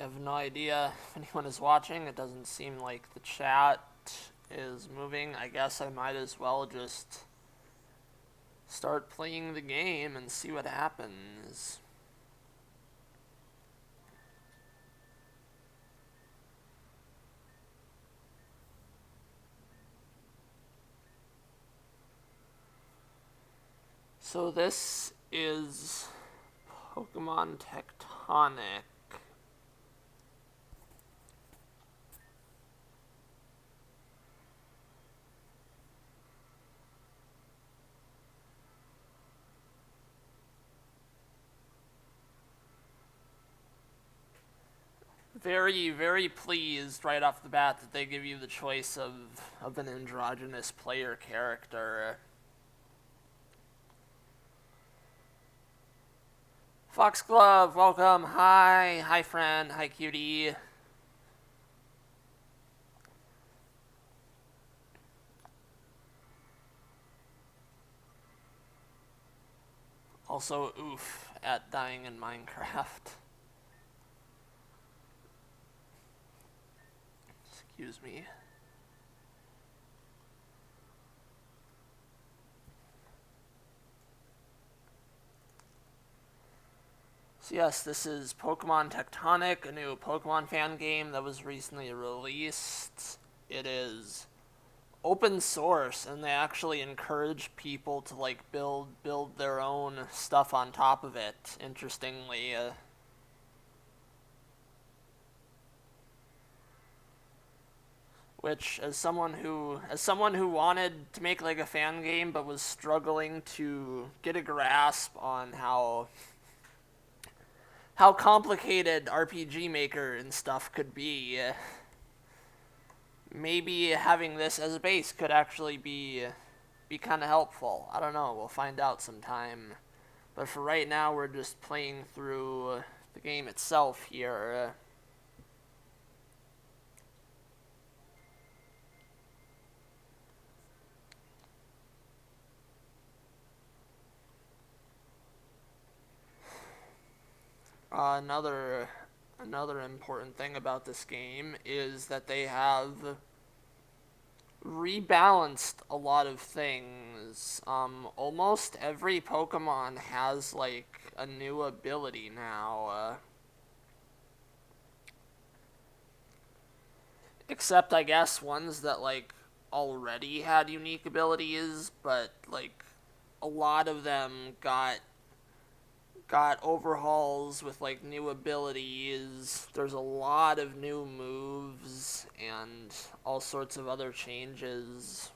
have no idea if anyone is watching. It doesn't seem like the chat is moving. I guess I might as well just start playing the game and see what happens. So this is Pokemon Tectonic. Very, very pleased right off the bat that they give you the choice of an androgynous player character. Foxglove, welcome. Hi. Hi, friend. Hi, cutie. Also, oof at dying in Minecraft. Excuse me. So yes, this is Pokemon Tectonic, a new Pokemon fan game that was recently released. It is open source, and they actually encourage people to like build their own stuff on top of it. Interestingly, which as someone who wanted to make like a fan game but was struggling to get a grasp on how complicated RPG Maker and stuff could be, maybe having this as a base could actually be kind of helpful. I don't know. We'll find out sometime. But for right now, we're just playing through the game itself here. Another important thing about this game is that they have rebalanced a lot of things. Almost every Pokemon has like a new ability now. Except I guess ones that like already had unique abilities, but like a lot of them got overhauls with like new abilities. There's a lot of new moves and all sorts of other changes.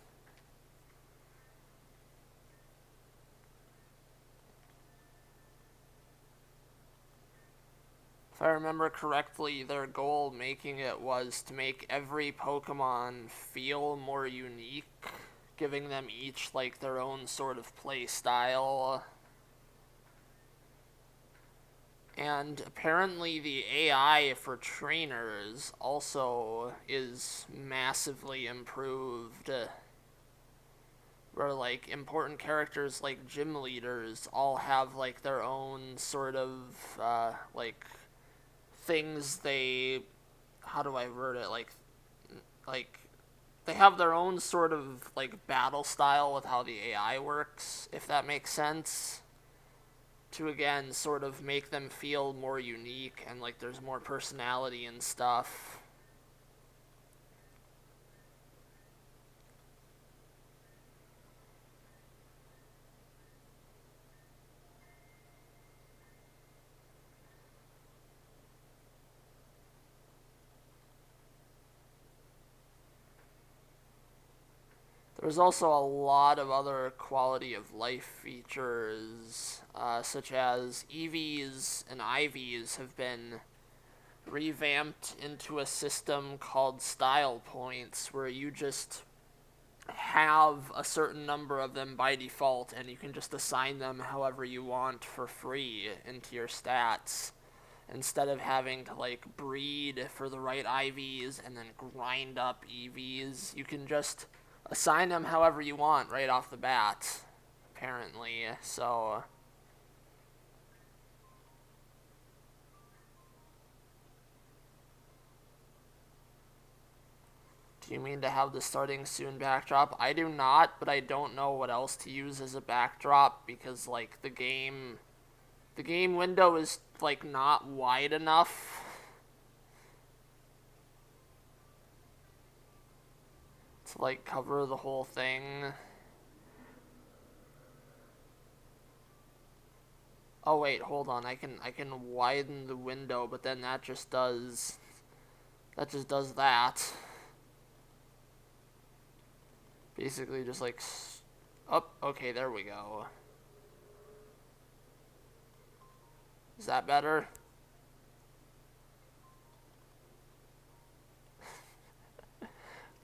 If I remember correctly, their goal making it was to make every Pokemon feel more unique, giving them each like their own sort of play style. And apparently the AI for trainers also is massively improved. Where like important characters like gym leaders all have like their own sort of like things they, how do I word it, like they have their own sort of like battle style with how the AI works, if that makes sense, to again sort of make them feel more unique and like there's more personality and stuff. There's also a lot of other quality of life features, such as EVs and IVs have been revamped into a system called style points, where you just have a certain number of them by default, and you can just assign them however you want for free into your stats, instead of having to like breed for the right IVs and then grind up EVs. You can just assign them however you want right off the bat, apparently. So Do you mean to have the starting soon backdrop? I do not, but I don't know what else to use as a backdrop because like the game window is like not wide enough to like cover the whole thing. Oh wait, hold on. I can widen the window, but then that just does that. Basically just like oh, okay, there we go. Is that better?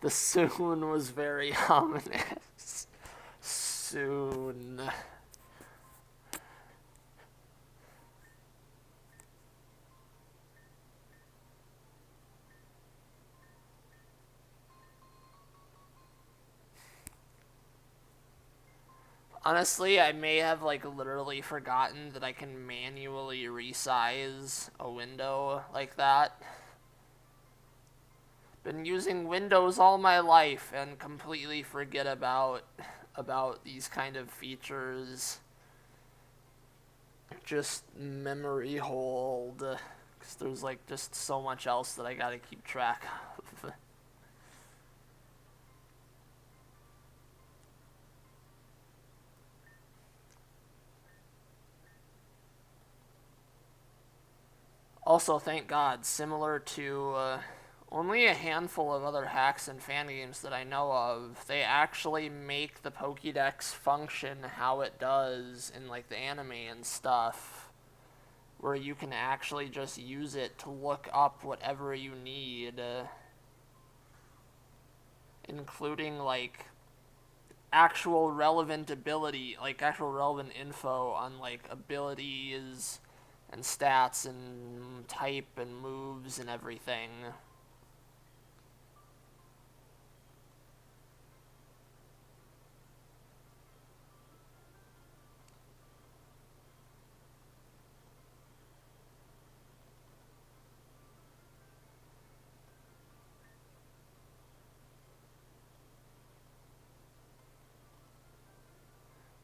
The soon was very ominous. Soon. Honestly, I may have like literally forgotten that I can manually resize a window like that. Been using Windows all my life and completely forget about these kind of features. Just memory hold because there's like just so much else that I gotta keep track of. Also, thank God, similar to only a handful of other hacks and fan games that I know of, they actually make the Pokédex function how it does in like the anime and stuff, where you can actually just use it to look up whatever you need, including like actual relevant ability, like actual relevant info on like abilities and stats and type and moves and everything.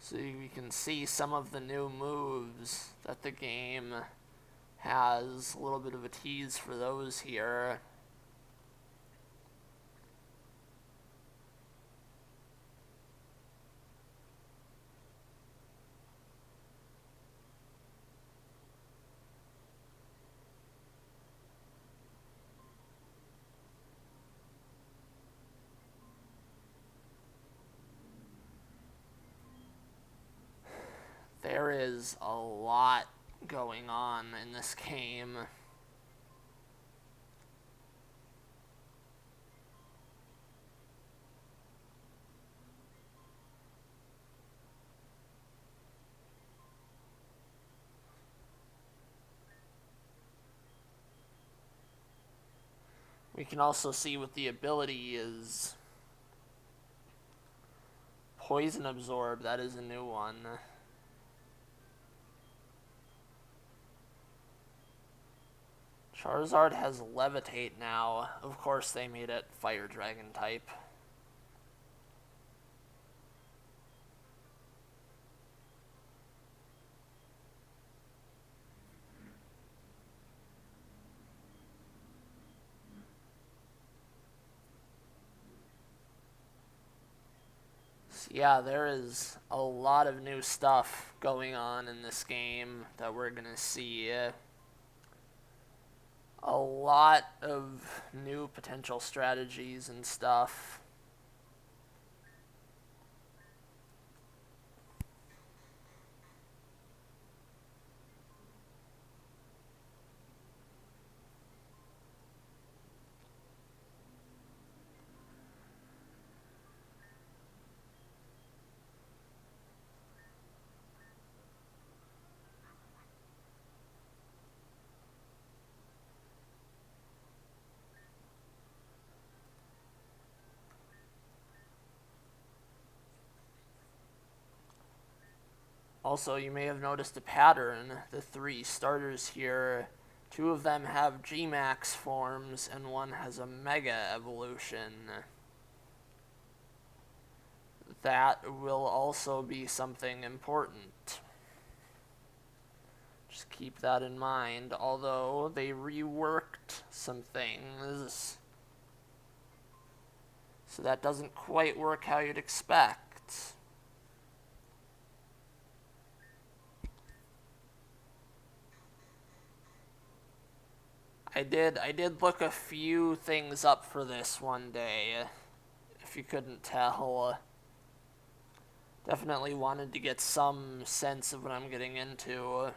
So we can see some of the new moves that the game has. A little bit of a tease for those here. There is a lot going on in this game. We can also see what the ability is. Poison Absorb, that is a new one. Charizard has Levitate now. Of course they made it Fire Dragon type. So yeah, there is a lot of new stuff going on in this game that we're gonna see. A lot of new potential strategies and stuff. Also, you may have noticed a pattern. The three starters here Two of them have Gmax forms, and one has a Mega evolution. That will also be something important. Just keep that in mind, although they reworked some things. So that doesn't quite work how you'd expect. I did look a few things up for this one day, if you couldn't tell. Definitely wanted to get some sense of what I'm getting into.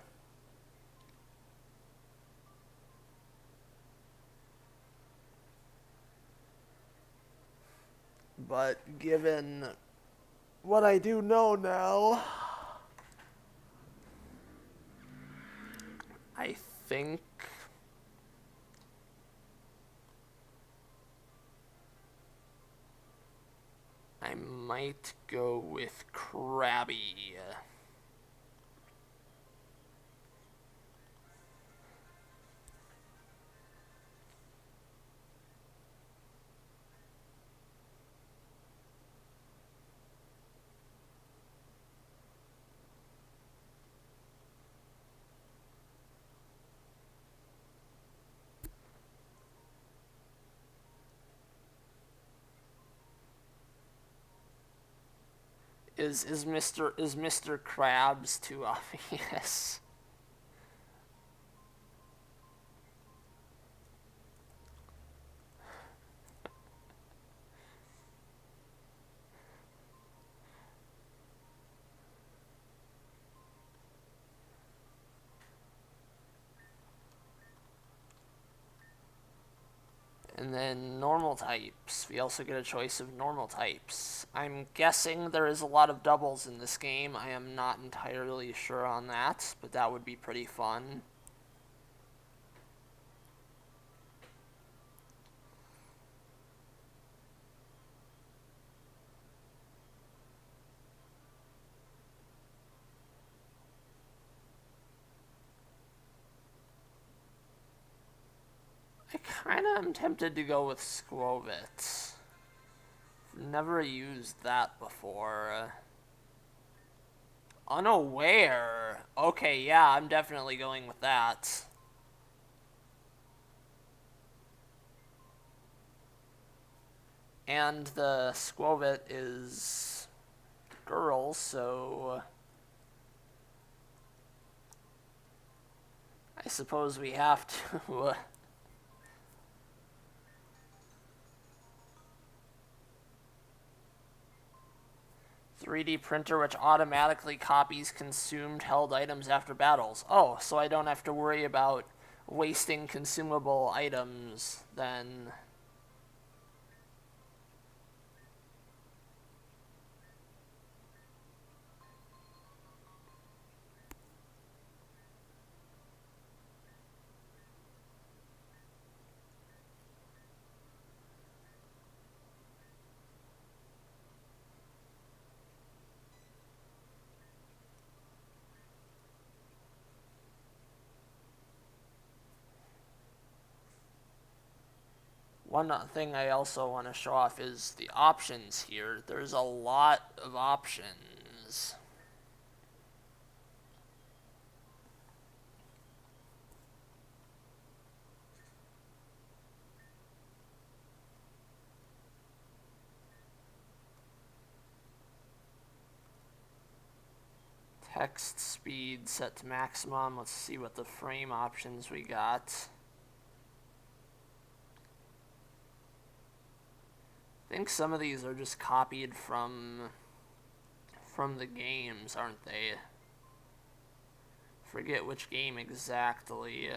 But given what I do know now, I think I might go with Krabby. Is Mr. Krabs too obvious? And then normal types. We also get a choice of normal types. I'm guessing there is a lot of doubles in this game. I am not entirely sure on that, but that would be pretty fun. I kind of am tempted to go with Squovit. Never used that before. Unaware. Okay, yeah, I'm definitely going with that. And the Squovit is girl, so I suppose we have to 3D printer which automatically copies consumed held items after battles. Oh, so I don't have to worry about wasting consumable items then. One thing I also want to show off is the options here. There's a lot of options. Text speed set to maximum. Let's see what the frame options we got. I think some of these are just copied from the games, aren't they? Forget which game exactly.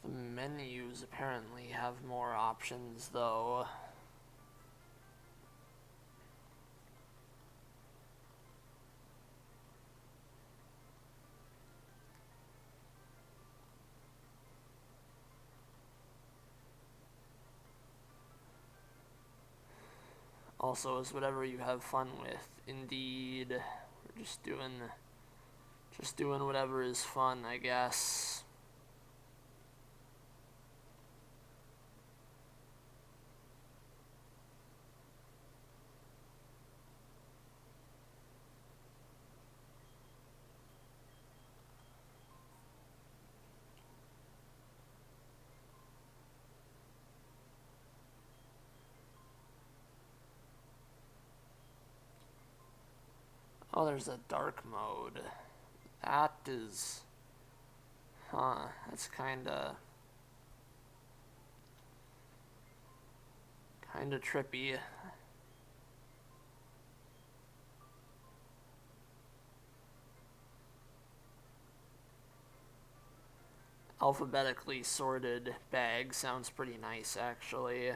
The menus apparently have more options, though. Also is whatever you have fun with. Indeed. We're just doing whatever is fun, I guess. Oh, there's a dark mode. That is... Huh, that's kinda trippy. Alphabetically sorted bag sounds pretty nice, actually.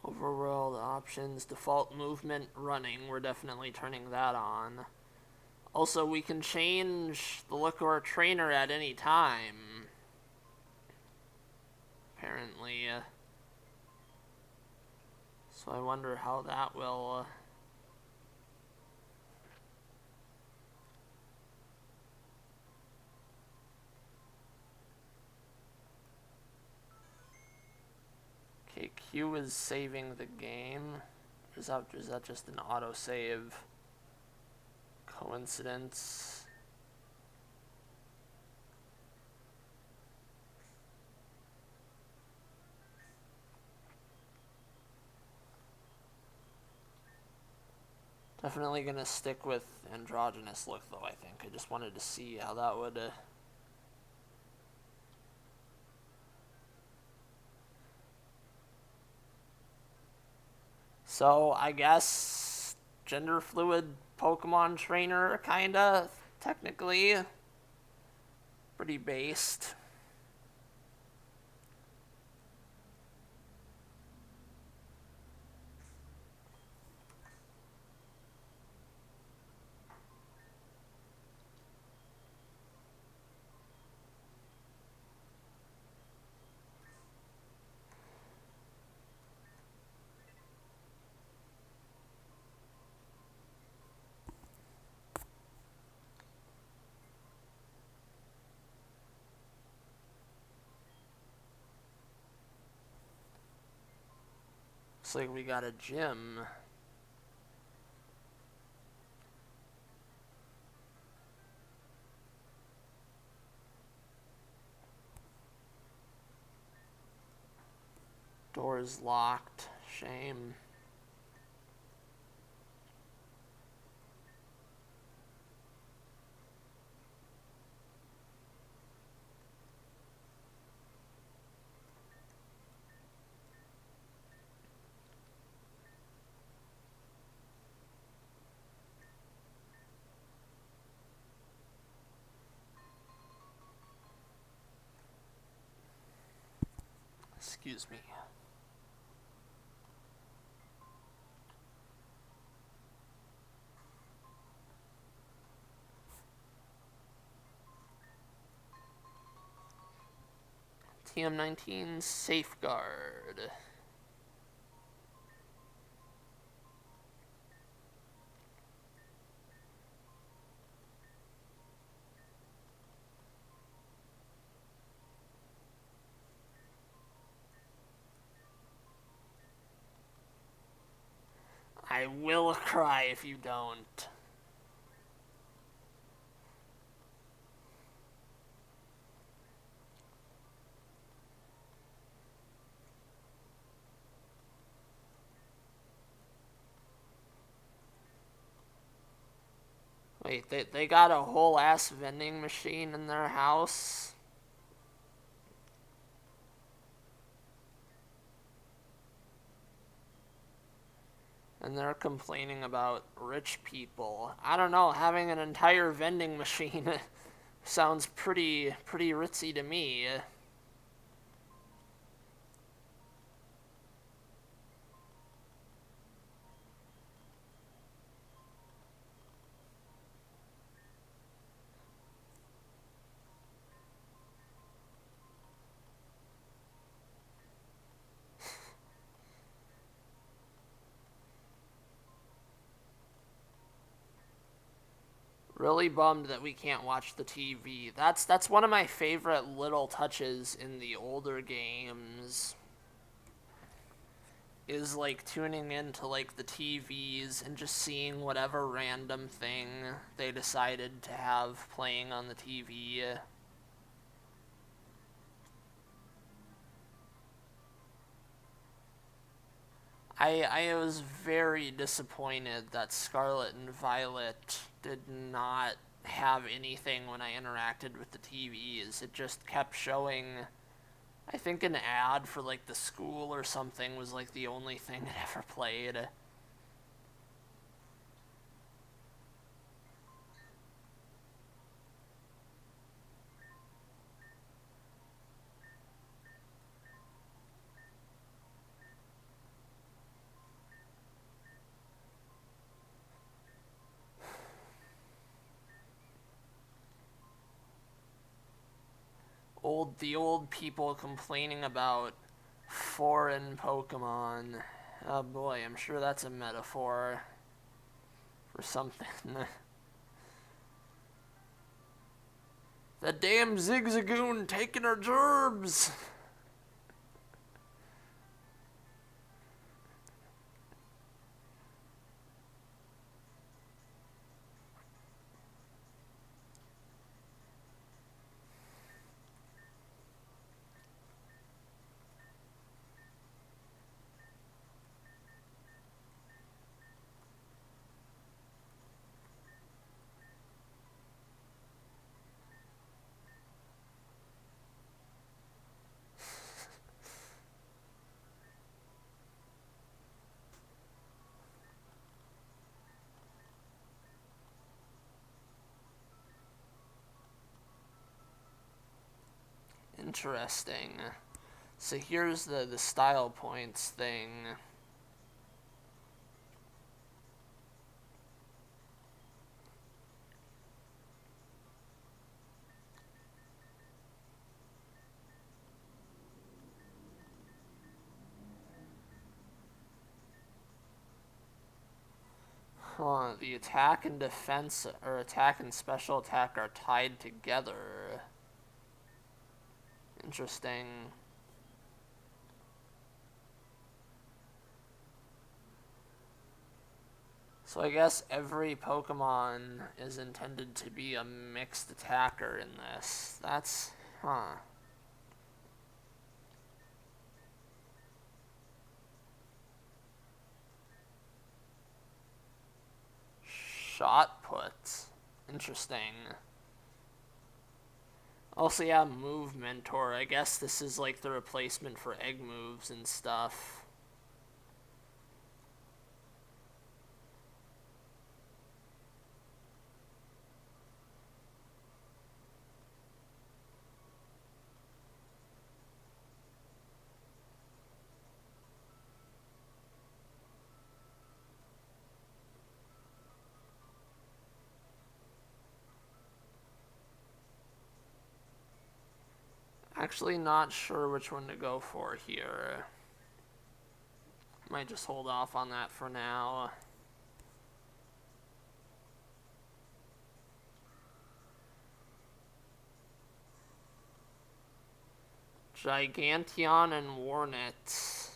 Overworld options, default movement, running. We're definitely turning that on. Also, we can change the look of our trainer at any time. Apparently. So I wonder how that will... Okay, Q is saving the game. Is that just an autosave coincidence? Definitely gonna stick with androgynous look, though, I think. I just wanted to see how that would... So, I guess... gender fluid Pokemon trainer, kinda, technically. Pretty based. Looks like we got a gym. Door's locked. Shame. Excuse me. TM19 Safeguard. I will cry if you don't. Wait, they got a whole ass vending machine in their house? And they're complaining about rich people. I don't know, having an entire vending machine Sounds pretty ritzy to me. Really bummed that we can't watch the TV. That's one of my favorite little touches in the older games. Is like tuning into like the TVs and just seeing whatever random thing they decided to have playing on the TV. I was very disappointed that Scarlet and Violet did not have anything when I interacted with the TVs. It just kept showing. I think an ad for like the school or something was like the only thing it ever played. The old people complaining about foreign Pokemon. Oh boy, I'm sure that's a metaphor for something. The damn Zigzagoon taking our gerbs! Interesting. So here's the style points thing. Huh, the attack and defense, or attack and special attack are tied together. Interesting. So I guess every Pokemon is intended to be a mixed attacker in this. That's, huh. Shot put. Interesting. Also, yeah, Move Mentor. I guess this is like the replacement for egg moves and stuff. Actually, not sure which one to go for here. Might just hold off on that for now. Gigantion and Warnet.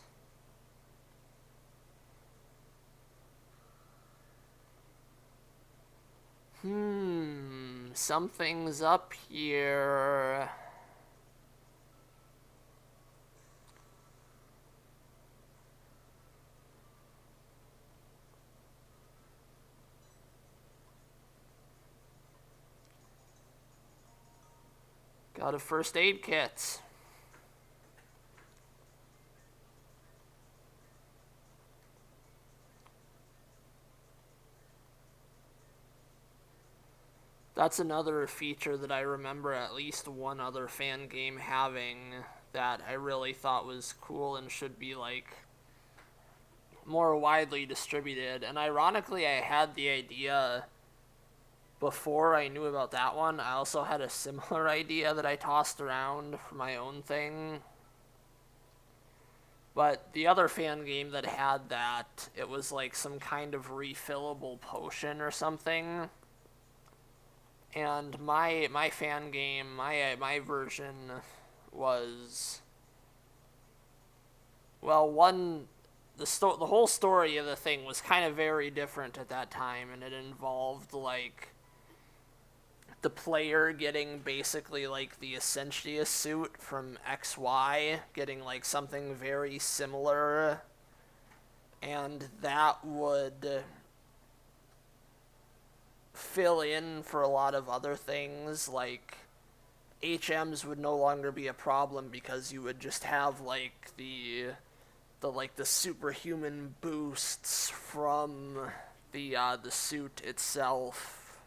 Something's up here. Got a first aid kit. That's another feature that I remember at least one other fan game having that I really thought was cool and should be like more widely distributed. And ironically, I had the idea before I knew about that one. I also had a similar idea that I tossed around for my own thing. But the other fan game that had that, it was like some kind of refillable potion or something. And my fan game, my version was, well, one, the whole story of the thing was kind of very different at that time, and it involved like the player getting basically like the Essentia suit from XY, getting like something very similar, and that would fill in for a lot of other things. Like HMs would no longer be a problem because you would just have like the superhuman boosts from the suit itself.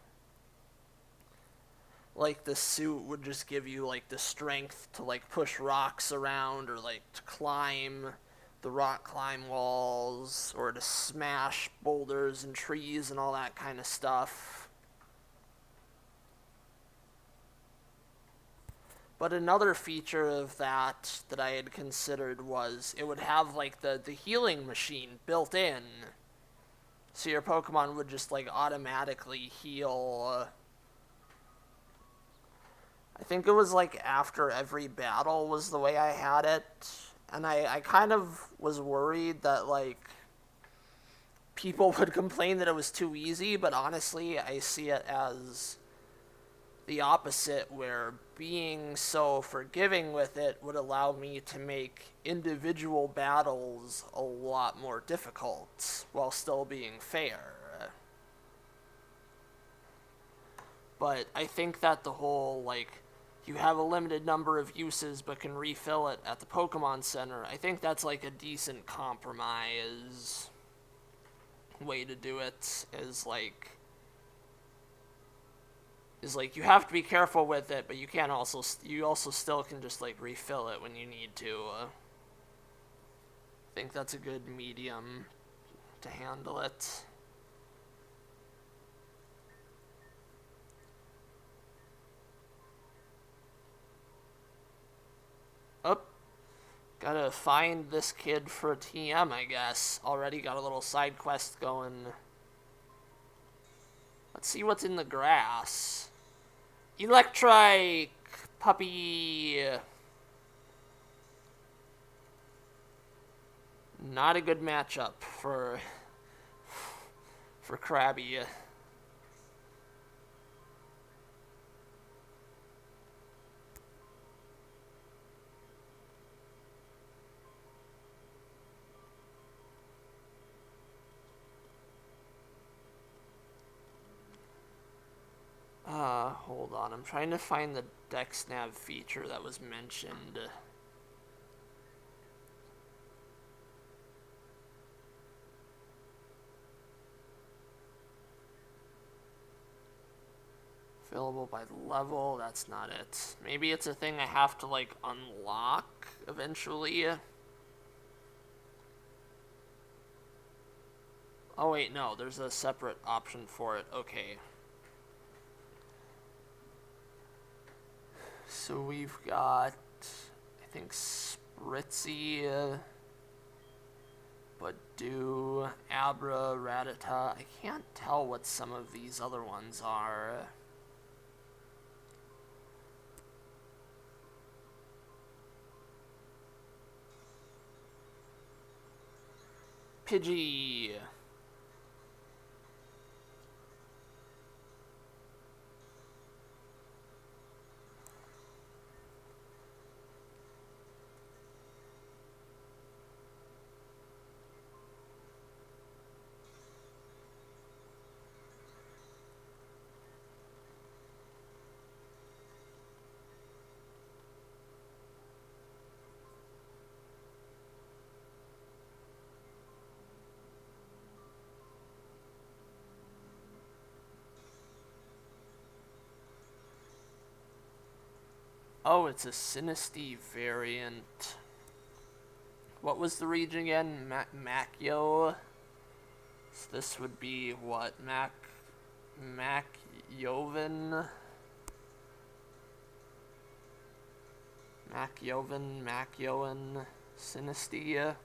Like the suit would just give you like the strength to like push rocks around, or like to climb the rock climb walls, or to smash boulders and trees and all that kind of stuff. But another feature of that I had considered was it would have like the healing machine built in. So your Pokemon would just like automatically heal. I think it was like after every battle was the way I had it. And I kind of was worried that like people would complain that it was too easy, but honestly I see it as the opposite, where being so forgiving with it would allow me to make individual battles a lot more difficult while still being fair. But I think that the whole, like, you have a limited number of uses but can refill it at the Pokemon Center, I think that's like a decent compromise way to do it, is like you have to be careful with it, but you also still can just like refill it when you need to. I think that's a good medium to handle it. Oh, gotta find this kid for a TM, I guess. Already got a little side quest going. Let's see what's in the grass. Electrike! Puppy! Not a good matchup for Krabby. Hold on. I'm trying to find the DexNav feature that was mentioned. Available by level, that's not it. Maybe it's a thing I have to, like, unlock eventually. Oh wait, no, there's a separate option for it. Okay. So we've got, I think, Spritzy, Badoo, Abra, Rattata. I can't tell what some of these other ones are. Pidgey. Oh, it's a Sinistea variant. What was the region again? Macchio? So this would be what? Macchiovan? Macchiovan, Sinistea?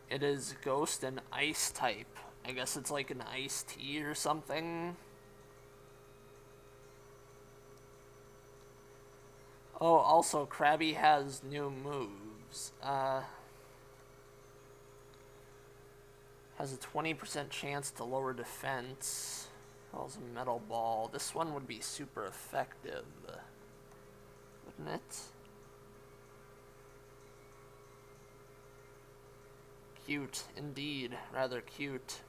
It is Ghost and Ice type. I guess it's like an iced tea or something. Oh, also, Krabby has new moves. Has a 20% chance to lower defense. Calls a metal ball. This one would be super effective, wouldn't it? Cute, indeed. Rather cute.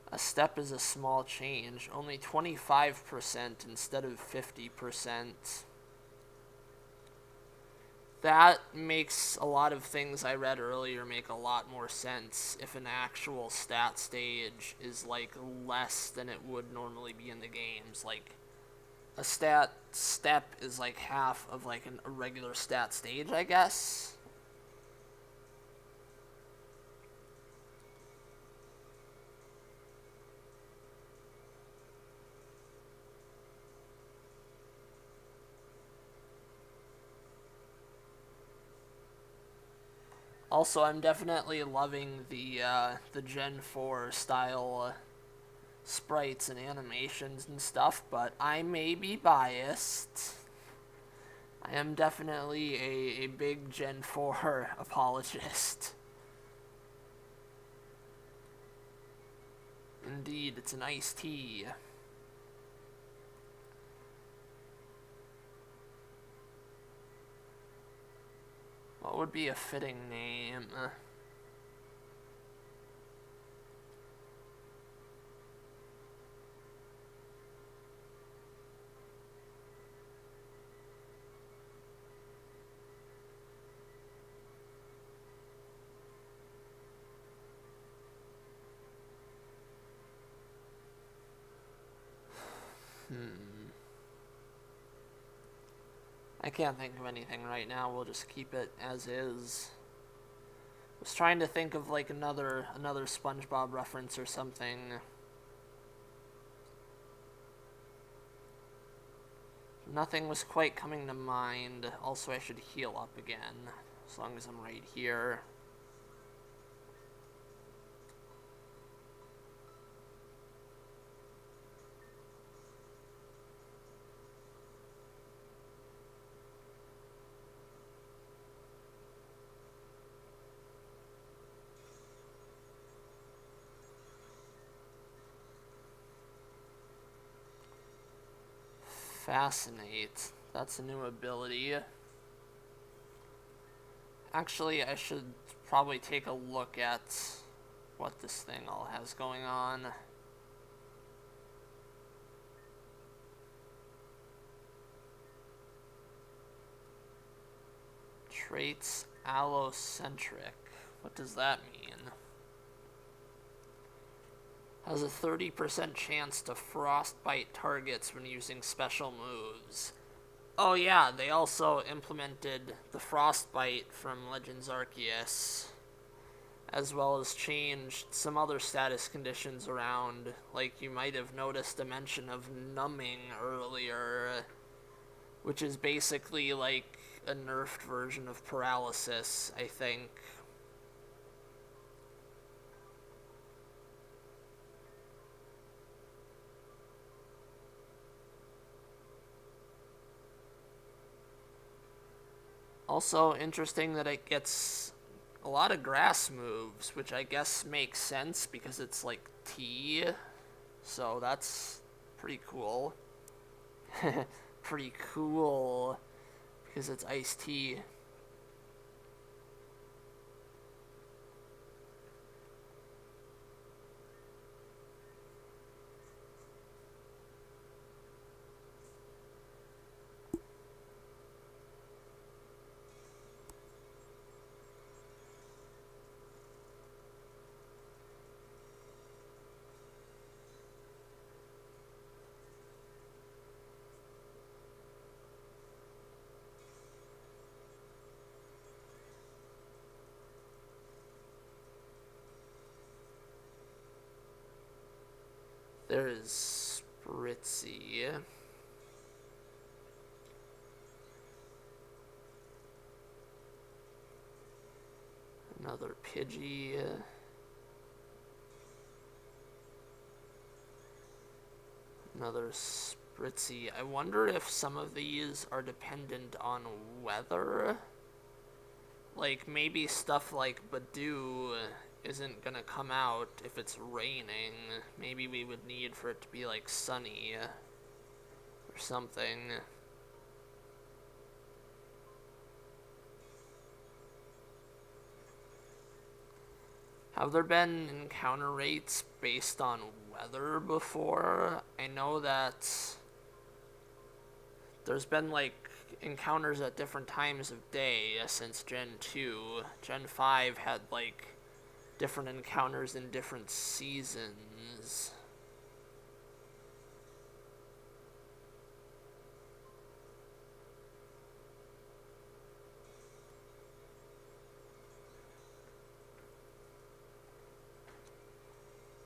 A step is a small change. Only 25% instead of 50%. That makes a lot of things I read earlier make a lot more sense if an actual stat stage is like less than it would normally be in the games. Like a stat step is like half of like a regular stat stage, I guess. Also, I'm definitely loving the Gen 4 style sprites and animations and stuff, but I may be biased. I am definitely a big Gen 4 apologist. Indeed, it's an iced tea. What would be a fitting name? I can't think of anything right now. We'll just keep it as is. I was trying to think of like another SpongeBob reference or something. Nothing was quite coming to mind. Also, I should heal up again, as long as I'm right here. Fascinate. That's a new ability. Actually, I should probably take a look at what this thing all has going on. Traits allocentric. What does that mean? Has a 30% chance to frostbite targets when using special moves. Oh yeah, they also implemented the frostbite from Legends Arceus, as well as changed some other status conditions around. Like you might have noticed a mention of numbing earlier, which is basically like a nerfed version of paralysis, I think. Also interesting that it gets a lot of grass moves, which I guess makes sense because it's like tea. So that's pretty cool. Pretty cool because it's iced tea. There is Spritzy. Another Pidgey. Another Spritzy. I wonder if some of these are dependent on weather. Like, maybe stuff like Badoo isn't gonna come out if it's raining. Maybe we would need for it to be, like, sunny or something. Have there been encounter rates based on weather before? I know that there's been, like, encounters at different times of day since Gen 2. Gen 5 had, like, different encounters in different seasons.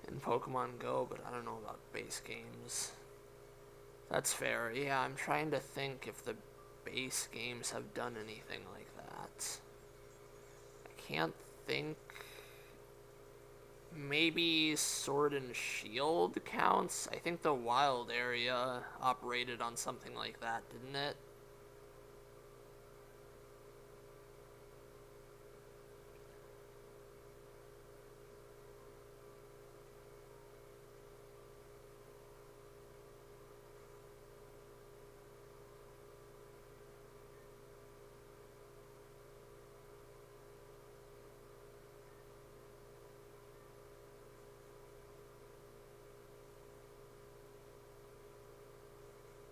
In Pokemon Go, but I don't know about base games. That's fair. Yeah, I'm trying to think if the base games have done anything like that. I can't think. Maybe Sword and Shield counts? I think the wild area operated on something like that, didn't it?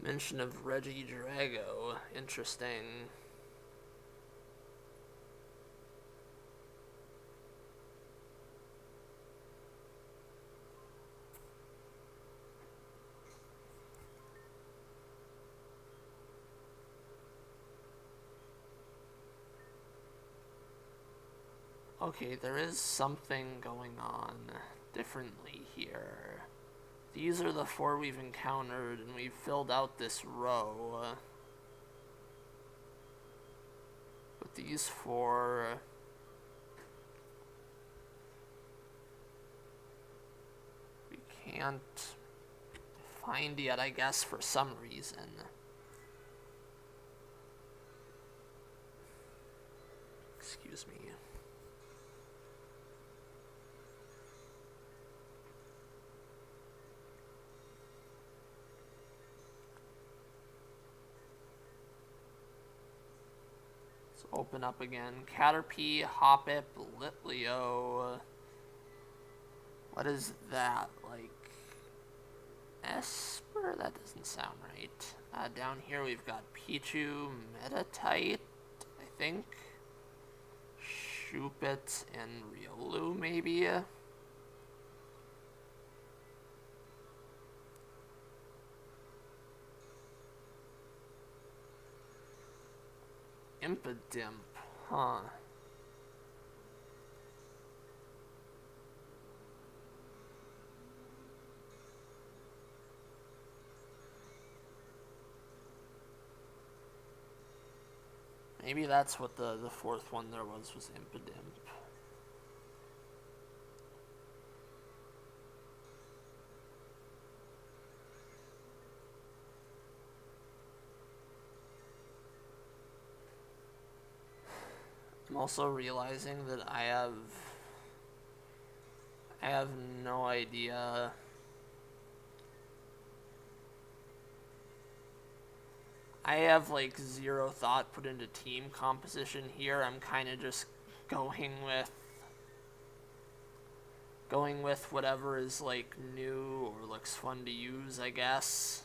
Mention of Regidrago. Interesting. Okay, there is something going on differently here. These are the 4 we've encountered, and we've filled out this row. But these 4... we can't find yet, I guess, for some reason. Excuse me. Open up again. Caterpie, Hoppip, Litleo. What is that? Like Esper? That doesn't sound right. Down here we've got Pichu, Metatite, I think. Shuppet and Riolu, maybe. Impidimp, huh. Maybe that's what the 4th one there was Impidimp. I'm also realizing that I have no idea. I have like 0 thought put into team composition here. I'm kind of just going with whatever is like new or looks fun to use, I guess.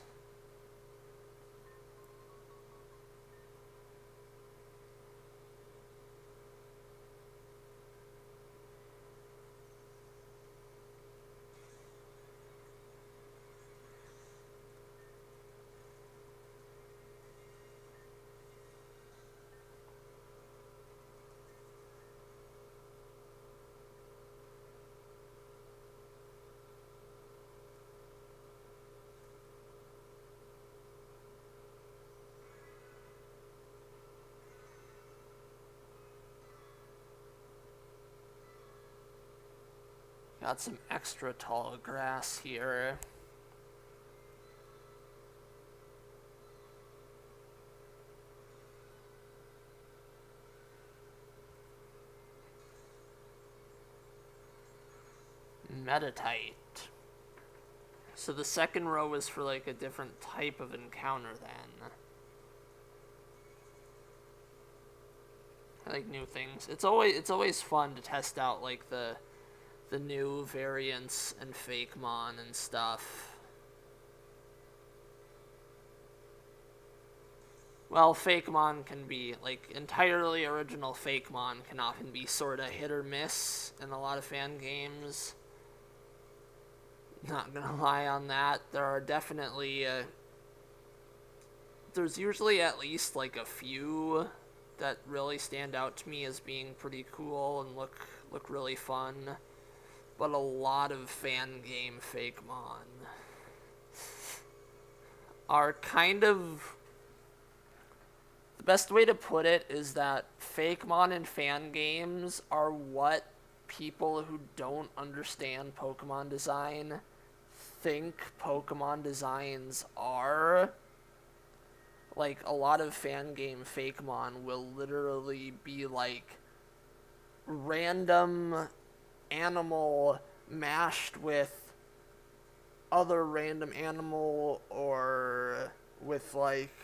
Got some extra tall grass here. Metatite. So the second row is for like a different type of encounter then. I like new things. It's always fun to test out like the new variants and Fakemon and stuff. Well, Fakemon can be, like, entirely original Fakemon can often be sort of hit or miss in a lot of fan games. Not gonna lie on that. There are definitely, there's usually at least, like, a few that really stand out to me as being pretty cool and look really fun. But a lot of fan game Fakemon are kind of... The best way to put it is that Fakemon and fan games are what people who don't understand Pokemon design think Pokemon designs are. Like, a lot of fan game Fakemon will literally be like random animal mashed with other random animal or with like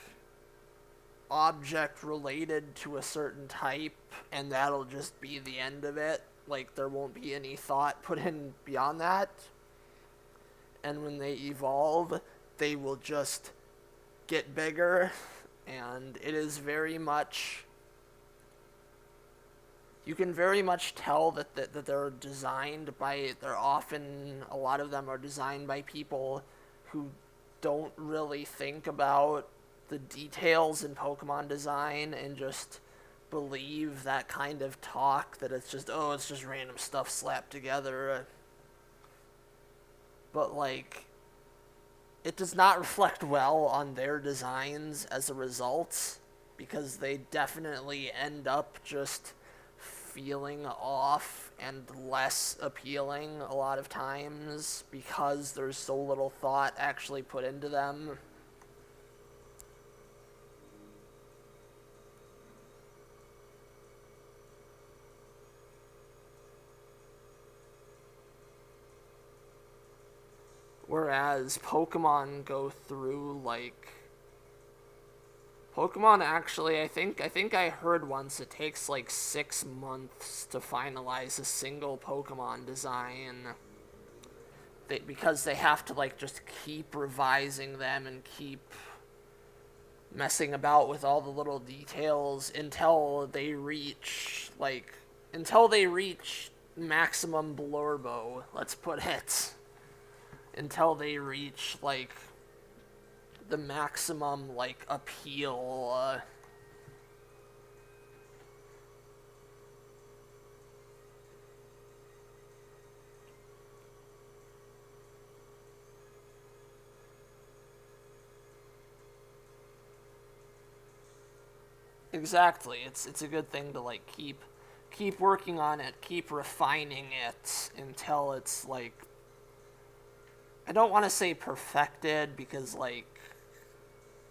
object related to a certain type, and that'll just be the end of it. Like, there won't be any thought put in beyond that. And when they evolve, they will just get bigger, and it is very much... You can very much tell that they're designed by... They're often... A lot of them are designed by people who don't really think about the details in Pokemon design and just believe that kind of talk that it's just random stuff slapped together. But, like, it does not reflect well on their designs as a result, because they definitely end up just feeling off and less appealing a lot of times because there's so little thought actually put into them. Whereas Pokemon go through, like... Pokemon actually, I think I heard once it takes like 6 months to finalize a single Pokemon design. Because they have to, like, just keep revising them and keep messing about with all the little details until they reach maximum Blurbo, let's put it. Until they reach, like, the maximum, like, appeal. Exactly. It's a good thing to, like, keep working on it, keep refining it until it's, like, I don't want to say perfected, because, like,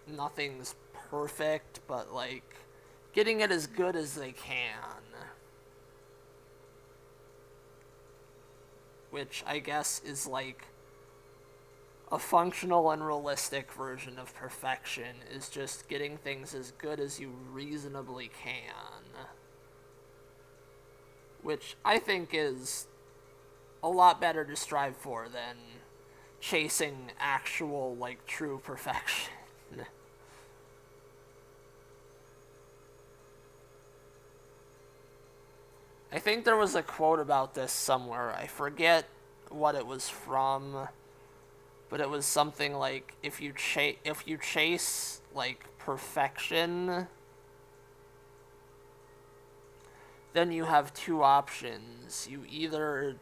nothing's perfect, but, like, getting it as good as they can. Which I guess is, like, a functional and realistic version of perfection, is just getting things as good as you reasonably can. Which I think is a lot better to strive for than chasing actual, like, true perfection. I think there was a quote about this somewhere. I forget what it was from, but it was something like, if you chase, like, perfection, then you have two options. You either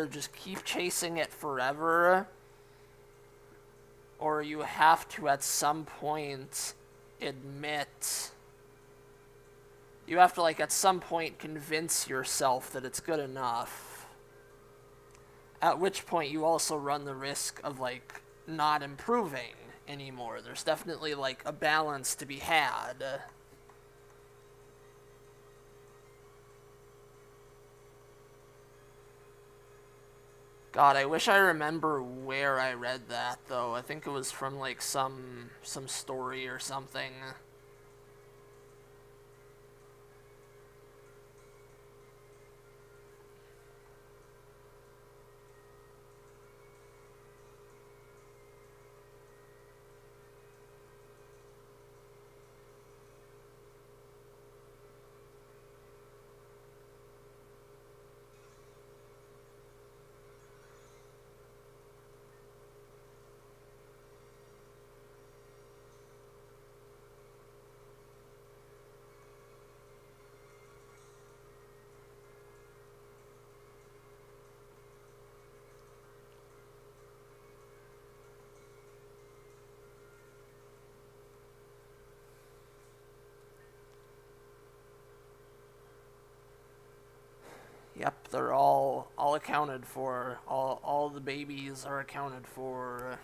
just keep chasing it forever, or you have to at some point admit... You have to, like, at some point convince yourself that it's good enough. at which point you also run the risk of, like, not improving anymore. There's definitely, like, a balance to be had. God, I wish I remember where I read that, though. I think it was from, like, some story or something. Yep, they're all accounted for. All the babies are accounted for.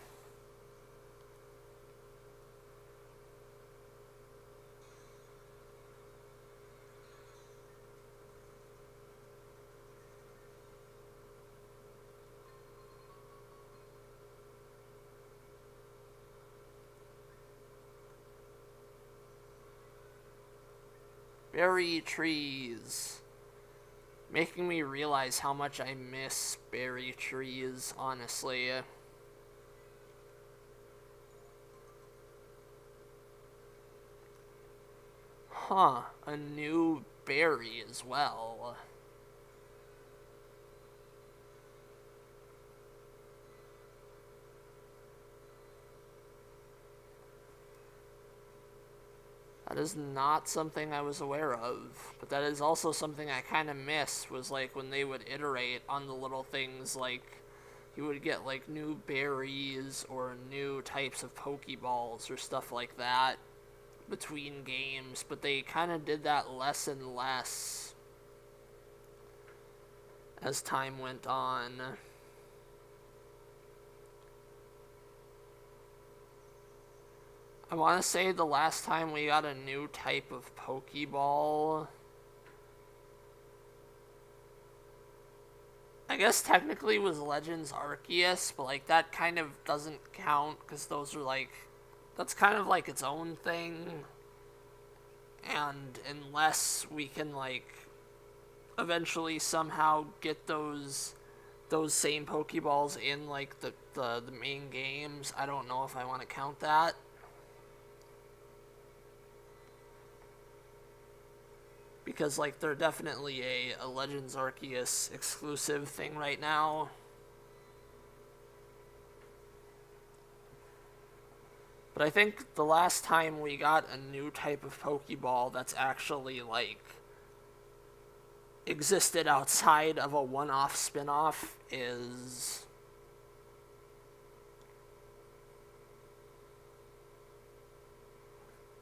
Berry trees. Making me realize how much I miss berry trees, honestly. Huh, a new berry as well. That is not something I was aware of, but that is also something I kind of miss, was like when they would iterate on the little things, like you would get like new berries or new types of Pokeballs or stuff like that between games, but they kind of did that less and less as time went on. I want to say the last time we got a new type of Pokeball, I guess technically was Legends Arceus, but like that kind of doesn't count because those are like, that's kind of like its own thing. And unless we can like eventually somehow get those same Pokeballs in like the main games, I don't know if I want to count that. Because like they're definitely a Legends Arceus exclusive thing right now. But I think the last time we got a new type of Pokeball that's actually like existed outside of a one-off spin-off is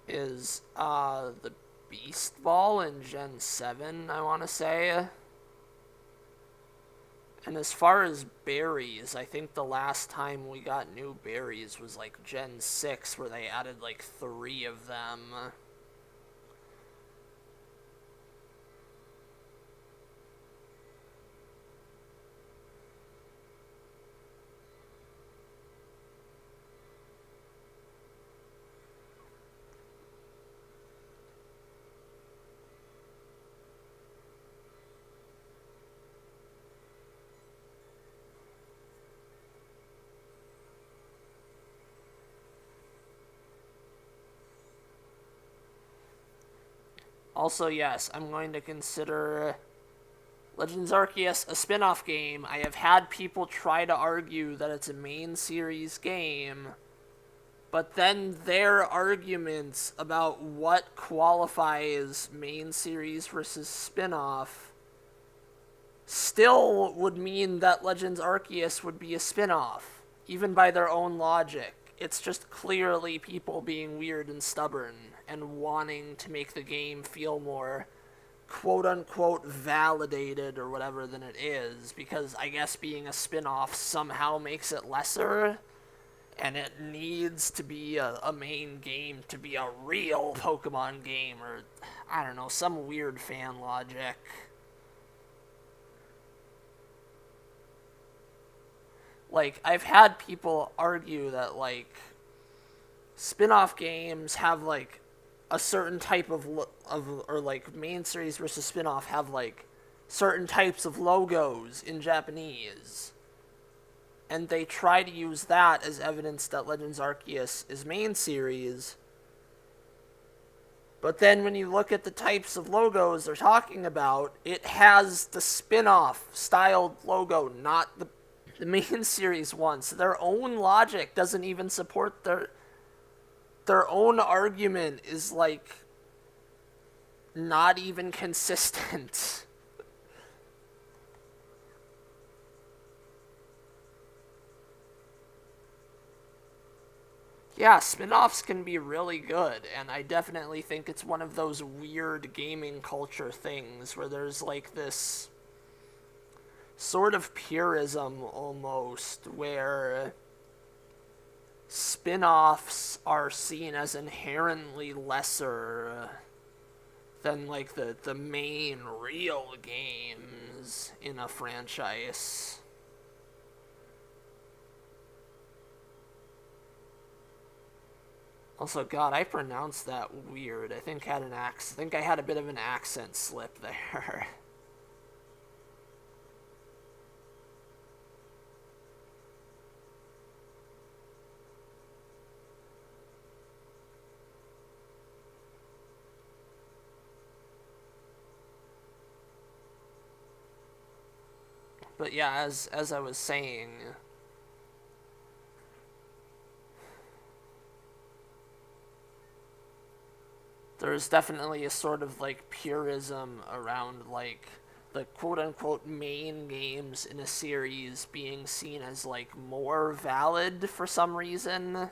the Beast Ball in Gen 7, I want to say. And as far as berries, I think the last time we got new berries was like Gen 6, where they added like 3 of them. Also, yes, I'm going to consider Legends Arceus a spin-off game. I have had people try to argue that it's a main series game, but then their arguments about what qualifies main series versus spin-off still would mean that Legends Arceus would be a spin-off, even by their own logic. It's just clearly people being weird and stubborn and wanting to make the game feel more quote-unquote validated or whatever than it is, because I guess being a spin-off somehow makes it lesser, and it needs to be a main game to be a real Pokemon game, or I don't know, some weird fan logic. Like, I've had people argue that, like, spin-off games have, like, a certain type or, like, main series versus spin-off have, like, certain types of logos in Japanese. And they try to use that as evidence that Legends Arceus is main series. But then when you look at the types of logos they're talking about, it has the spin-off styled logo, not the main series one. So their own logic doesn't even support their own argument is, like, not even consistent. Yeah, spin-offs can be really good, and I definitely think it's one of those weird gaming culture things where there's, like, this sort of purism almost, where spin-offs are seen as inherently lesser than, like, the main real games in a franchise. Also, God, I pronounced that weird. I think I had a bit of an accent slip there. But yeah, as I was saying, there's definitely a sort of, like, purism around, like, the quote-unquote main games in a series being seen as, like, more valid for some reason.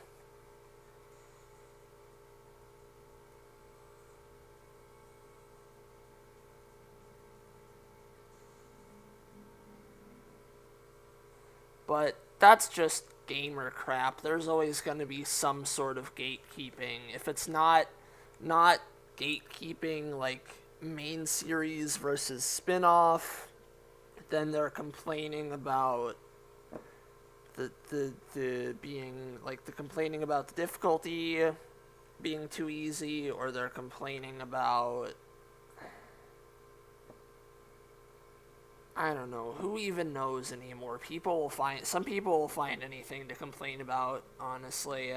But that's just gamer crap. There's always going to be some sort of gatekeeping. If it's not gatekeeping, like, main series versus spin-off, then they're complaining about the being, like, the complaining about the difficulty being too easy, or they're complaining about, I don't know, who even knows anymore. Some people will find anything to complain about, honestly.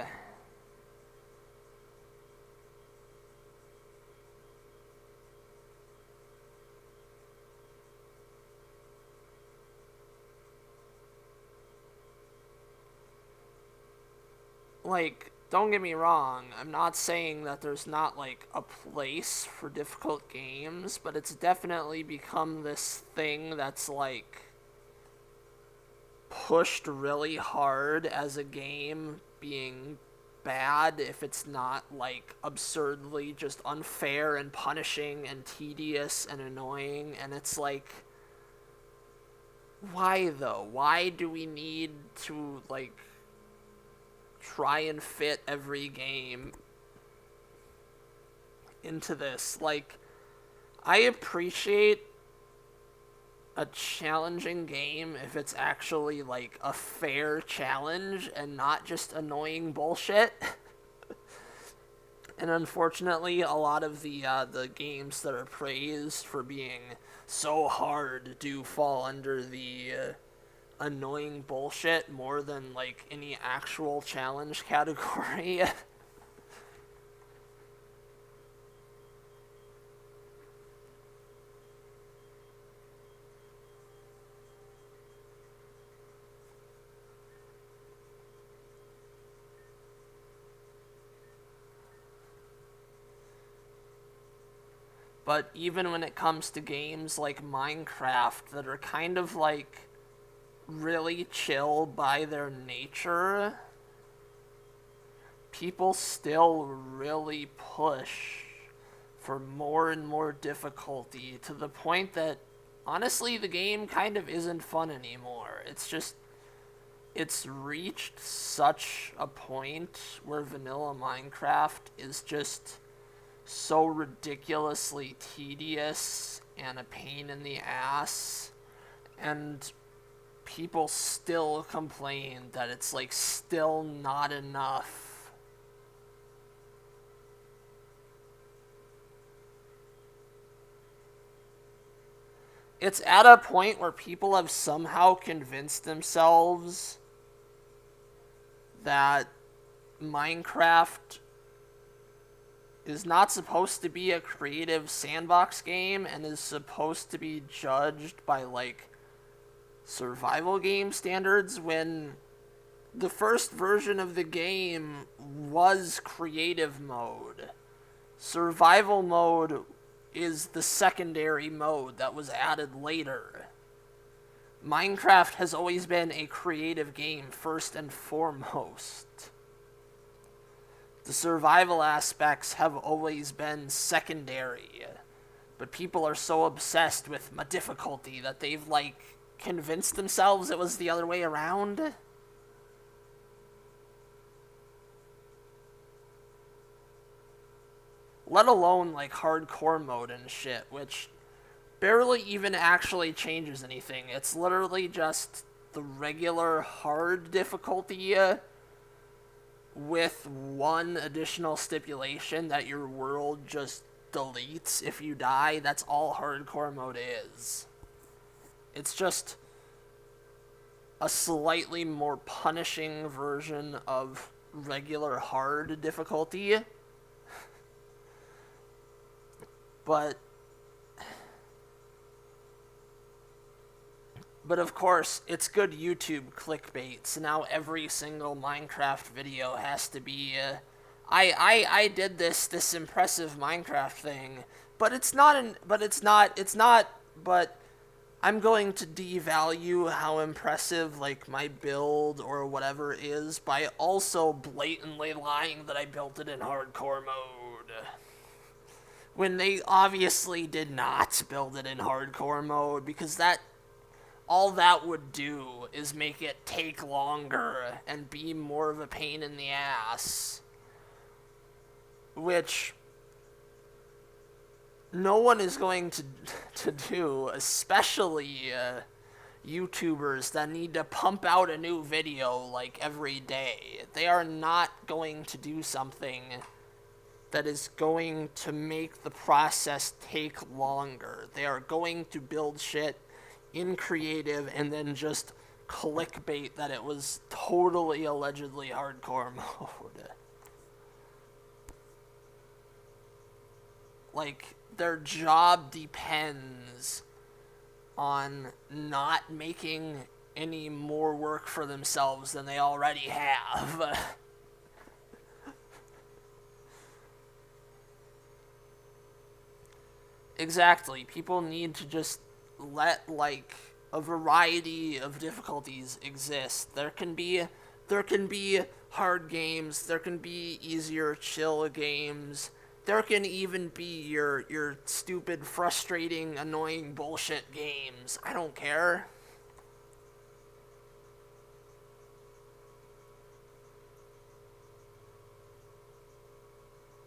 Like, don't get me wrong, I'm not saying that there's not, like, a place for difficult games, but it's definitely become this thing that's, like, pushed really hard as a game being bad if it's not, like, absurdly just unfair and punishing and tedious and annoying. And it's like, why though? Why do we need to, like, try and fit every game into this? Like, I appreciate a challenging game if it's actually, like, a fair challenge and not just annoying bullshit. And unfortunately, a lot of the games that are praised for being so hard do fall under the annoying bullshit more than, like, any actual challenge category. But even when it comes to games like Minecraft that are kind of, like, really chill by their nature, people still really push for more and more difficulty to the point that, honestly, the game kind of isn't fun anymore. It's reached such a point where vanilla Minecraft is just so ridiculously tedious and a pain in the ass, and people still complain that it's like still not enough. It's at a point where people have somehow convinced themselves that Minecraft is not supposed to be a creative sandbox game and is supposed to be judged by, like, survival game standards, when the first version of the game was creative mode. Survival mode is the secondary mode that was added later. Minecraft has always been a creative game first and foremost. The survival aspects have always been secondary, but people are so obsessed with difficulty that they've, like, convinced themselves it was the other way around. Let alone, like, hardcore mode and shit, which barely even actually changes anything. It's literally just the regular hard difficulty with one additional stipulation that your world just deletes if you die. That's all hardcore mode is. It's just a slightly more punishing version of regular hard difficulty. But of course, it's good YouTube clickbait, so now every single Minecraft video has to be, I did this impressive Minecraft thing, but I'm going to devalue how impressive, like, my build or whatever is by also blatantly lying that I built it in hardcore mode. When they obviously did not build it in hardcore mode, because all that would do is make it take longer and be more of a pain in the ass. Which no one is going to do, especially YouTubers that need to pump out a new video, like, every day. They are not going to do something that is going to make the process take longer. They are going to build shit in creative and then just clickbait that it was totally allegedly hardcore mode. Like, their job depends on not making any more work for themselves than they already have. Exactly. People need to just let, like, a variety of difficulties exist. There can be hard games, there can be easier, chill games, there can even be your stupid, frustrating, annoying bullshit games. I don't care.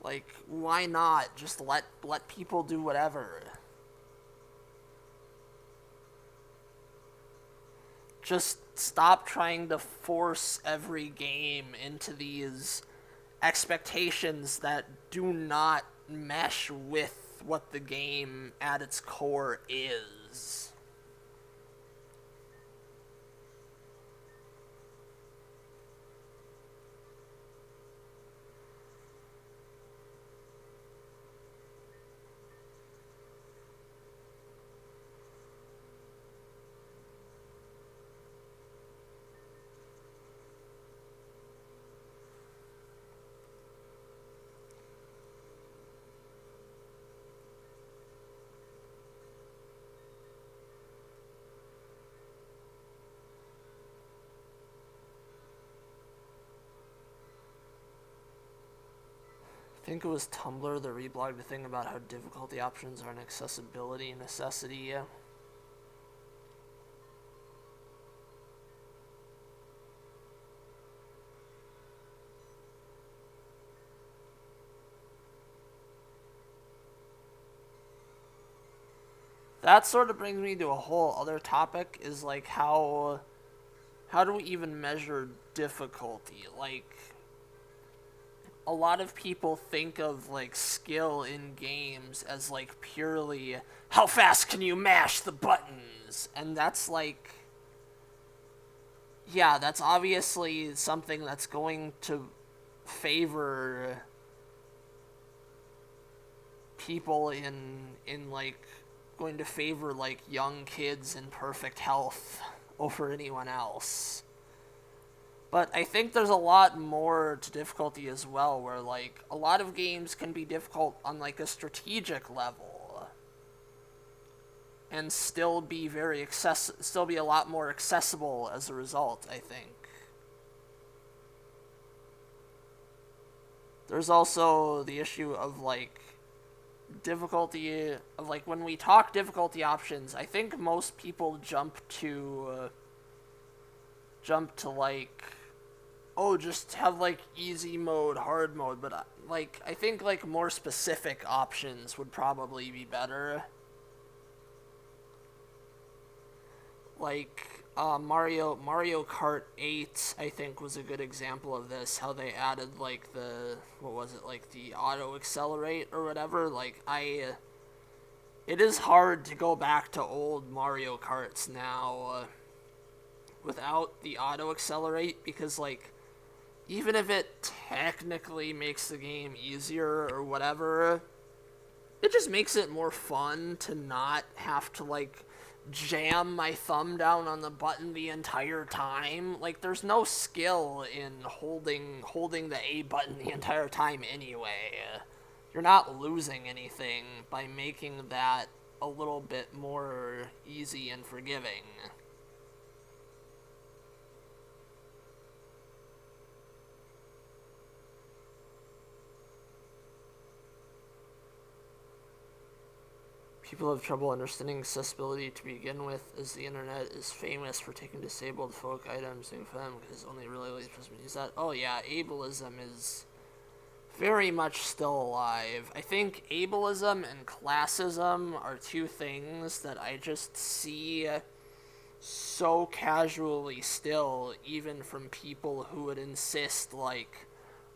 Like, why not just let people do whatever? Just stop trying to force every game into these expectations that do not mesh with what the game at its core is. I think it was Tumblr that reblogged a thing about how difficulty options are an accessibility necessity. That sort of brings me to a whole other topic, is like how do we even measure difficulty? Like, a lot of people think of like skill in games as like purely how fast can you mash the buttons, and that's like, yeah, that's obviously something that's going to favor people in like going to favor like young kids in perfect health over anyone else. But I think there's a lot more to difficulty as well, where like a lot of games can be difficult on like a strategic level and still be still be a lot more accessible as a result, I think. There's also the issue of like difficulty of like when we talk difficulty options, I think most people jump to like, oh, just have like easy mode, hard mode, but like I think like more specific options would probably be better. Like Mario Kart 8, I think, was a good example of this. How they added like the, what was it, like the auto accelerate or whatever. Like it is hard to go back to old Mario Karts now without the auto accelerate, because like even if it technically makes the game easier or whatever, it just makes it more fun to not have to like jam my thumb down on the button the entire time. Like, there's no skill in holding the A button the entire time anyway. You're not losing anything by making that a little bit more easy and forgiving. People have trouble understanding accessibility to begin with, as the internet is famous for taking disabled folk items and for them because only really lazy person use that. Oh yeah, ableism is very much still alive. I think ableism and classism are two things that I just see so casually still, even from people who would insist like,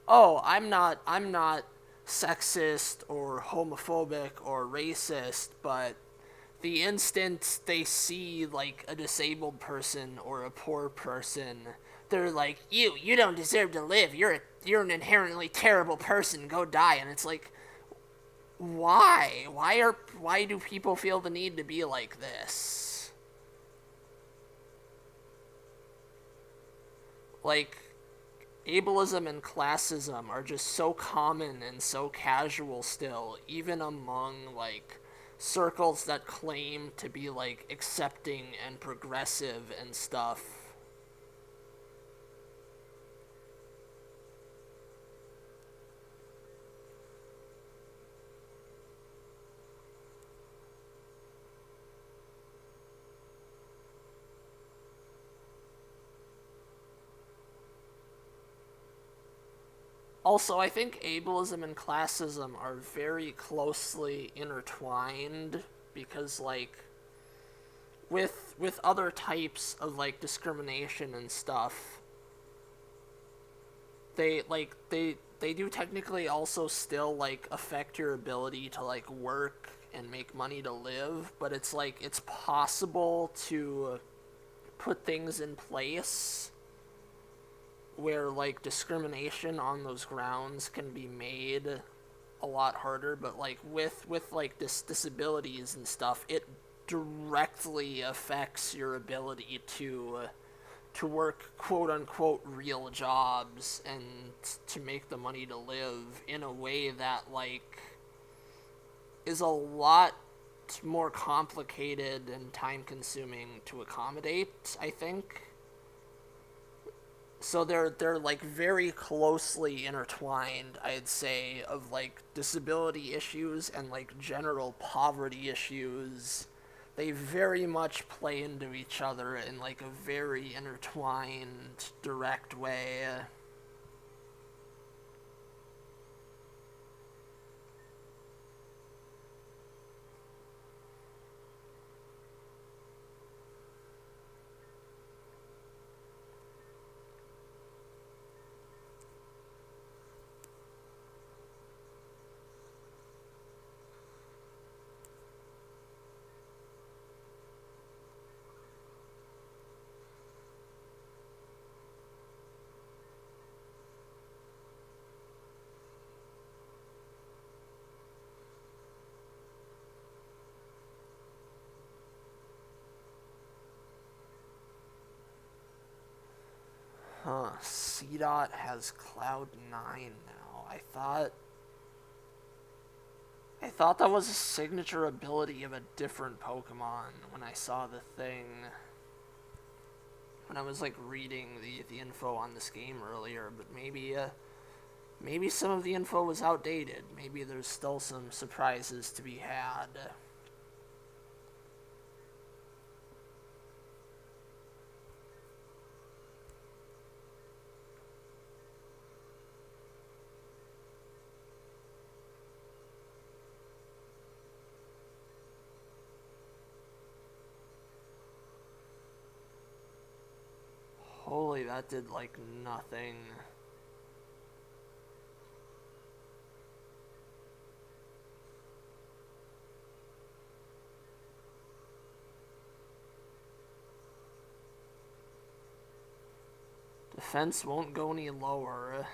oh, I'm not sexist or homophobic or racist, but the instant they see like a disabled person or a poor person, they're like, you don't deserve to live. You're an inherently terrible person. Go die. And it's like, why? Why do people feel the need to be like this? Like, ableism and classism are just so common and so casual still, even among like circles that claim to be like accepting and progressive and stuff. Also, I think ableism and classism are very closely intertwined, because like with other types of like discrimination and stuff, they do technically also still like affect your ability to like work and make money to live, but it's like it's possible to put things in place where like discrimination on those grounds can be made a lot harder. But like with like disabilities and stuff, it directly affects your ability to work quote unquote real jobs and to make the money to live in a way that like is a lot more complicated and time consuming to accommodate, I think. So they're like very closely intertwined, I'd say, of like disability issues and like general poverty issues. They very much play into each other in like a very intertwined, direct way. Huh. CDOT has Cloud 9 now. I thought that was a signature ability of a different Pokemon when I saw the thing. When I was like reading the info on this game earlier, but maybe some of the info was outdated. Maybe there's still some surprises to be had. Holy, that did like nothing. Defense won't go any lower.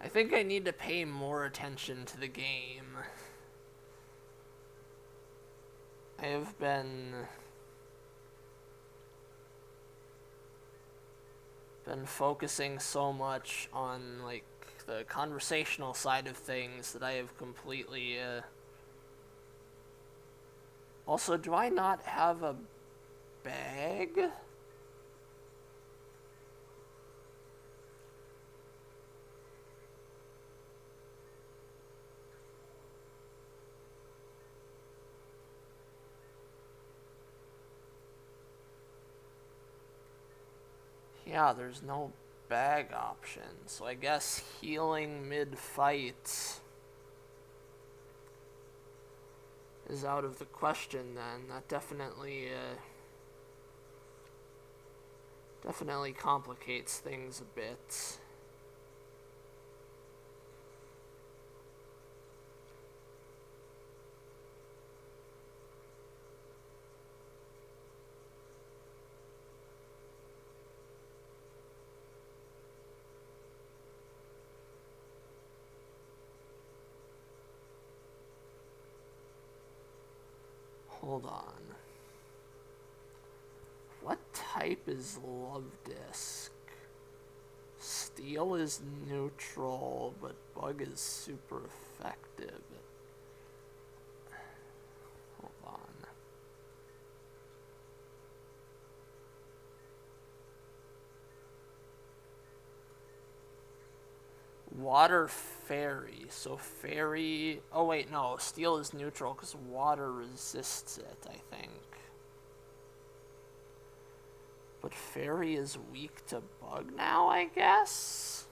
I think I need to pay more attention to the game. I have been focusing so much on like the conversational side of things that I have completely Also, do I not have a bag? Yeah, there's no bag option, so I guess healing mid-fight is out of the question then. That definitely complicates things a bit. Hold on. What type is Love Disc? Steel is neutral, but Bug is super effective. Hold on. Water Fairy. So Fairy... Oh wait, no. Steel is neutral because water resists it, I think. But Fairy is weak to Bug now, I guess?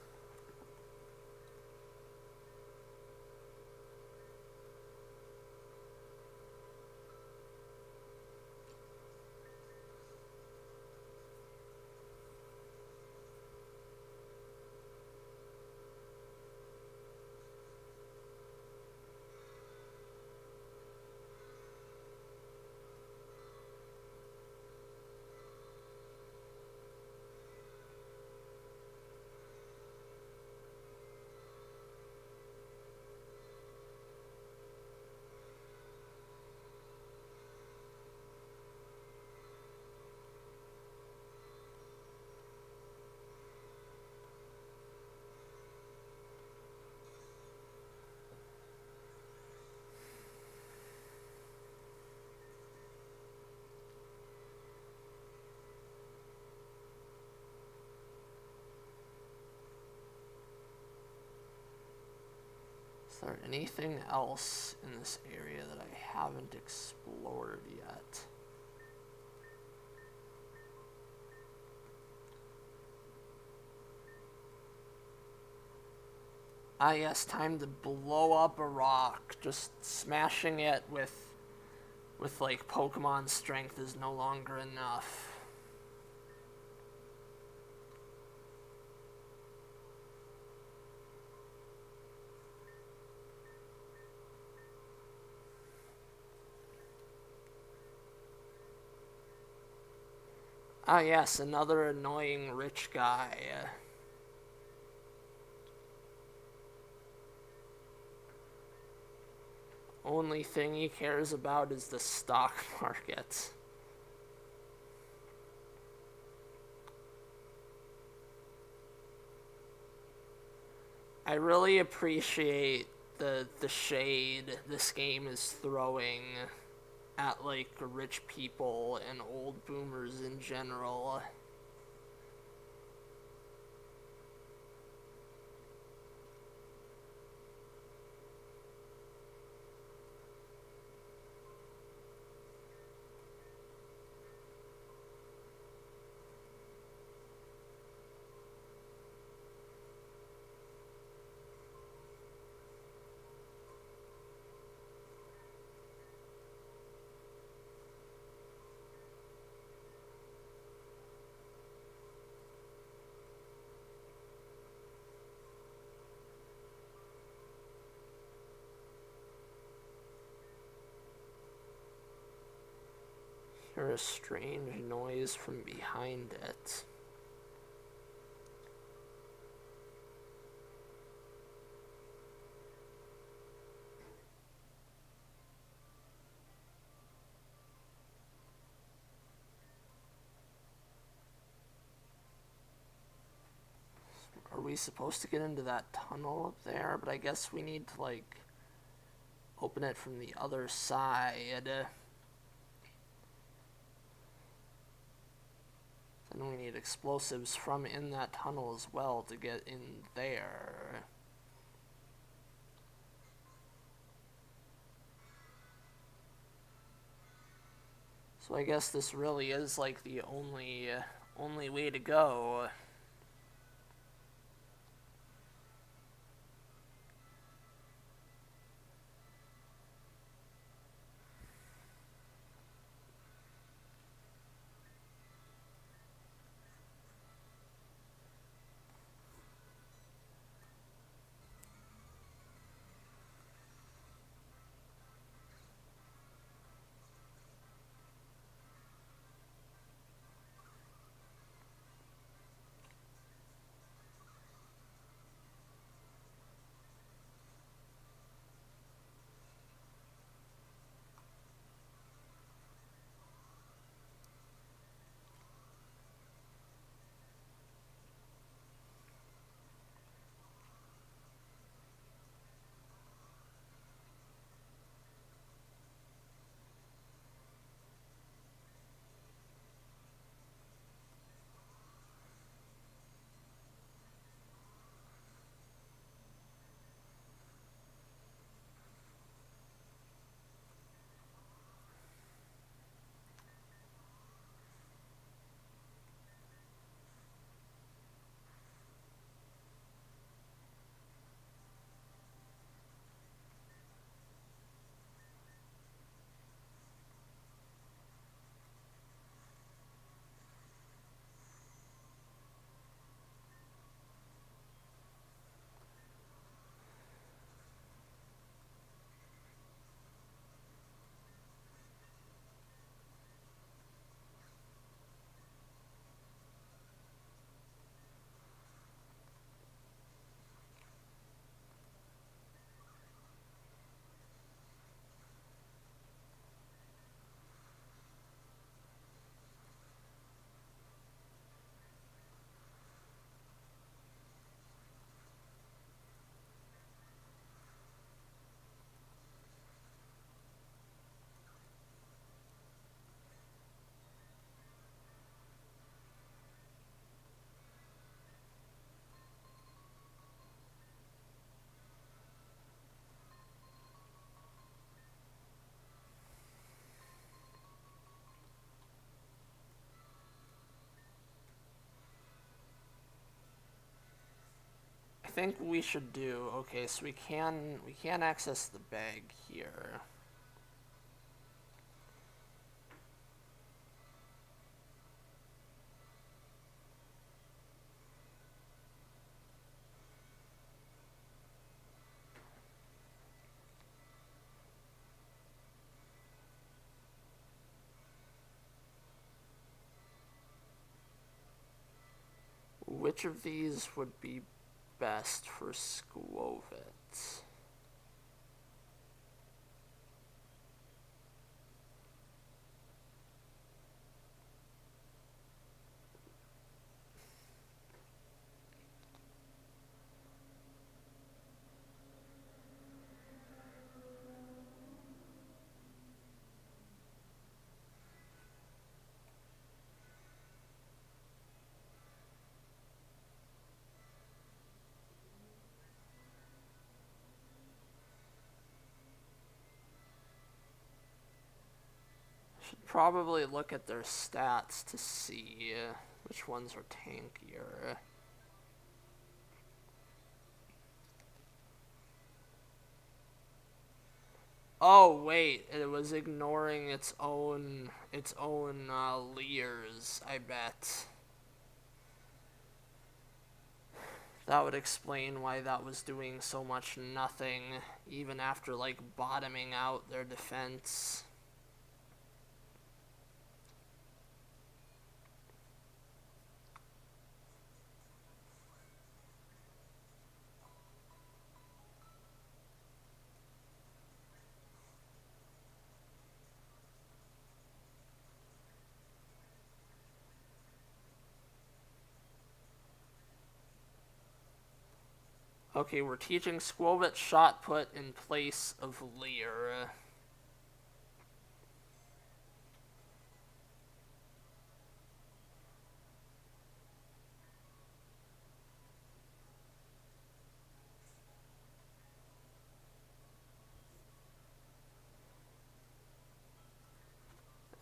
Is there anything else in this area that I haven't explored yet? Ah yes, time to blow up a rock. Just smashing it with like Pokemon strength is no longer enough. Ah yes, another annoying rich guy. Only thing he cares about is the stock market. I really appreciate the shade this game is throwing at like rich people and old boomers in general. Hear a strange noise from behind it. Are we supposed to get into that tunnel up there? But I guess we need to like open it from the other side. Then we need explosives from in that tunnel as well to get in there. So I guess this really is like the only way to go. I think we should do, okay, so we can access the bag here. Which of these would be best for Skwovet? Should probably look at their stats to see which ones are tankier. Oh wait, it was ignoring its own leers, I bet. That would explain why that was doing so much nothing, even after like bottoming out their defense. Okay, we're teaching Skwovet shot put in place of leer.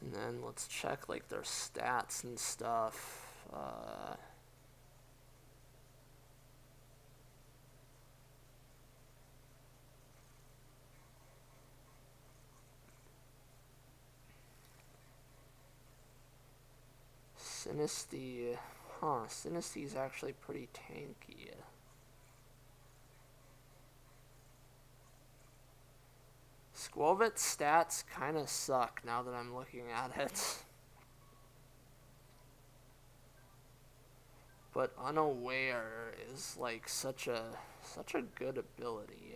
And then let's check like their stats and stuff. Sinisty, Sinisty's actually pretty tanky. Skwovet's stats kind of suck now that I'm looking at it. But Unaware is like such a good ability.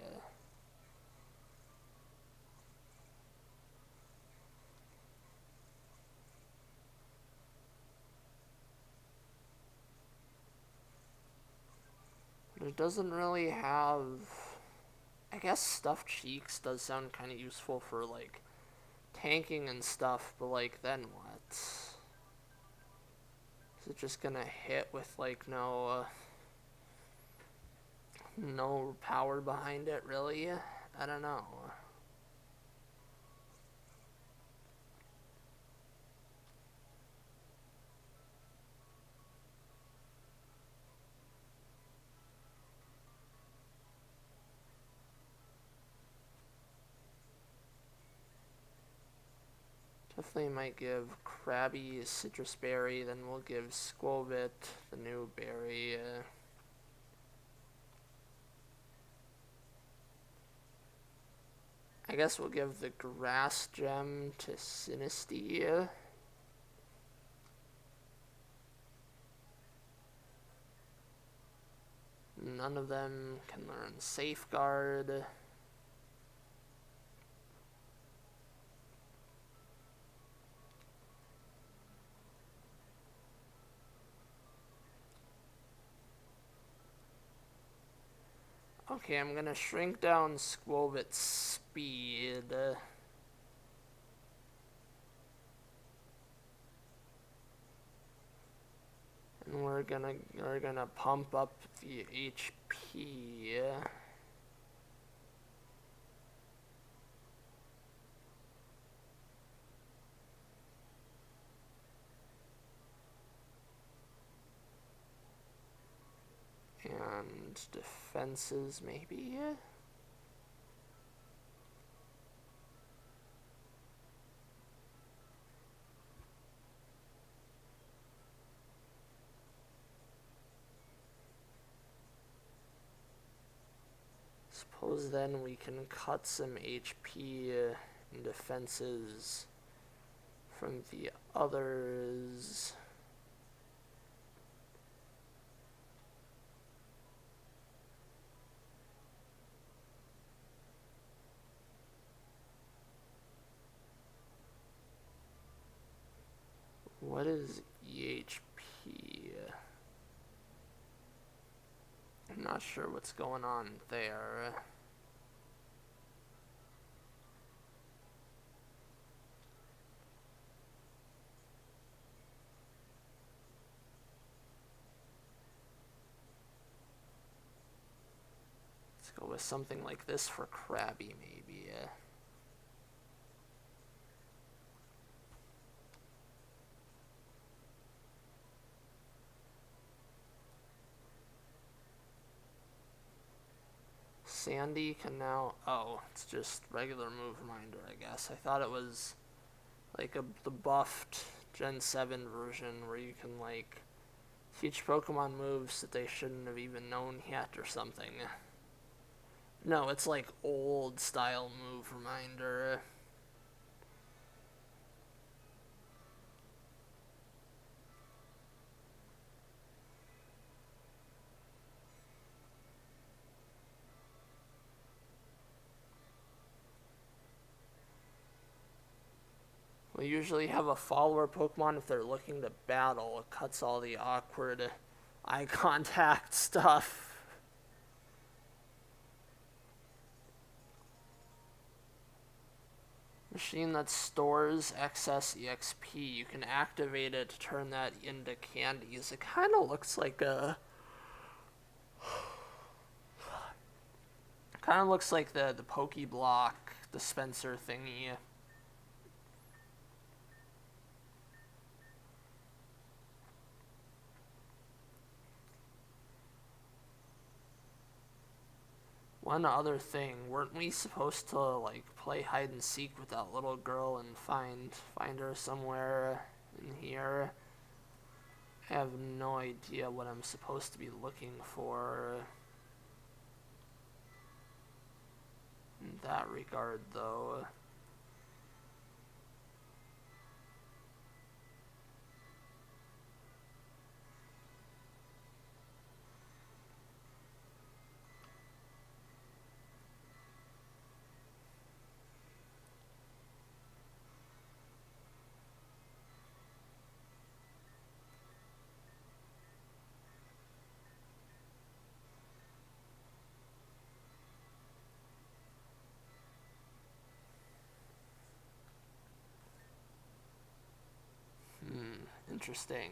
But it doesn't really have. I guess Stuffed Cheeks does sound kind of useful for like tanking and stuff, but like then what? Is it just gonna hit with like no power behind it really? I don't know. Definitely might give Krabby Citrus Berry, then we'll give Skwovet the new berry. I guess we'll give the Grass Gem to Sinisty. None of them can learn Safeguard. Okay, I'm gonna shrink down Skwovet's speed. And we're gonna pump up the HP. And defenses, maybe? Suppose then we can cut some HP and defenses from the others. What is EHP? I'm not sure what's going on there. Let's go with something like this for Krabby, maybe. Sandy can now... Oh, it's just regular move reminder, I guess. I thought it was like the buffed Gen 7 version where you can, like, teach Pokemon moves that they shouldn't have even known yet or something. No, it's like old style move reminder. We usually have a follower Pokemon if they're looking to battle. It cuts all the awkward eye contact stuff. Machine that stores excess EXP. You can activate it to turn that into candies. It kind of looks like a... Kind of looks like the Pokeblock dispenser thingy. One other thing, weren't we supposed to, like, play hide and seek with that little girl and find her somewhere in here? I have no idea what I'm supposed to be looking for in that regard, though. Interesting.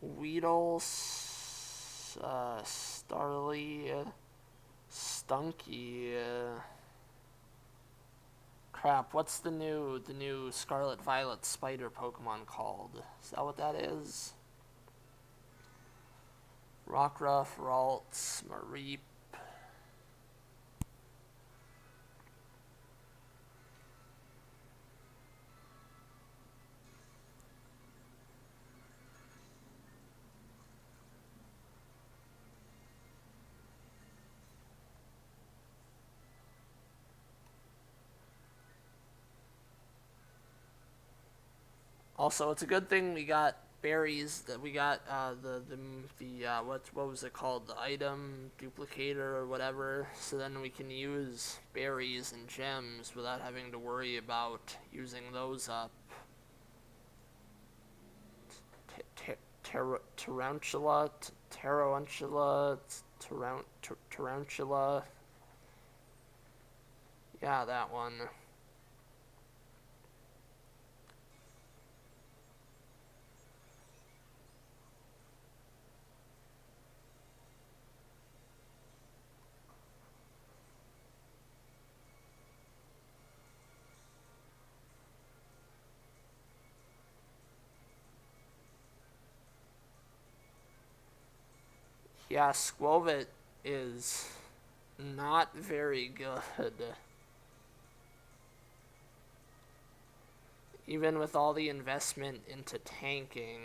Weedle, Starly, Stunky. Crap, what's the new Scarlet Violet spider Pokemon called? Is that what that is? Rockruff, Ralts, Mareep. Also, it's a good thing we got berries. That we got what was it called? The item duplicator or whatever. So then we can use berries and gems without having to worry about using those up. Tarantula, Tarantula. Yeah, that one. Yeah, Squovit is not very good. Even with all the investment into tanking,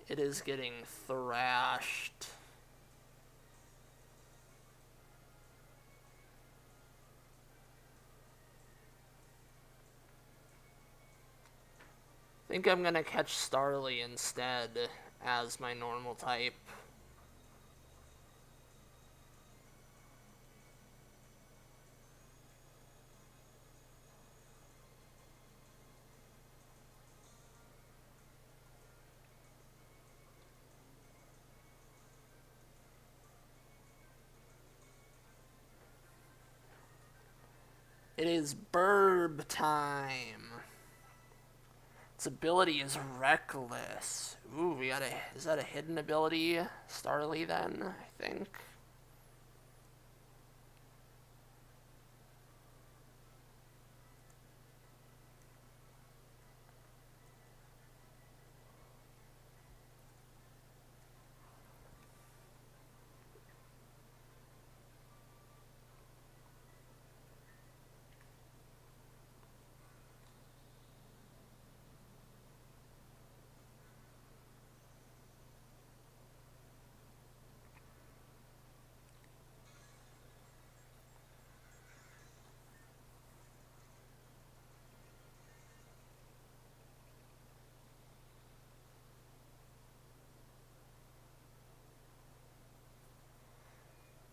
it is getting thrashed. I think I'm gonna catch Starly instead as my normal type. It is Burb time. Its ability is Reckless. Ooh, we got a... Is that a hidden ability, Starly, then? I think.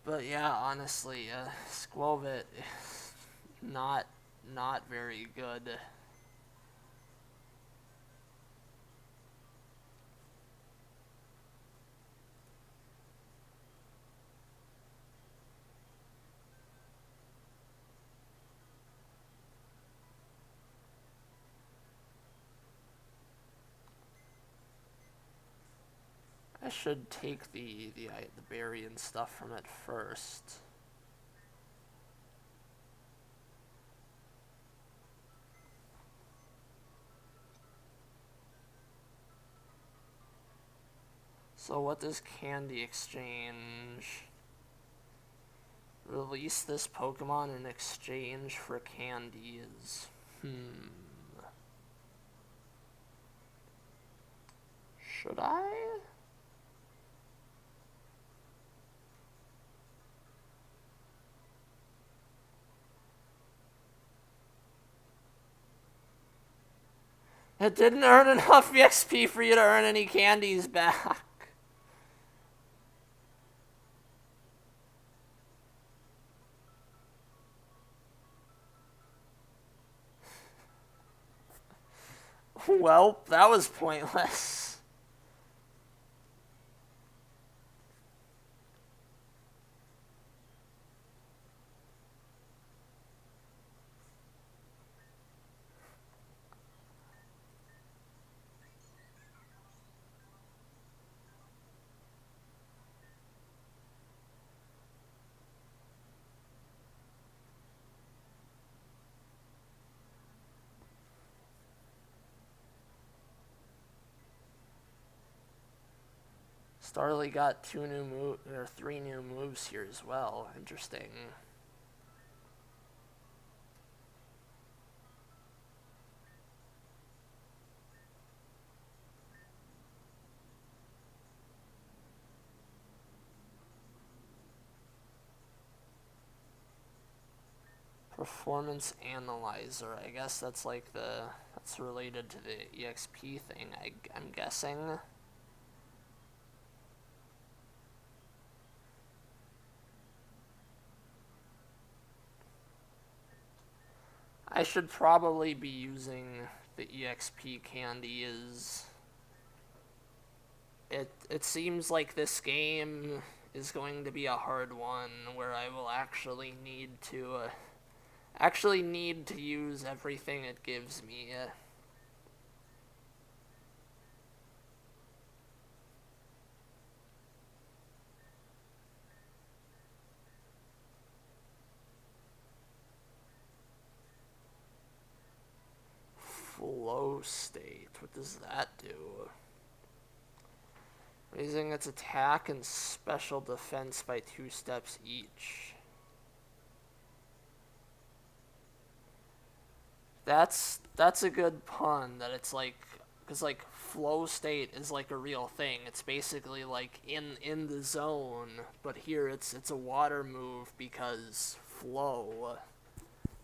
But yeah, honestly, Squovit is not very good. I should take the berry and stuff from it first. So what does Candy exchange? Release this Pokemon in exchange for candies. Should I? It didn't earn enough XP for you to earn any candies back. Well, that was pointless. Starly got 3 new moves here as well. Interesting. Performance Analyzer. I guess that's like that's related to the EXP thing, I'm guessing. I should probably be using the EXP candies. It seems like this game is going to be a hard one where I will actually need to use everything it gives me. Flow state. What does that do? Raising its attack and special defense by 2 steps each. That's a good pun, that it's like, because like flow state is like a real thing. It's basically like in the zone, but here it's a water move because flow.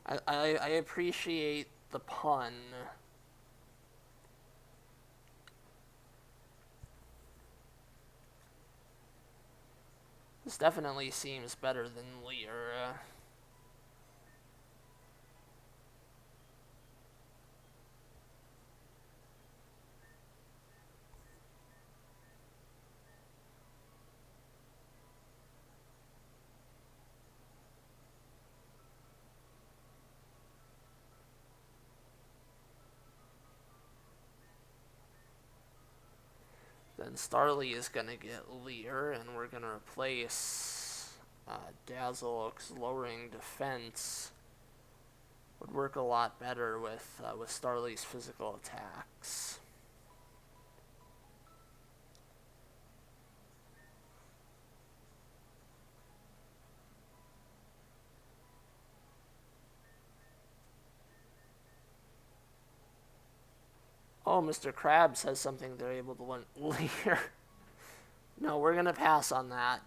I appreciate the pun. This definitely seems better than Lear. Then Starly is gonna get Lear, and we're gonna replace Dazzle's lowering defense. Would work a lot better with Starly's physical attacks. Oh, Mr. Krabs has something they're able to win. Lear. No, we're gonna pass on that.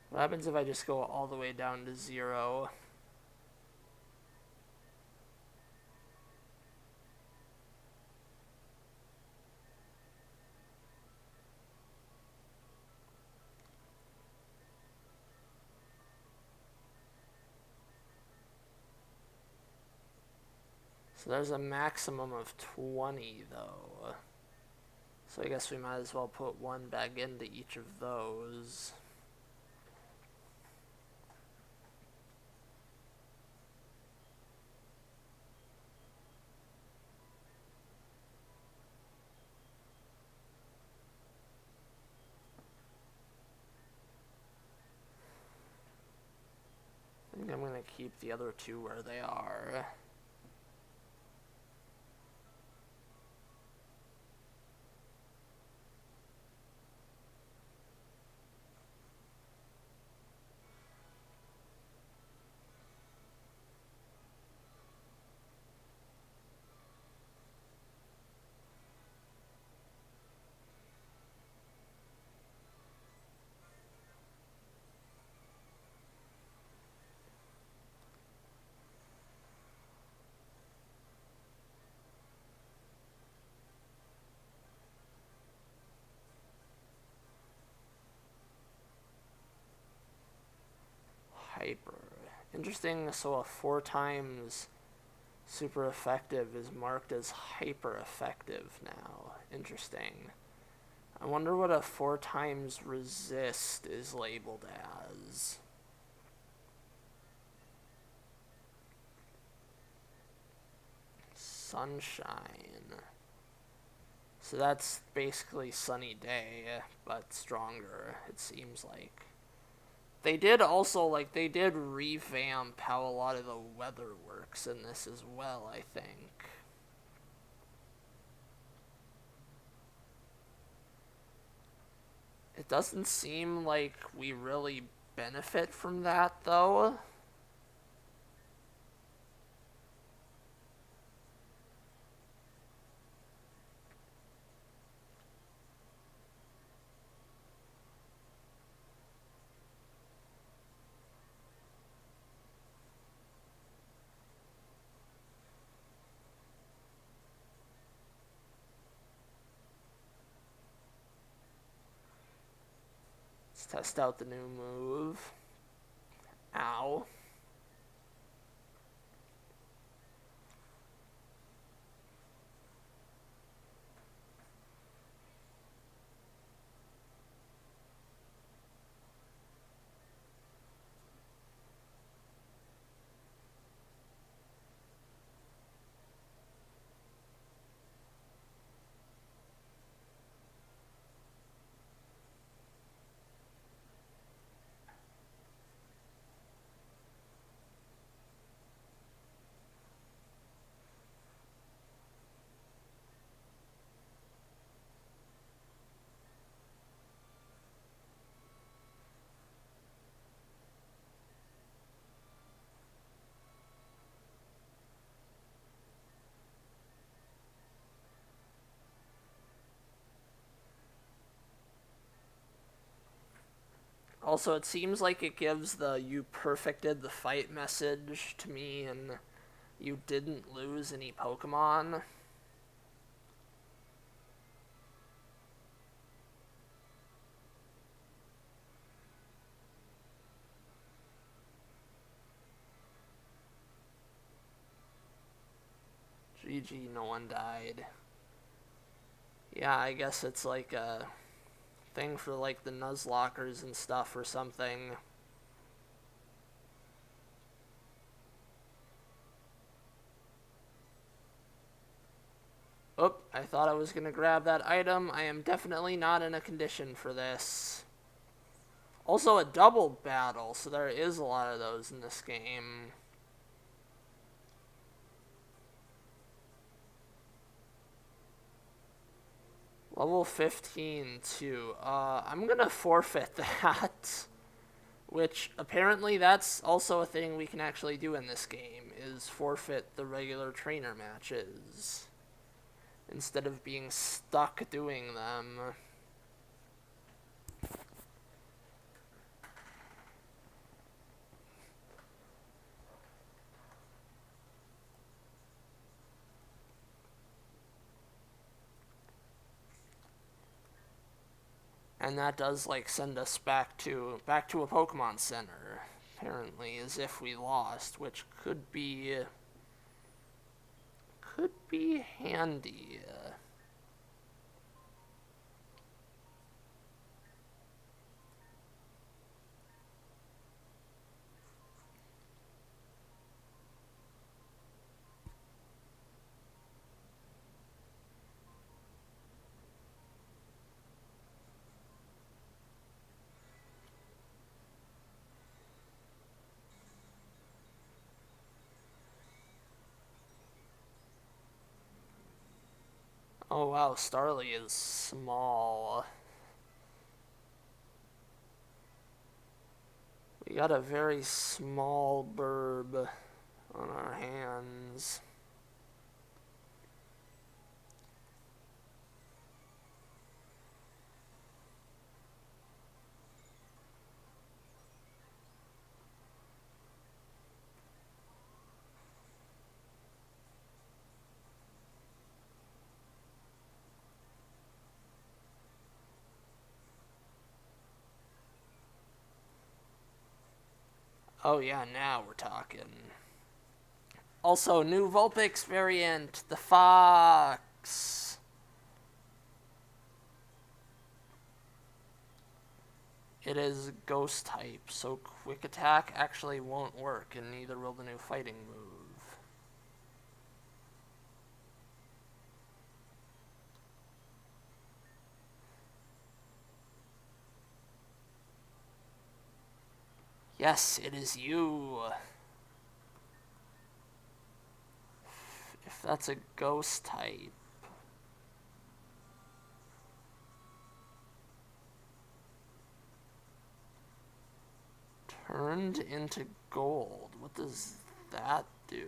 What happens if I just go all the way down to 0? So there's a maximum of 20, though. So I guess we might as well put 1 back into each of those. I think I'm going to keep the other 2 where they are. Hyper. Interesting, so a 4 times super effective is marked as hyper effective now. Interesting. I wonder what a 4 times resist is labeled as. Sunshine. So that's basically Sunny Day, but stronger, it seems like. They did also, like, they did revamp how a lot of the weather works in this as well, I think. It doesn't seem like we really benefit from that, though. Let's test out the new move. Ow. Also, it seems like it gives the "you perfected the fight" message to me, and you didn't lose any Pokemon. GG, no one died. Yeah, I guess it's like a thing for like the Nuzlockers and stuff or something. Oh, I thought I was going to grab that item. I am definitely not in a condition for this. Also a double battle, so there is a lot of those in this game. Level 15 too. I'm gonna forfeit that. Which, apparently that's also a thing we can actually do in this game, is forfeit the regular trainer matches. Instead of being stuck doing them. And that does, like, send us back to a Pokemon Center, apparently, as if we lost, which could be handy. Oh wow, Starly is small. We got a very small burb on our hands. Oh yeah, now we're talking. Also, new Vulpix variant, the Fox. It is Ghost type, so Quick Attack actually won't work, and neither will the new fighting move. Yes, it is you. If that's a Ghost type. Turned into gold. What does that do?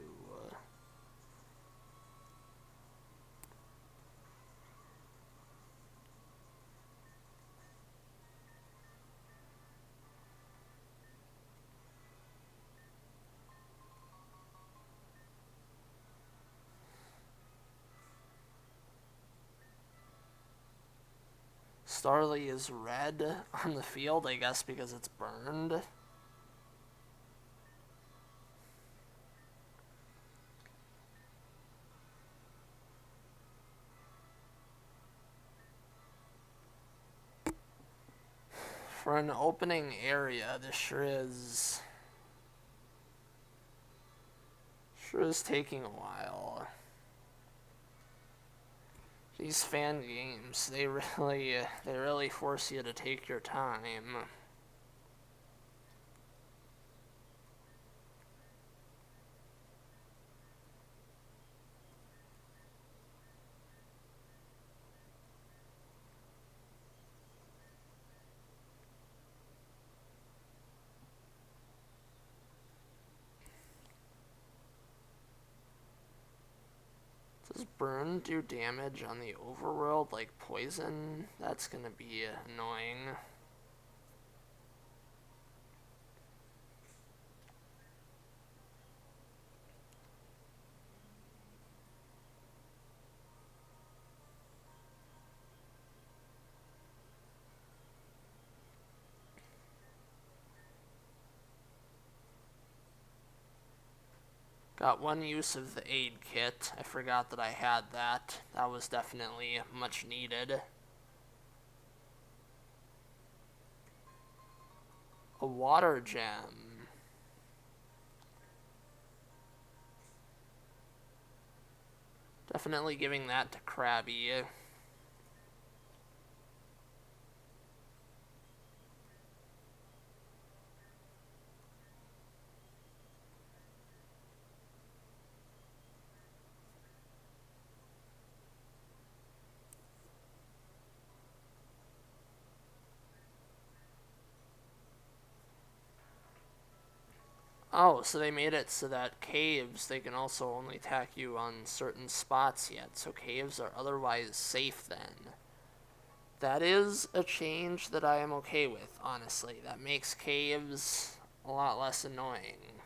Starly is red on the field, I guess because it's burned. For an opening area, this sure is taking a while. These fan games, they really force you to take your time. Does burn do damage on the overworld like poison? That's gonna be annoying. Got one use of the aid kit. I forgot that I had that. That was definitely much needed. A water gem. Definitely giving that to Krabby. Oh, so they made it so that caves, they can also only attack you on certain spots yet, so caves are otherwise safe then. That is a change that I am okay with, honestly. That makes caves a lot less annoying.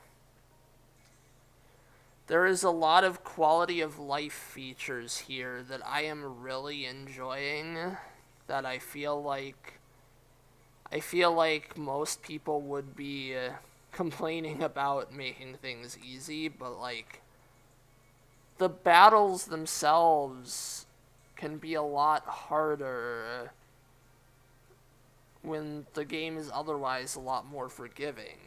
There is a lot of quality of life features here that I am really enjoying, that I feel like most people would be complaining about making things easy, but like the battles themselves can be a lot harder when the game is otherwise a lot more forgiving.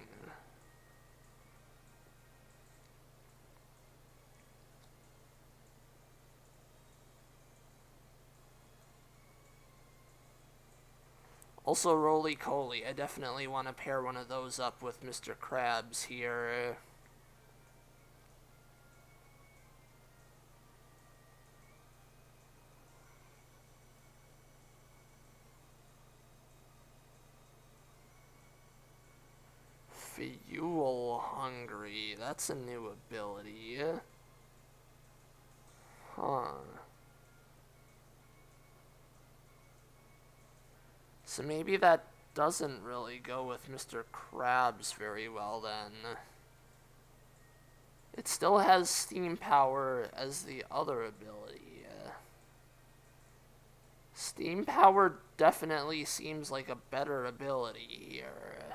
Also, Roly Coly. I definitely want to pair one of those up with Mr. Krabs here. Fuel Hungry. That's a new ability. Huh. So maybe that doesn't really go with Mr. Krabs very well then. It still has steam power as the other ability. Steam power definitely seems like a better ability here.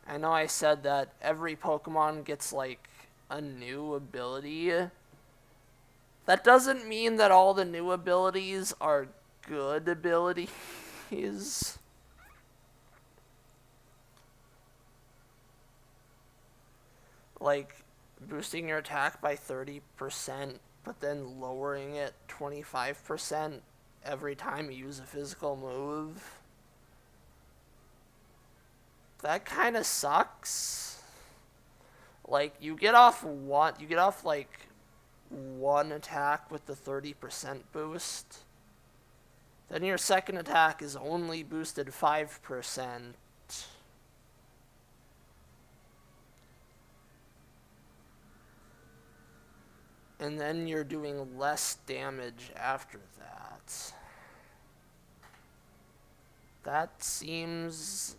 I know I said that every Pokemon gets like a new ability. That doesn't mean that all the new abilities are good abilities. Like boosting your attack by 30%, but then lowering it 25% every time you use a physical move. That kind of sucks. Like you get off like one attack with the 30% boost. Then your second attack is only boosted 5%. And then you're doing less damage after that. That seems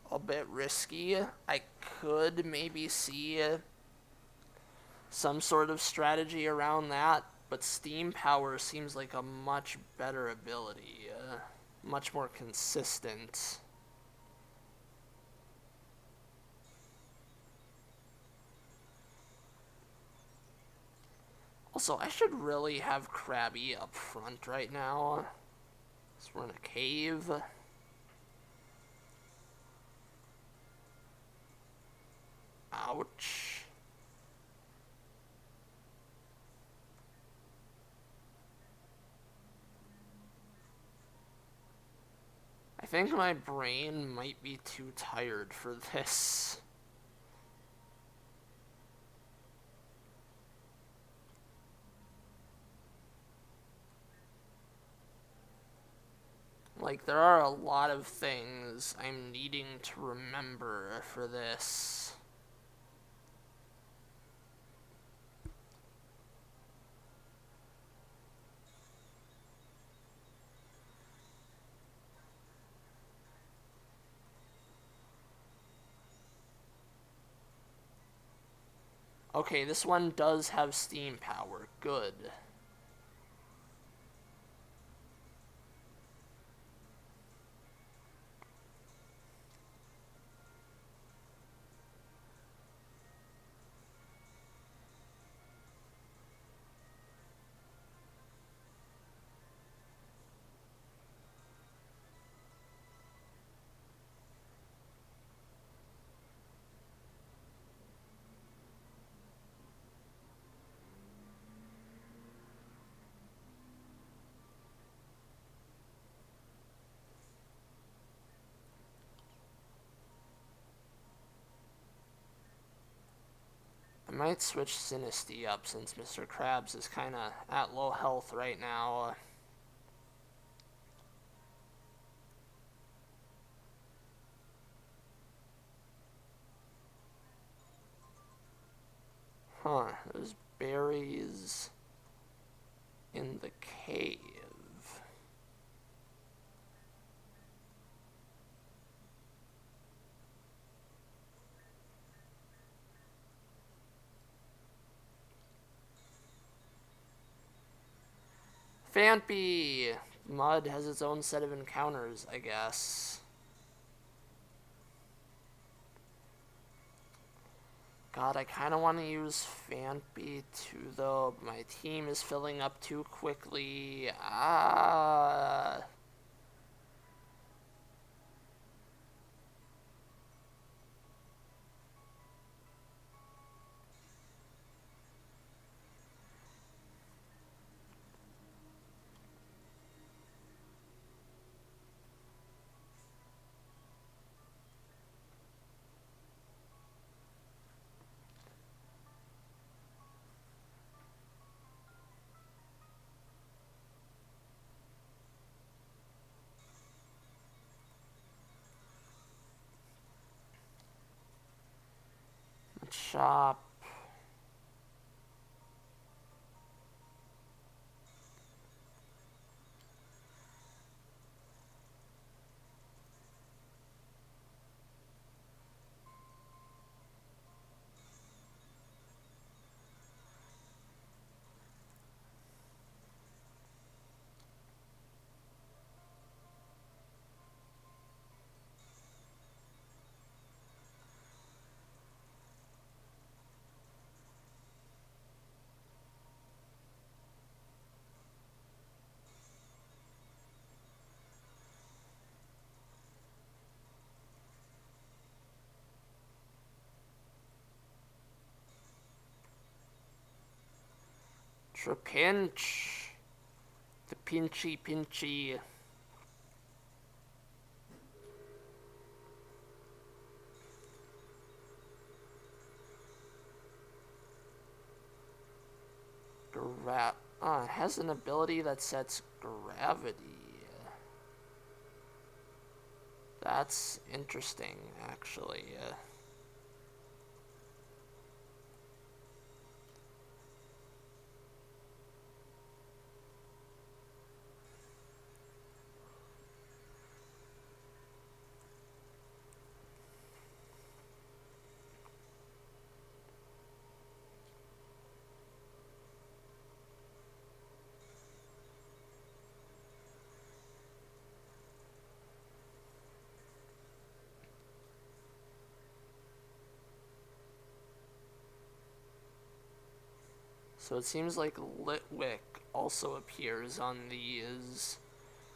a bit risky. I could maybe see some sort of strategy around that, but Steam Power seems like a much better ability, much more consistent. Also, I should really have Krabby up front right now. So we're in a cave. Ouch. I think my brain might be too tired for this. Like, there are a lot of things I'm needing to remember for this. Okay, this one does have steam power. Good. might switch Sinisty up since Mr. Krabs is kind of at low health right now. Huh, there's berries in the cave. Phanpy! Mud has its own set of encounters, I guess. God, I kind of want to use Phanpy too, though. My team is filling up too quickly. Chop. Trapinch. The pinchy. It has an ability that sets gravity. That's interesting, actually. So it seems like Litwick also appears on these,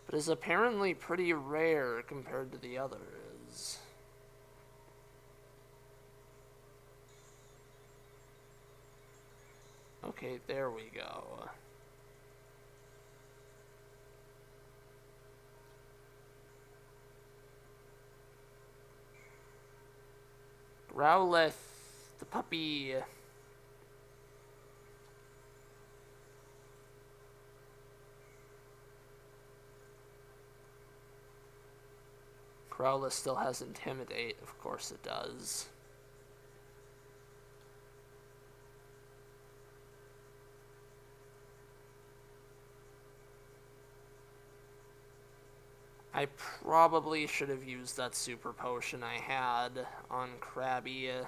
but is apparently pretty rare compared to the others. Okay, there we go. Growlithe, the puppy. Growlithe still has Intimidate, of course it does. I probably should have used that super potion I had on Krabby.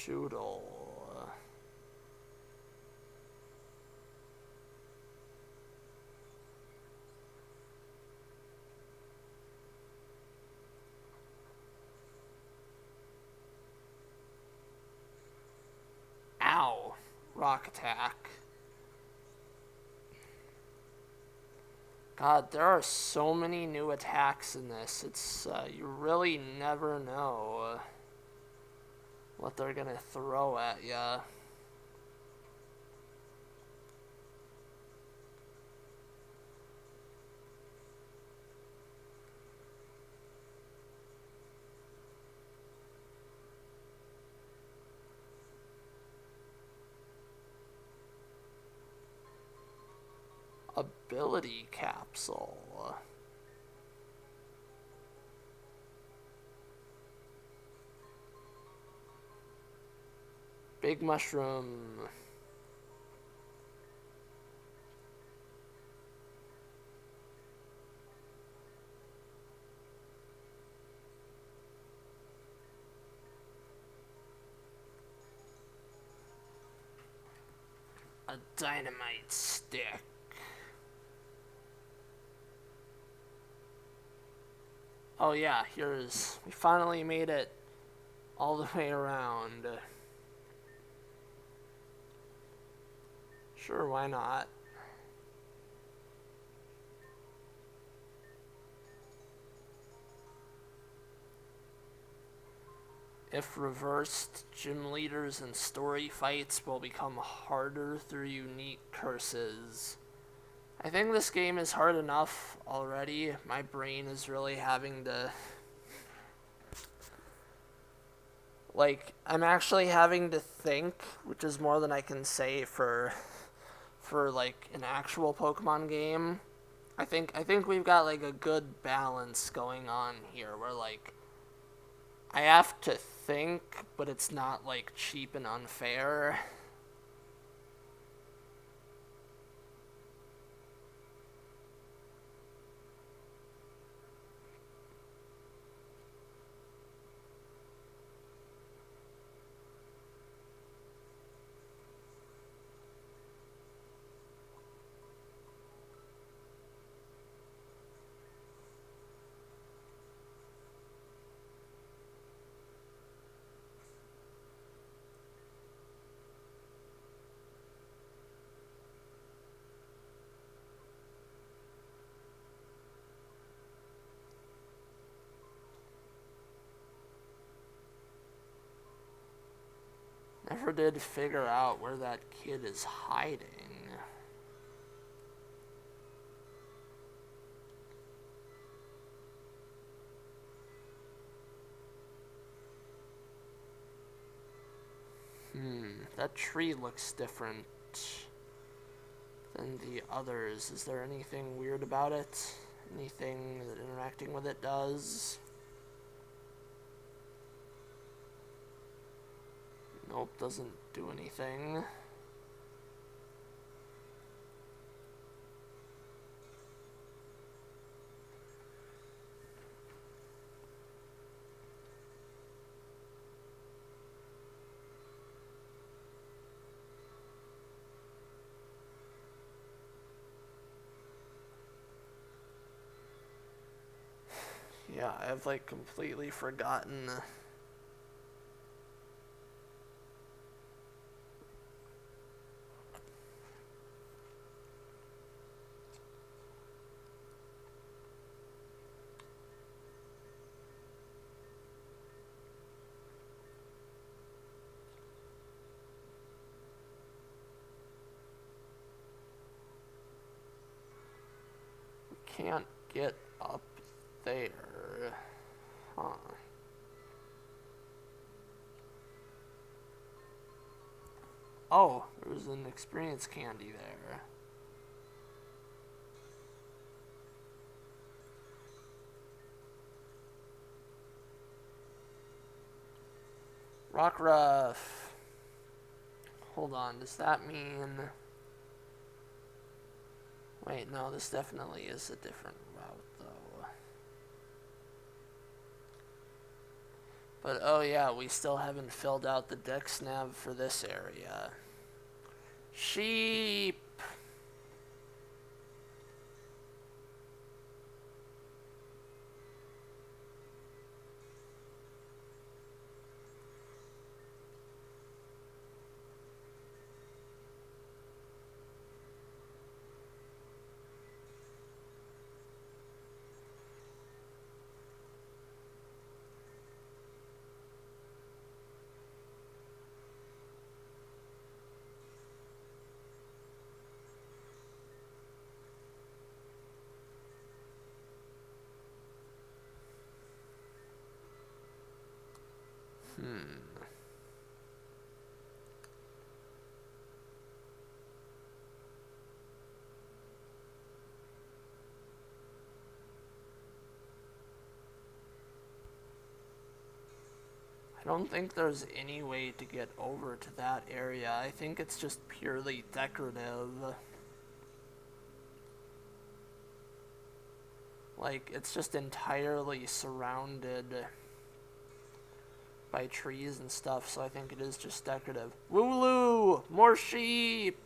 Shoodle. Ow. Rock attack. God, there are so many new attacks in this. It's, you really never know. what they're gonna throw at ya. Ability capsule. Big mushroom. A dynamite stick. Oh yeah, we finally made it all the way around. Sure, why not? If reversed, gym leaders and story fights will become harder through unique curses. I think this game is hard enough already. My brain is really having to... I'm actually having to think, which is more than I can say for an actual Pokemon game. I think we've got a good balance going on here where I have to think, but it's not cheap and unfair. Never did figure out where that kid is hiding. That tree looks different than the others. Is there anything weird about it? Anything that interacting with it does? Nope, doesn't do anything. Yeah, I've completely forgotten. Can't get up there. Huh. Oh, there was an experience candy there. Rockruff. Hold on, does that mean... Wait, no, this definitely is a different route, though. But, oh yeah, we still haven't filled out the dex nav for this area. Sheep! I don't think there's any way to get over to that area. I think it's just purely decorative. Like, it's just entirely surrounded by trees and stuff, so I think it is just decorative. Wooloo! More sheep!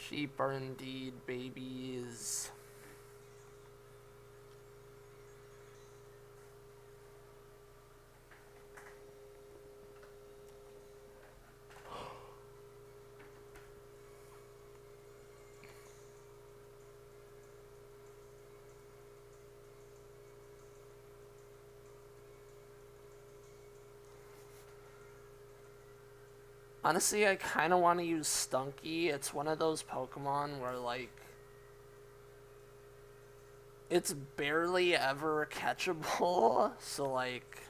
Sheep are indeed babies. Honestly, I kind of want to use Stunky. It's one of those Pokemon where, like, it's barely ever catchable, so, like,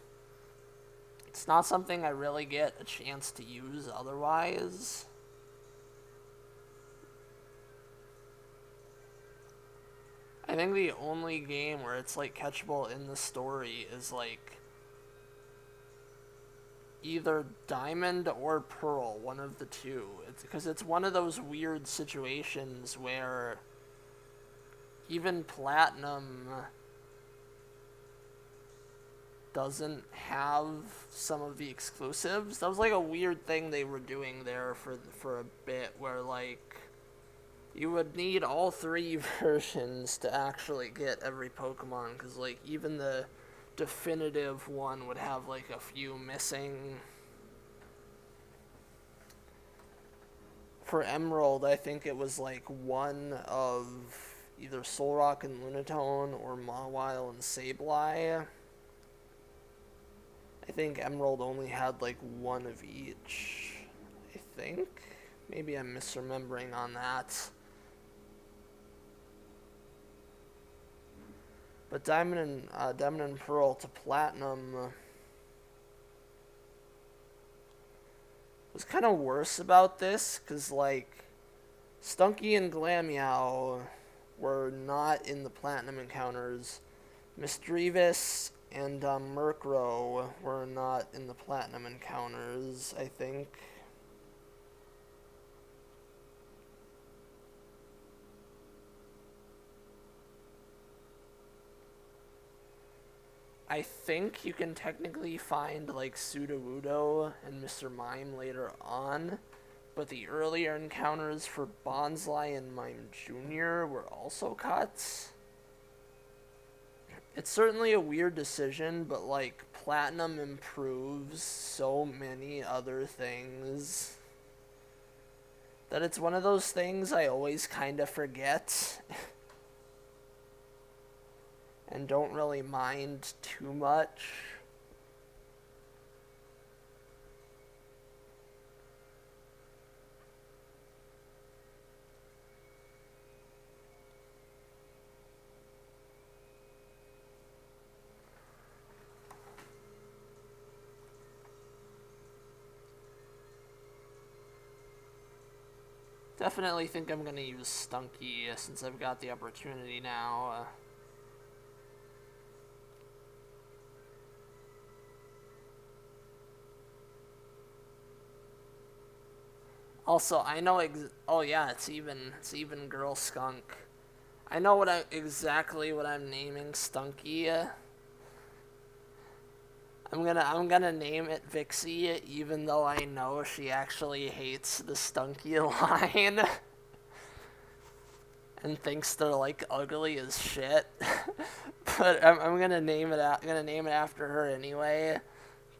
it's not something I really get a chance to use otherwise. I think the only game where it's, like, catchable in the story is, like, either Diamond or Pearl, one of the two. It's because it's one of those weird situations where even Platinum doesn't have some of the exclusives. That was like a weird thing they were doing there for a bit, where like you would need all three versions to actually get every Pokemon, because like even the definitive one would have like a few missing. For Emerald, I think it was like one of either Solrock and Lunatone or Mawile and Sableye. I think Emerald only had like one of each. I think. Maybe I'm misremembering on that. But Diamond and Pearl to Platinum was kind of worse about this, because like Stunky and Glameow were not in the Platinum encounters. Misdreavus and Murkrow were not in the Platinum encounters, I think. I think you can technically find like Sudowoodo and Mr. Mime later on, but the earlier encounters for Bonsly and Mime Jr. were also cut. It's certainly a weird decision, but like Platinum improves so many other things that it's one of those things I always kind of forget. And don't really mind too much. Definitely think I'm going to use Stunky since I've got the opportunity now. Also, I know oh yeah, it's even Girl Skunk. I know exactly what I'm naming Stunky. I'm gonna name it Vixie, even though I know she actually hates the Stunky line and thinks they're like ugly as shit. But I'm gonna name it after her anyway,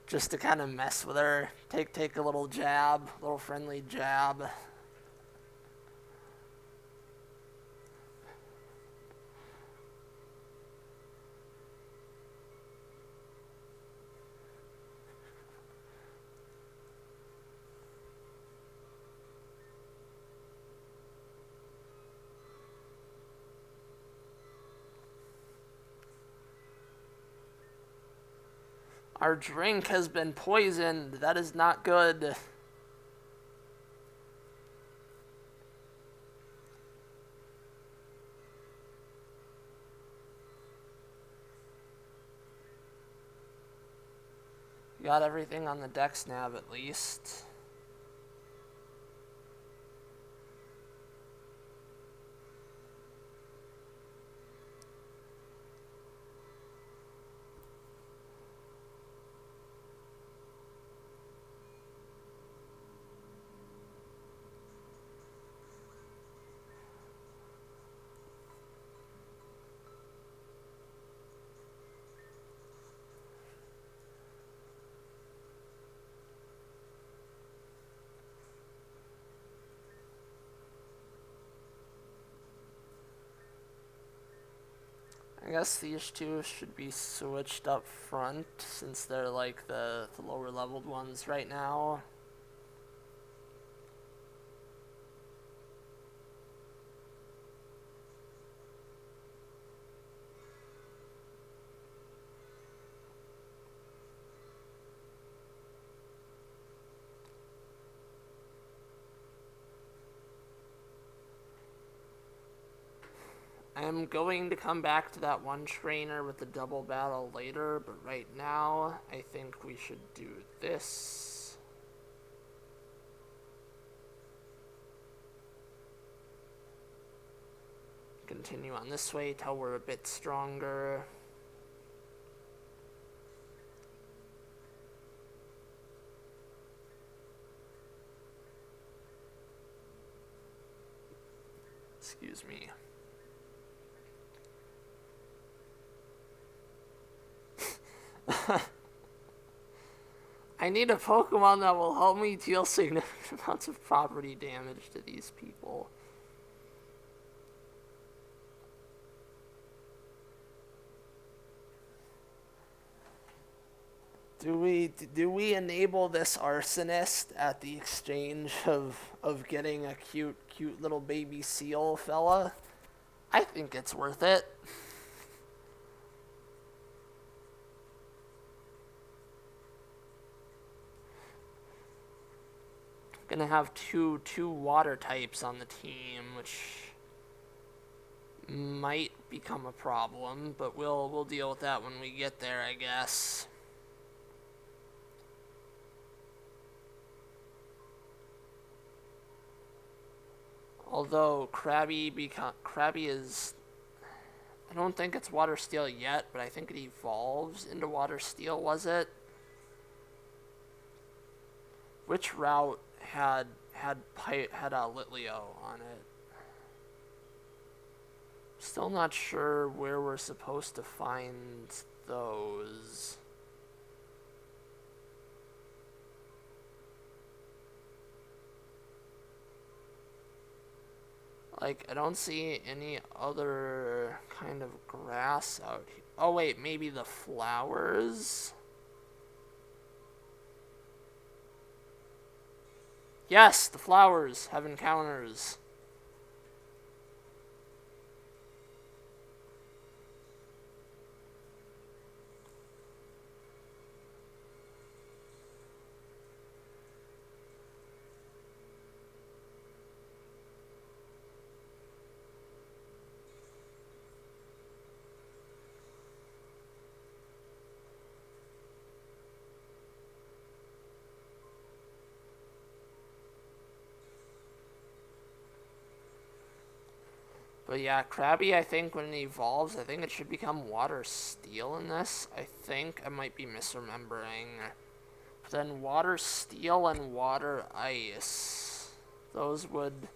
just to kind of mess with her. Take a little jab, a little friendly jab. Our drink has been poisoned. That is not good. Got everything on the dex nav at least. I guess these two should be switched up front since they're like the lower leveled ones right now. I'm going to come back to that one trainer with the double battle later, but right now, I think we should do this. Continue on this way till we're a bit stronger. Excuse me. I need a Pokemon that will help me deal significant amounts of property damage to these people. Do we enable this arsonist at the exchange of getting a cute little baby seal fella? I think it's worth it. Gonna have two water types on the team, which might become a problem, but we'll deal with that when we get there, I guess. Although Krabby is, I don't think it's Water Steel yet, but I think it evolves into Water Steel, was it? Which route had Litleo on it? Still not sure where we're supposed to find those. Like, I don't see any other kind of grass out here. Oh wait, maybe the flowers? Yes, the flowers have encounters. But yeah, Krabby, I think when it evolves, I think it should become Water Steel in this. I think I might be misremembering. But then Water Steel and Water Ice, those would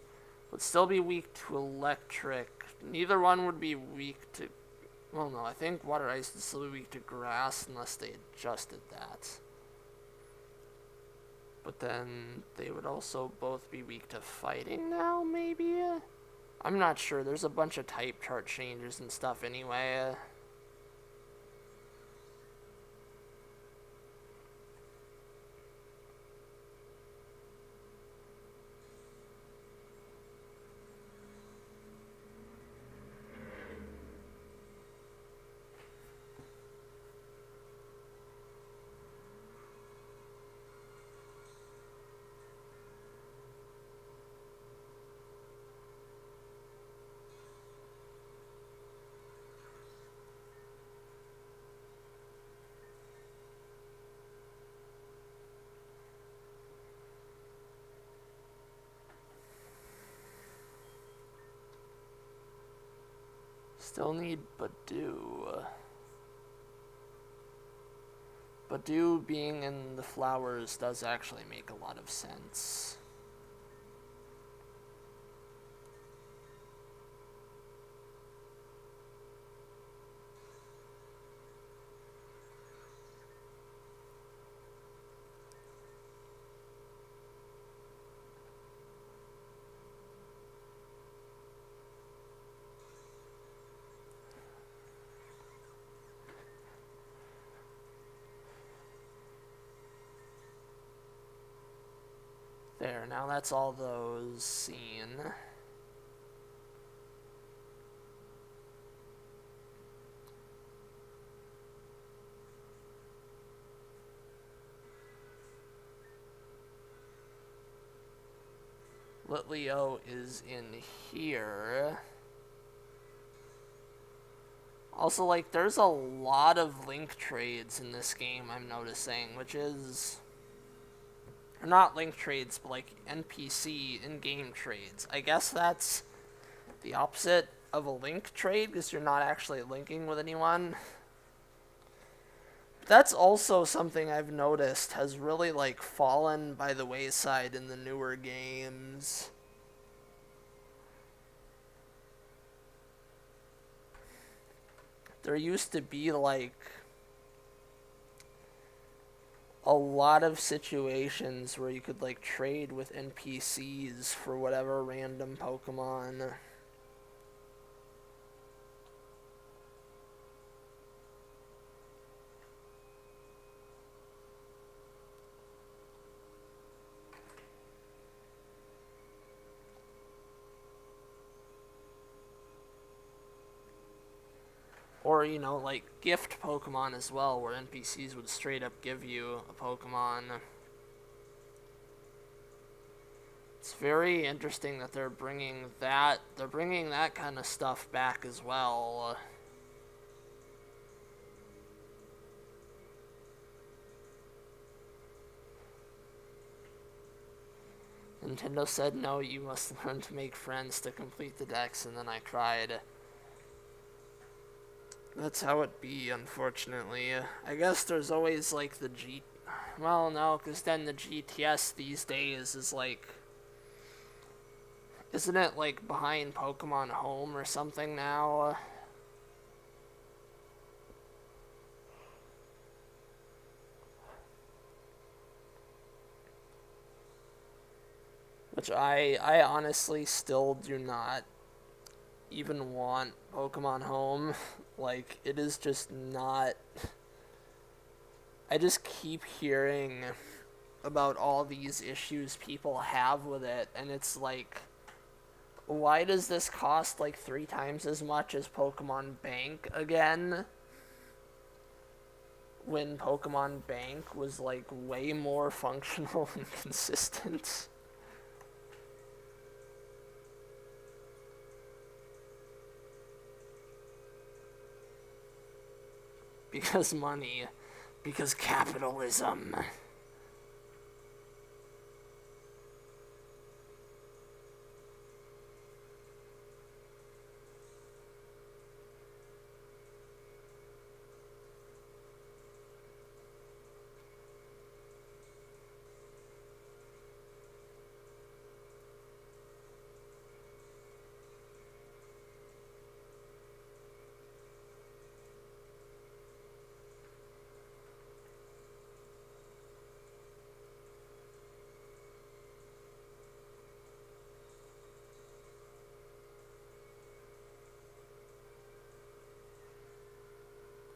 still be weak to electric. Neither one would be weak to, well no, I think Water Ice would still be weak to grass unless they adjusted that. But then they would also both be weak to fighting now, maybe? I'm not sure. There's a bunch of type chart changes and stuff anyway. Still need Badoo. Badoo being in the flowers does actually make a lot of sense. There, now that's all those seen. Litleo is in here. Also, like, there's a lot of link trades in this game, I'm noticing, which is... Or not link trades, but like NPC in-game trades. I guess that's the opposite of a link trade, because you're not actually linking with anyone. That's also something I've noticed has really, like, fallen by the wayside in the newer games. There used to be, like, a lot of situations where you could, like, trade with NPCs for whatever random Pokemon. Or, you know, like, gift Pokemon as well, where NPCs would straight up give you a Pokemon. It's very interesting that they're bringing that kind of stuff back as well. Nintendo said, no, you must learn to make friends to complete the dex, and then I cried. That's how it be, unfortunately. I guess there's always, like, the Well, no, because then the GTS these days is, like... Isn't it, like, behind Pokemon Home or something now? Which I honestly still do not even want Pokemon Home. Like, it is just not... I just keep hearing about all these issues people have with it, and it's like, why does this cost like 3 times as much as Pokemon Bank again? When Pokemon Bank was like way more functional and consistent. Because money. Because capitalism.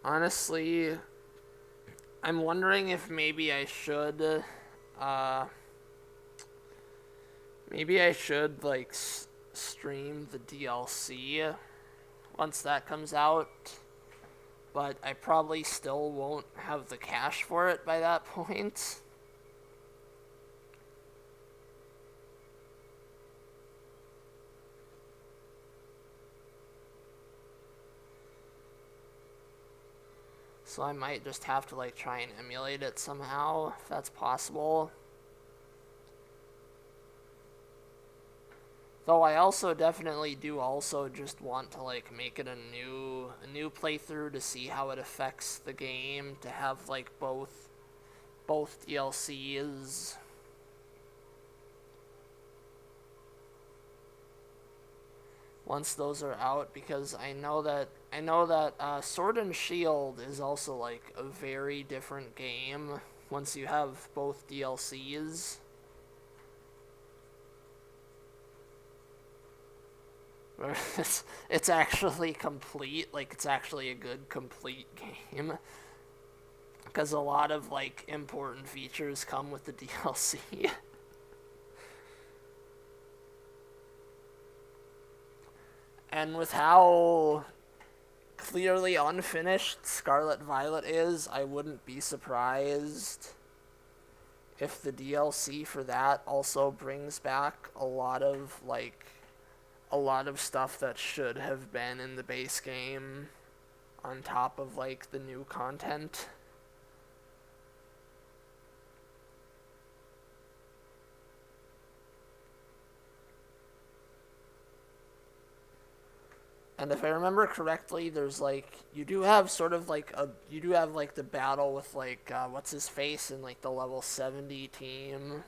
Honestly, I'm wondering if maybe I should, like, stream the DLC once that comes out. But I probably still won't have the cash for it by that point. So I might just have to, like, try and emulate it somehow, if that's possible. Though I also definitely do also just want to like make it a new playthrough to see how it affects the game, to have like both DLCs. Once those are out, because I know that Sword and Shield is also like a very different game once you have both DLCs. Where it's actually complete, like it's actually a good complete game. Because a lot of like important features come with the DLC. And with how clearly unfinished Scarlet Violet is, I wouldn't be surprised if the DLC for that also brings back a lot of stuff that should have been in the base game on top of like the new content. And if I remember correctly, there's like you do have the battle with like what's his face in like the level 70 team,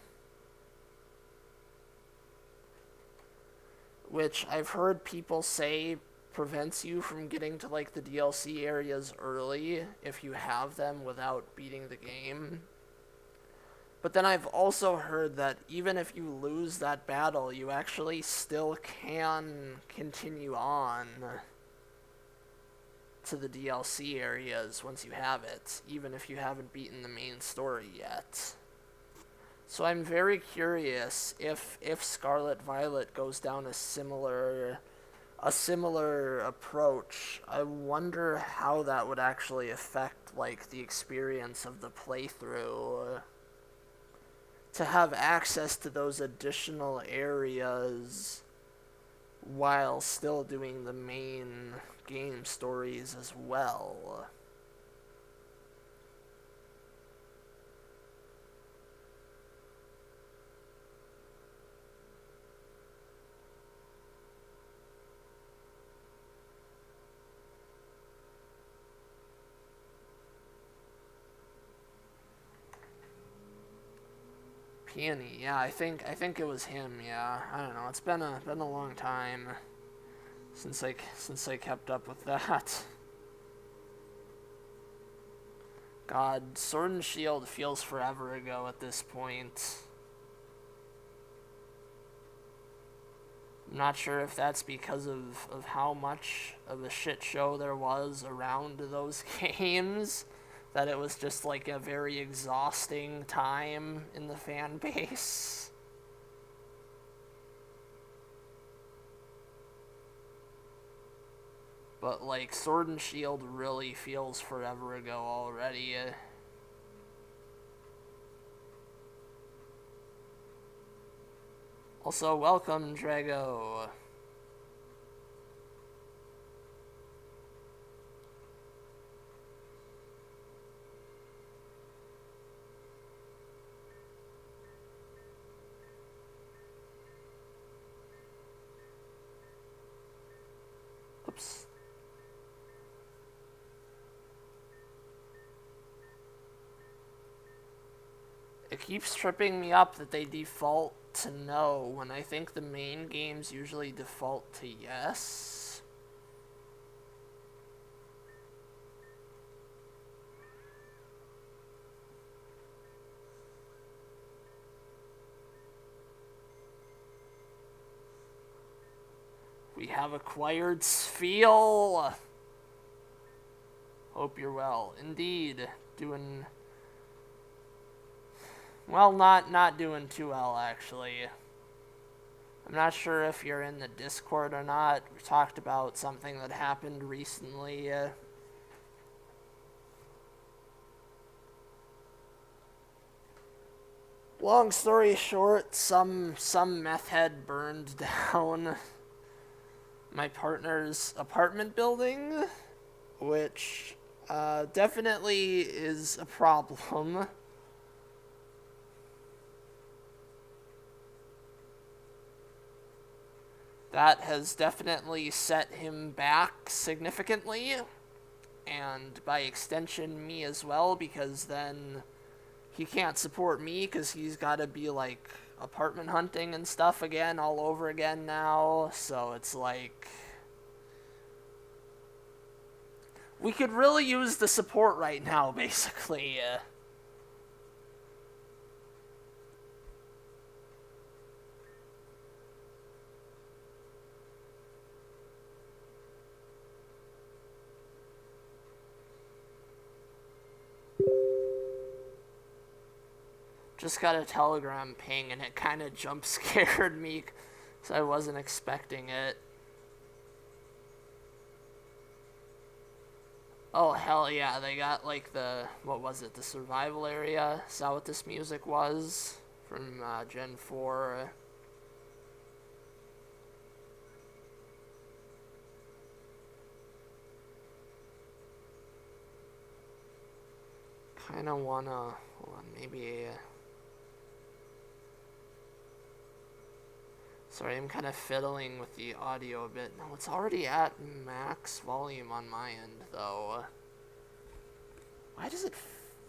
which I've heard people say prevents you from getting to like the DLC areas early if you have them without beating the game. But then I've also heard that even if you lose that battle, you actually still can continue on to the DLC areas once you have it, even if you haven't beaten the main story yet. So I'm very curious if Scarlet Violet goes down a similar approach. I wonder how that would actually affect like the experience of the playthrough. To have access to those additional areas while still doing the main game stories as well. Peony, yeah, I think it was him. Yeah, I don't know. It's been a long time since I kept up with that. God, Sword and Shield feels forever ago at this point. I'm not sure if that's because of how much of a shit show there was around those games, that it was just like a very exhausting time in the fan base. But like Sword and Shield really feels forever ago already. Also, welcome, Drago. Oops. It keeps tripping me up that they default to no when I think the main games usually default to yes. We have acquired Spheal. Hope you're well. Indeed, doing well. Not doing too well actually. I'm not sure if you're in the Discord or not. We talked about something that happened recently. Long story short, some meth head burned down my partner's apartment building, which definitely is a problem. that has definitely set him back significantly, and by extension me as well, because then he can't support me because he's got to be like apartment hunting and stuff again all over again now. So it's like we could really use the support right now, basically. Just got a telegram ping and it kind of jump scared me, so I wasn't expecting it. Oh, hell yeah, they got like what was it, the survival area? Is that what this music was? From Gen 4. Kinda wanna, hold on, maybe, sorry, I'm kind of fiddling with the audio a bit. No, it's already at max volume on my end, though. Why does it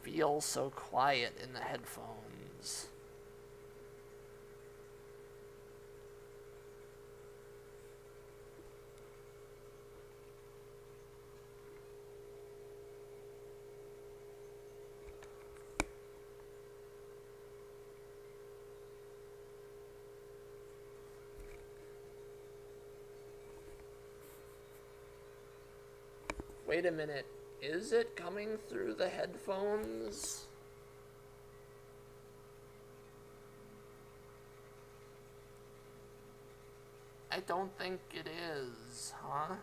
feel so quiet in the headphones? Wait a minute, is it coming through the headphones? I don't think it is, huh?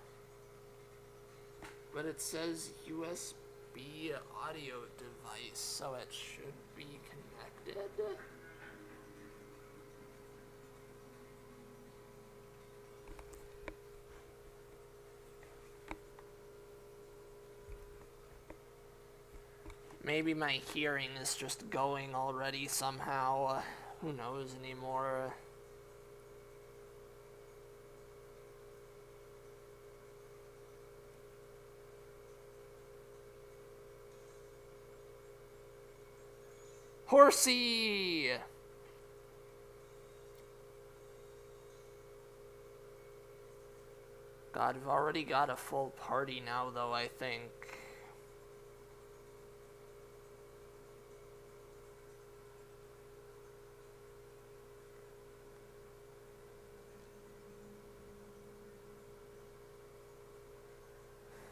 But it says USB audio device, so it should be connected. Maybe my hearing is just going already somehow. Who knows anymore? Horsey! God, we've already got a full party now, though, I think.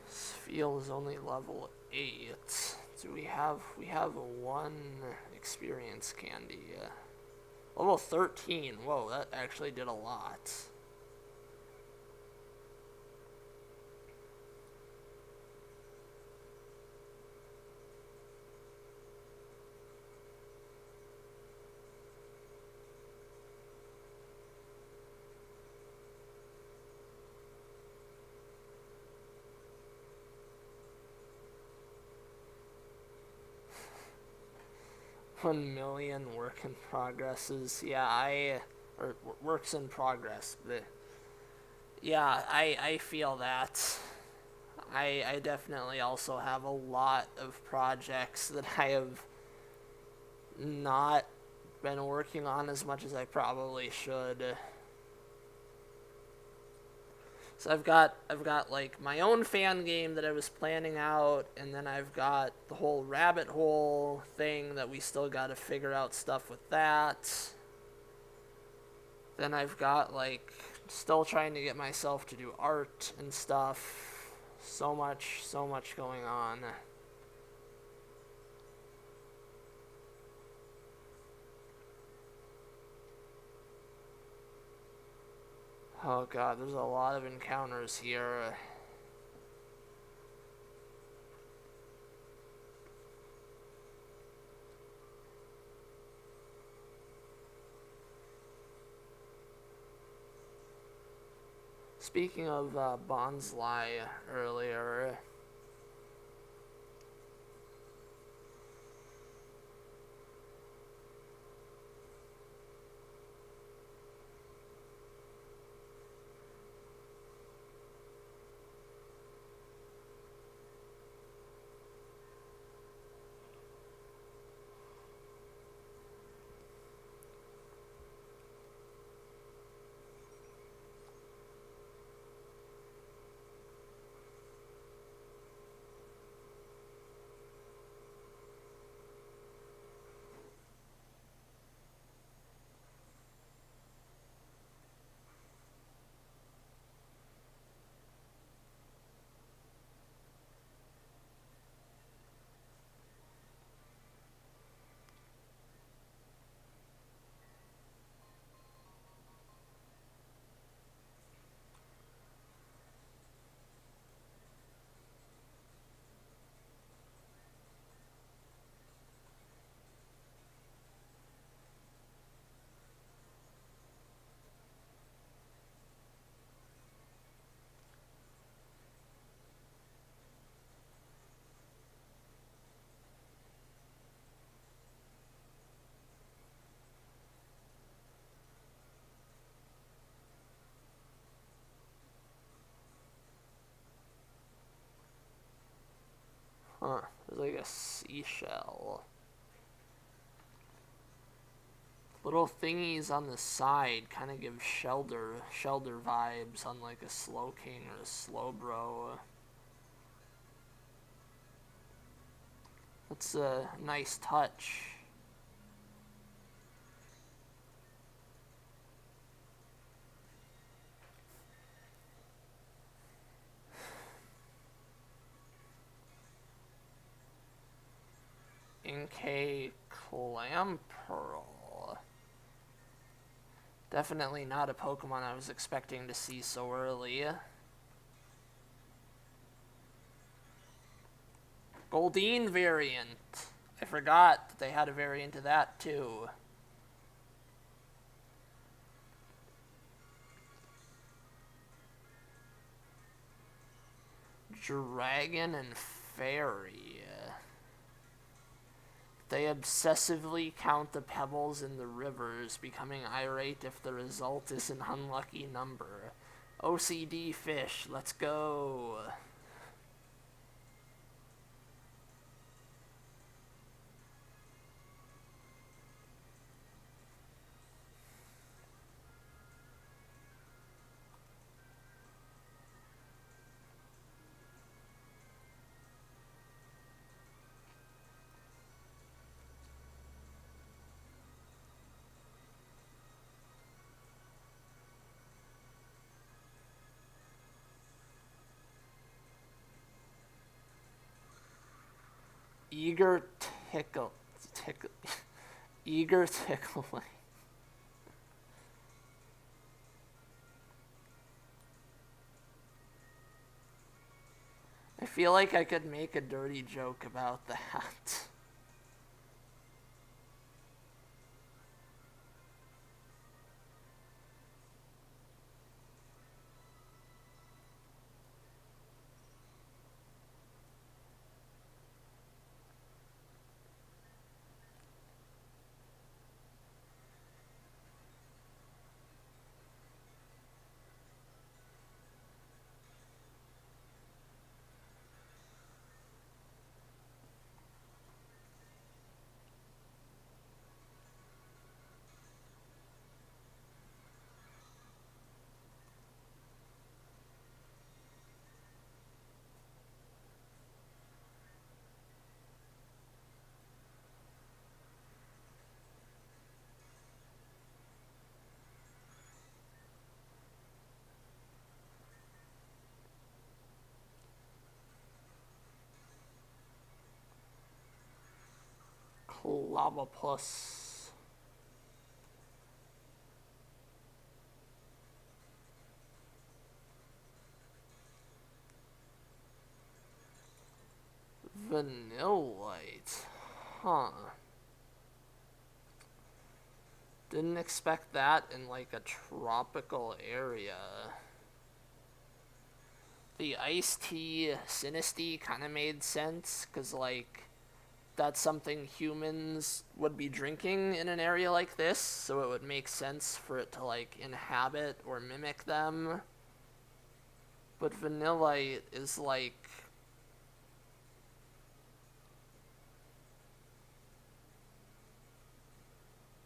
This field is only level 8. Do we have one experience candy? Level 13. Whoa, that actually did a lot. $1 million work in progresses. Yeah, or works in progress. But yeah, I feel that. I definitely also have a lot of projects that I have not been working on as much as I probably should. So I've got like my own fan game that I was planning out, and then I've got the whole rabbit hole thing that we still got to figure out stuff with that. Then I've got like still trying to get myself to do art and stuff. So much going on. Oh god, there's a lot of encounters here. Speaking of Bonsly earlier, Huh. There's like a seashell. Little thingies on the side kind of give Shelder vibes on like a Slowking or a Slowbro. That's a nice touch. Inkay Clamperl. Definitely not a Pokemon I was expecting to see so early. Goldeen variant. I forgot that they had a variant of that too. Dragon and Fairy. They obsessively count the pebbles in the rivers, becoming irate if the result is an unlucky number. OCD fish, let's go. Eager tickling. I feel like I could make a dirty joke about that. Clavapus. Vanillite. Huh. Didn't expect that in like a tropical area. The iced tea Sinistea kind of made sense, because like that's something humans would be drinking in an area like this, so it would make sense for it to like inhabit or mimic them. But Vanillite is like,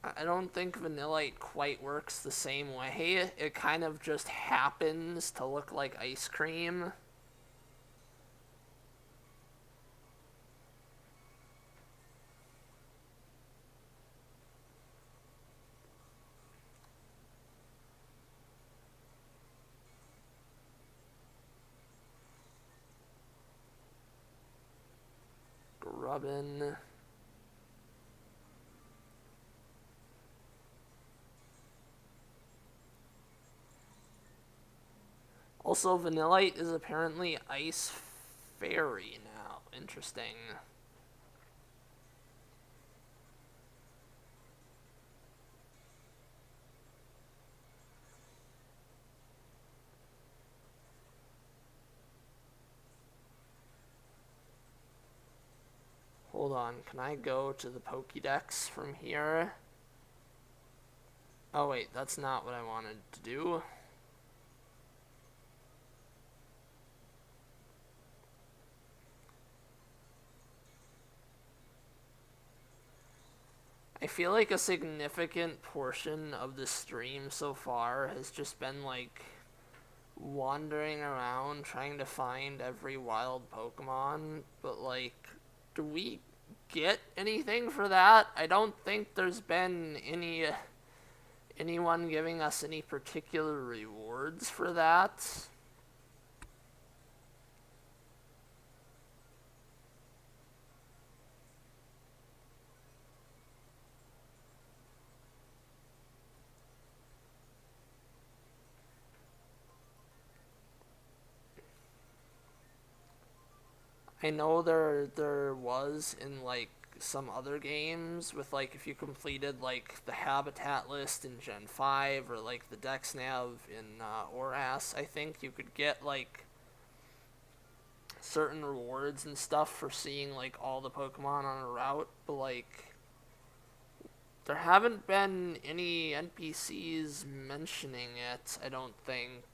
I don't think Vanillite quite works the same way. It kind of just happens to look like ice cream. Grubbin. Also, Vanillite is apparently Ice Fairy now. Interesting. Hold on, can I go to the Pokédex from here? Oh wait, that's not what I wanted to do. I feel like a significant portion of the stream so far has just been like wandering around trying to find every wild Pokemon, but like, do we get anything for that? I don't think there's been anyone giving us any particular rewards for that. I know there was in like some other games with like if you completed like the habitat list in Gen 5 or like the Dex Nav in Oras, I think you could get like certain rewards and stuff for seeing like all the Pokemon on a route, but like there haven't been any NPCs mentioning it, I don't think.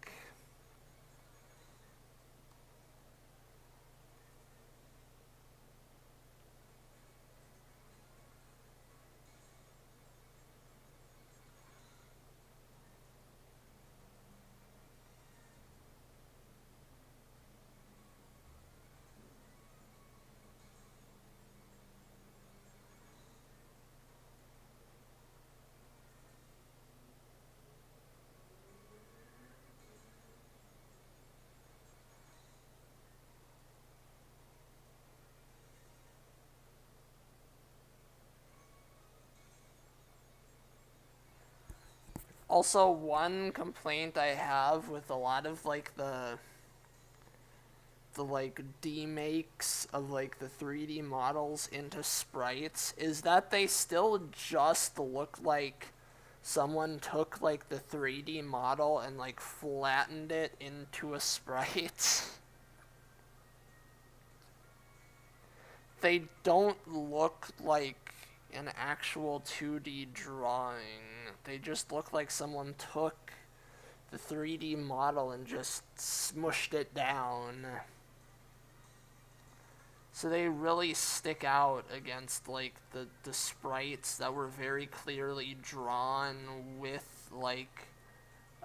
Also, one complaint I have with a lot of like the like demakes of like the 3D models into sprites is that they still just look like someone took like the 3D model and like flattened it into a sprite. They don't look like an actual 2D drawing. They just look like someone took the 3D model and just smushed it down. So they really stick out against like the sprites that were very clearly drawn with like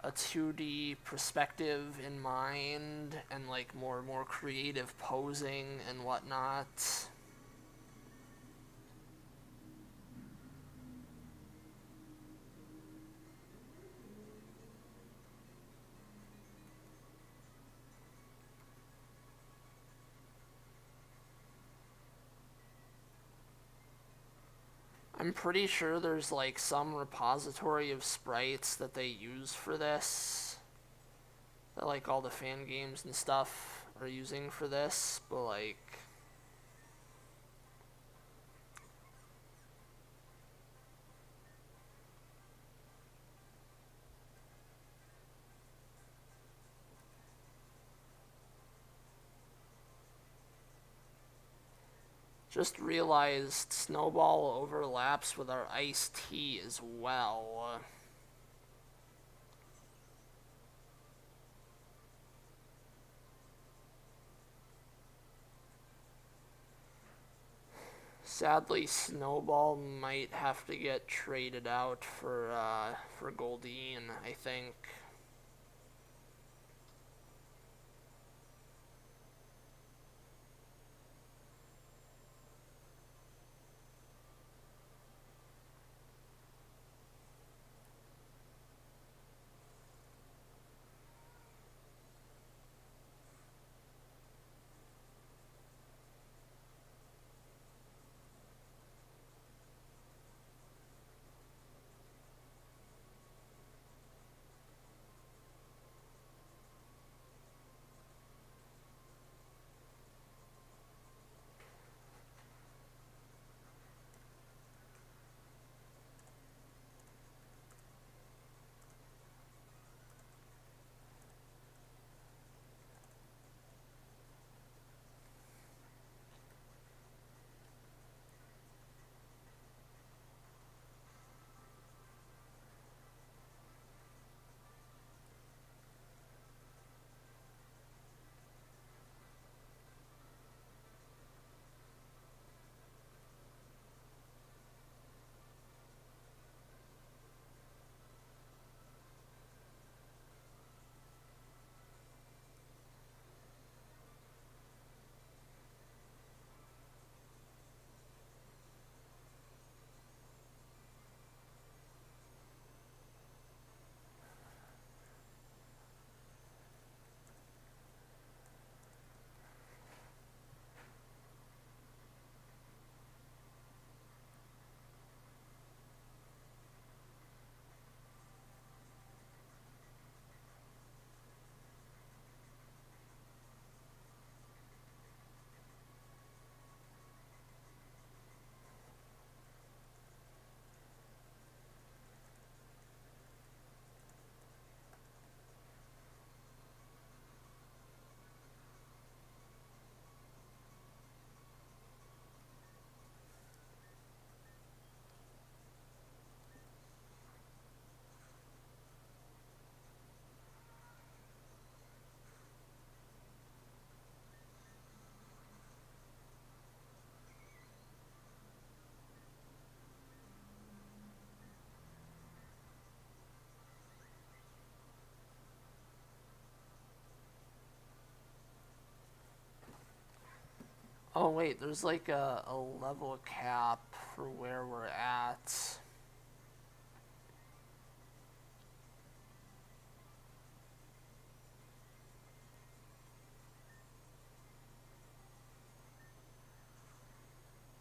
a 2D perspective in mind and like more creative posing and whatnot. I'm pretty sure there's like some repository of sprites that they use for this. That like all the fan games and stuff are using for this, but like just realized Snowball overlaps with our iced tea as well. Sadly, Snowball might have to get traded out for Goldeen, I think. Oh wait, there's like a level cap for where we're at.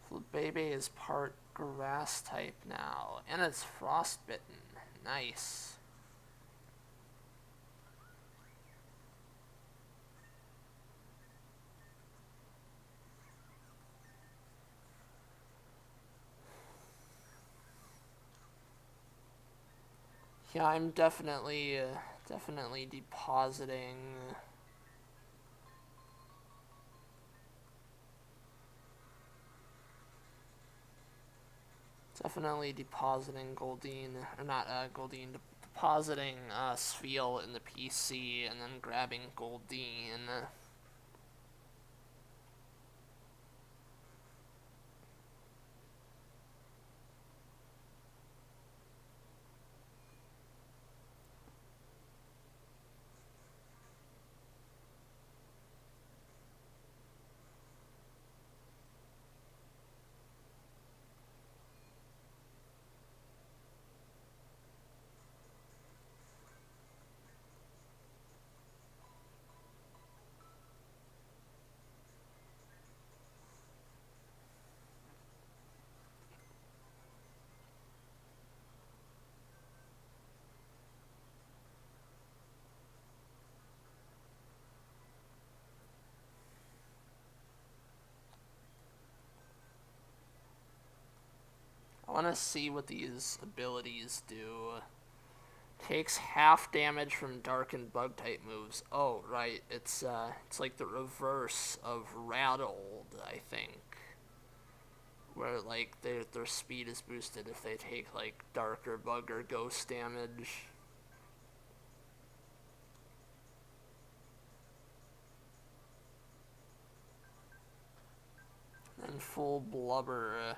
Flabebe is part grass type now, and it's frostbitten. Nice. Yeah, I'm definitely depositing. Definitely depositing Goldine, or not Goldine, depositing Sfeel in the PC and then grabbing Goldine. I want to see what these abilities do. Takes half damage from dark and bug type moves. Oh, right. It's like the reverse of rattled, I think. Where like their speed is boosted if they take like dark or bug or ghost damage. And full blubber,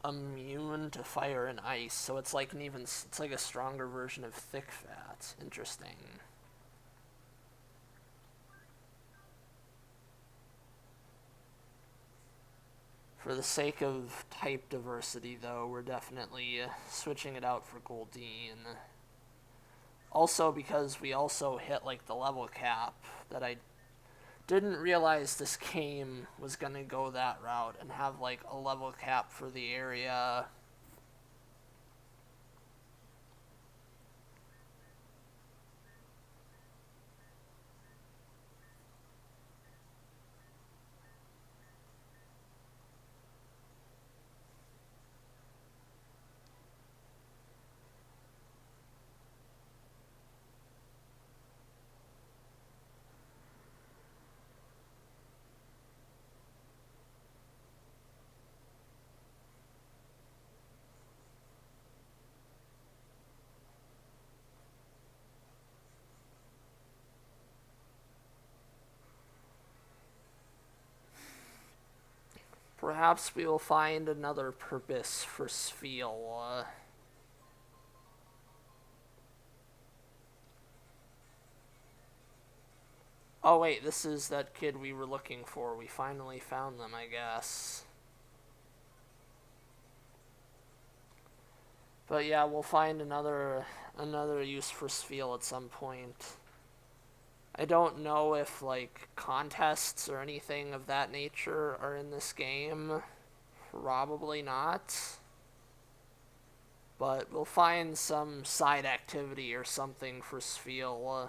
immune to fire and ice, so it's like it's like a stronger version of thick fat. Interesting. For the sake of type diversity, though, we're definitely switching it out for Goldine. Also, because we also hit like the level cap that I didn't realize this game was gonna go that route and have like a level cap for the area. Perhaps we will find another purpose for Sfeel. Oh wait, this is that kid we were looking for. We finally found them, I guess. But yeah, we'll find another use for Sfeel at some point. I don't know if like contests or anything of that nature are in this game. Probably not. But we'll find some side activity or something for Sfeel.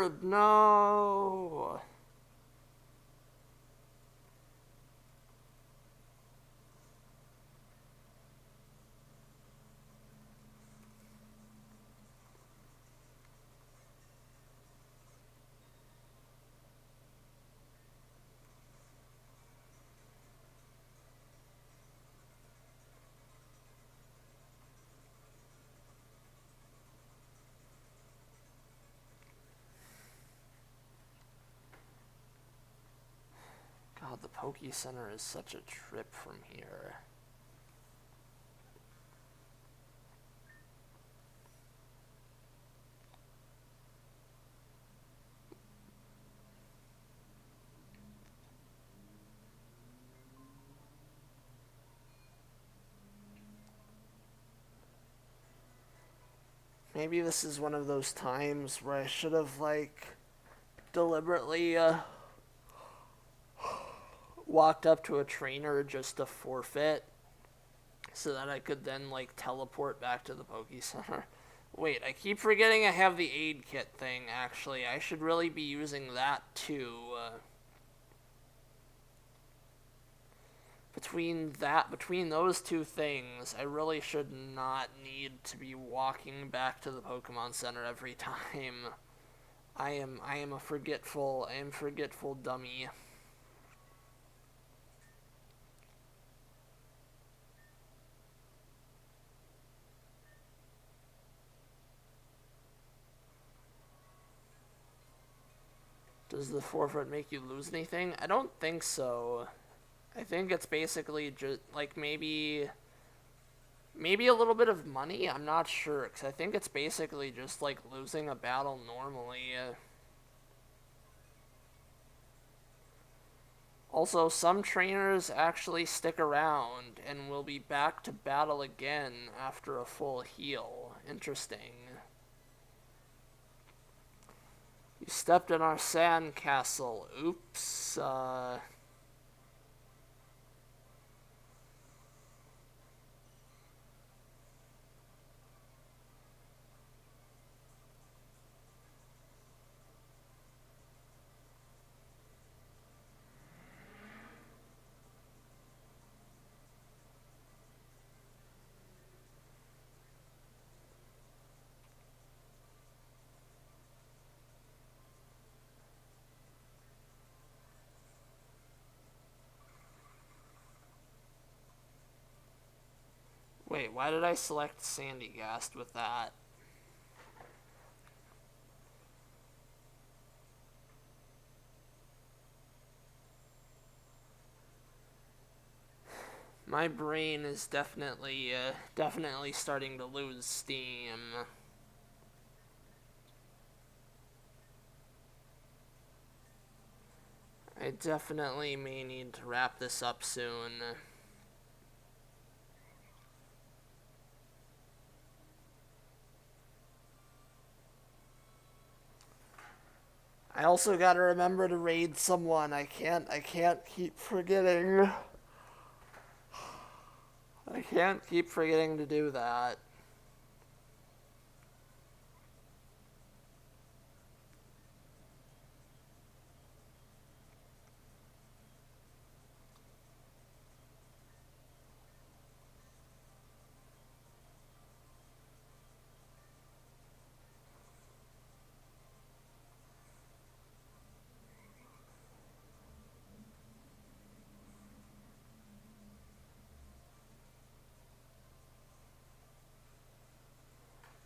orb! No! God, the Poke Center is such a trip from here. Maybe this is one of those times where I should have, like, deliberately walked up to a trainer just to forfeit so that I could then, like, teleport back to the Poke Center. Wait, I keep forgetting I have the aid kit thing, actually. I should really be using that, too. Between those two things, I really should not need to be walking back to the Pokemon Center every time. I am forgetful dummy. Does the forfeit make you lose anything? I don't think so. I think it's basically just, like, maybe a little bit of money? I'm not sure, because I think it's basically just, like, losing a battle normally. Also, some trainers actually stick around and will be back to battle again after a full heal. Interesting. You stepped in our sand castle. Oops. Wait, why did I select Sandygast with that? My brain is definitely starting to lose steam. I definitely may need to wrap this up soon. I also gotta remember to raid someone. I can't keep forgetting. I can't keep forgetting to do that.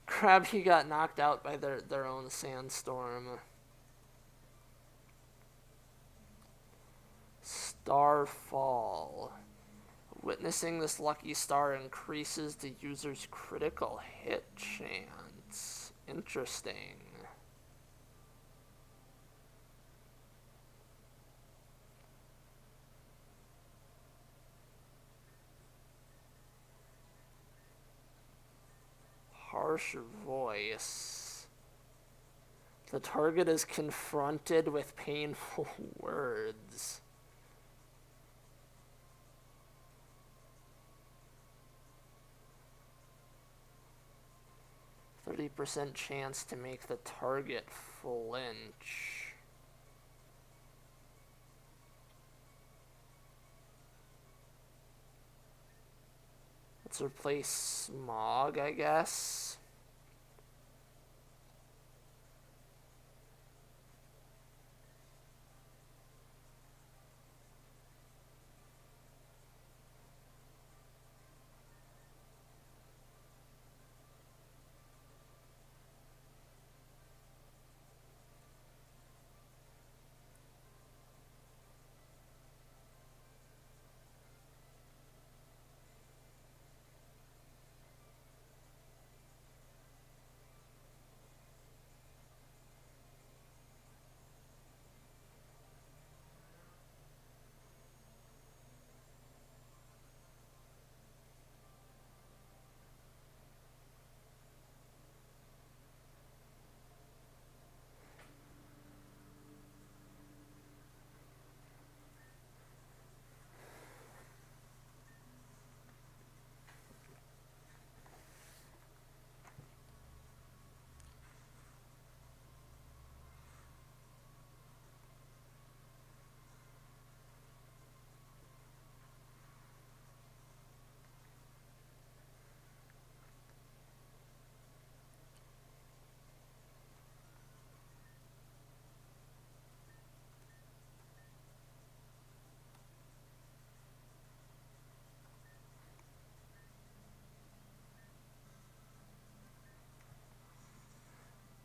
Krabby got knocked out by their own sandstorm. Starfall. Witnessing this lucky star increases the user's critical hit chance. Interesting. Harsh voice. The target is confronted with painful words. 30% chance to make the target flinch. Let's replace smog, I guess.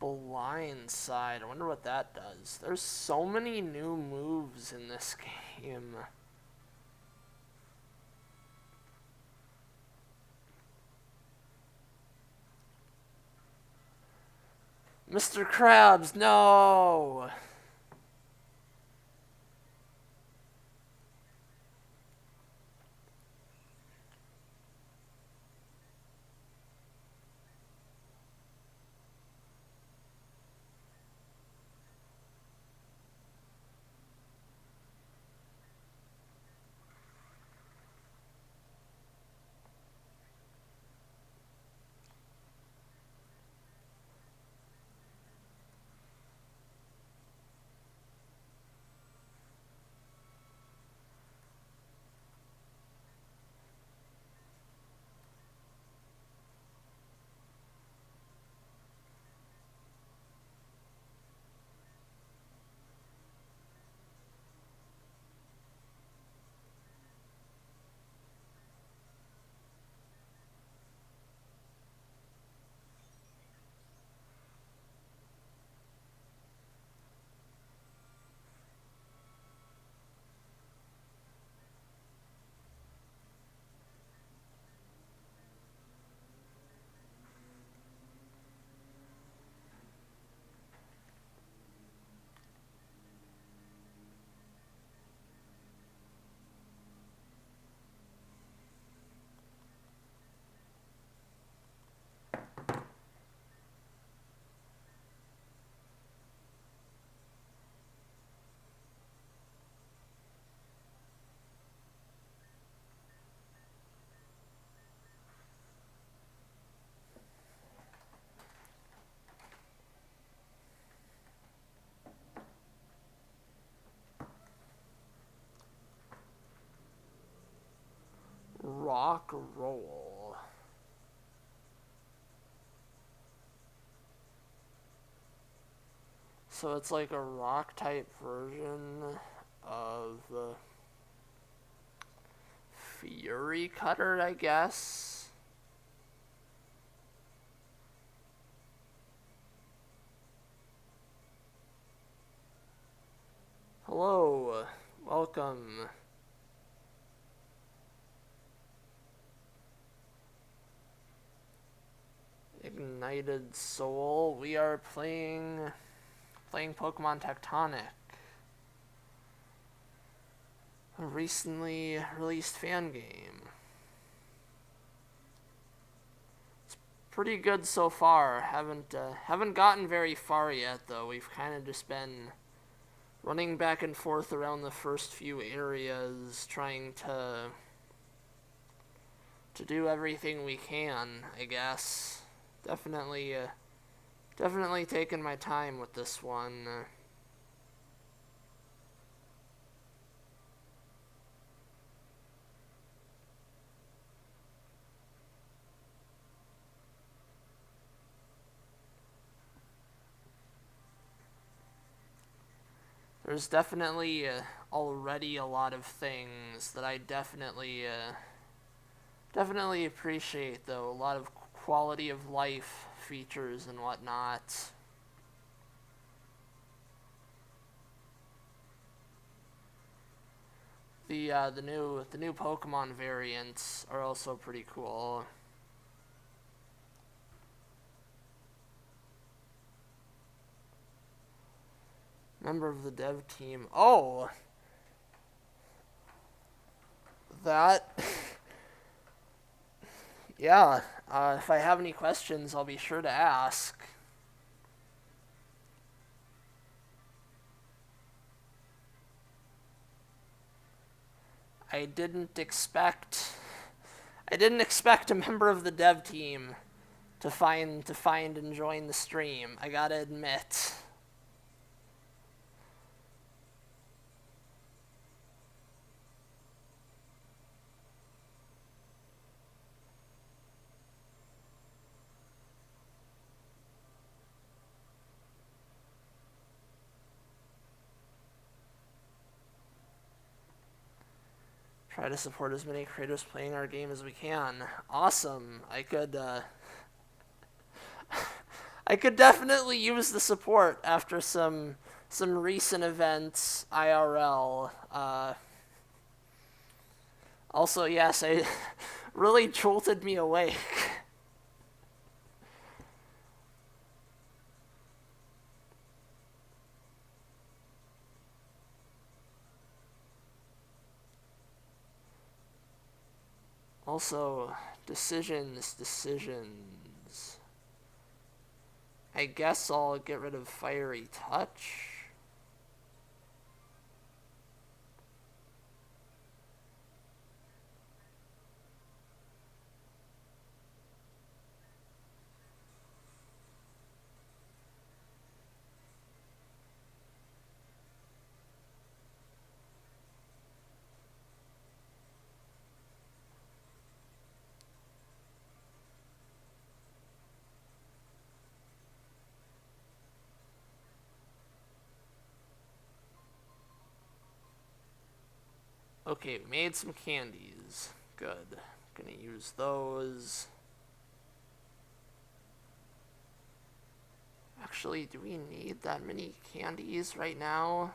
Blindside. I wonder what that does. There's so many new moves in this game. Mr. Krabs, no! Rock roll. So it's like a rock type version of the Fury Cutter, I guess. Hello, welcome. Ignited Soul. We are playing Pokemon Tectonic. A recently released fan game. It's pretty good so far. Haven't gotten very far yet though. We've kind of just been running back and forth around the first few areas, trying to do everything we can, I guess. Definitely Definitely taking my time with this one. There's definitely already a lot of things that I definitely appreciate, though. A lot of quality of life features and whatnot. The new Pokemon variants are also pretty cool. Member of the dev team. Oh, that. Yeah. If I have any questions, I'll be sure to ask. I didn't expect. I didn't expect a member of the dev team to find and join the stream. I gotta admit. Try to support as many creators playing our game as we can. Awesome. I could definitely use the support after some recent events IRL. Also, yes, I really jolted me awake. Also, decisions. I guess I'll get rid of Fiery Touch. Okay, we made some candies. Good. Gonna use those. Actually, do we need that many candies right now?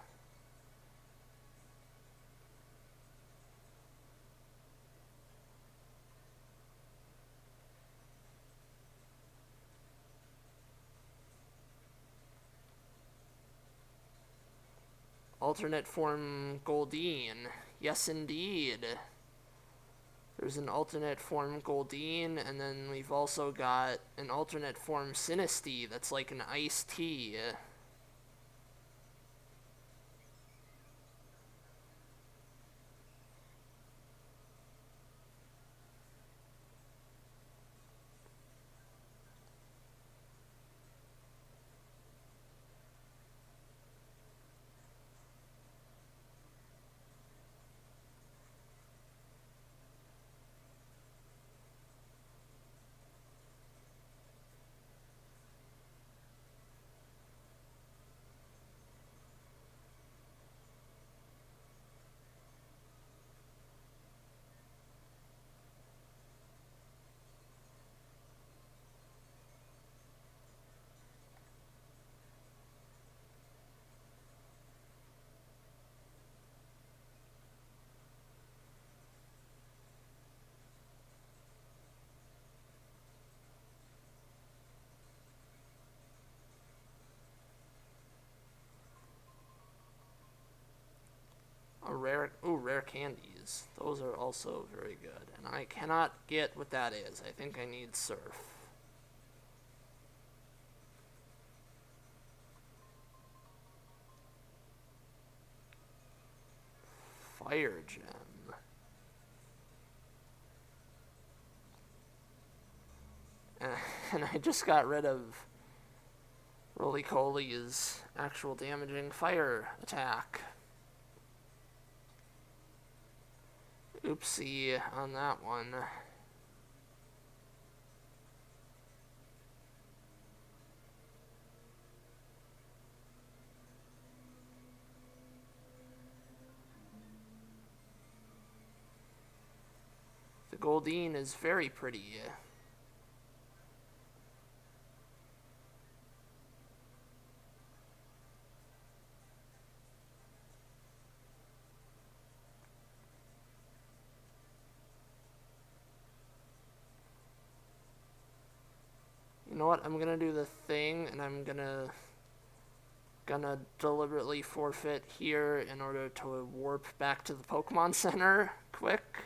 Alternate form Goldeen. Yes, indeed. There's an alternate form Goldeen, and then we've also got an alternate form Sinistea that's like an iced tea. Rare candies. Those are also very good. And I cannot get what that is. I think I need Surf. Fire Gem. And I just got rid of Roly-Coly is actual damaging fire attack. Oopsie on that one. The Goldeen is very pretty. You know what? I'm gonna do the thing, and I'm gonna deliberately forfeit here in order to warp back to the Pokemon Center quick.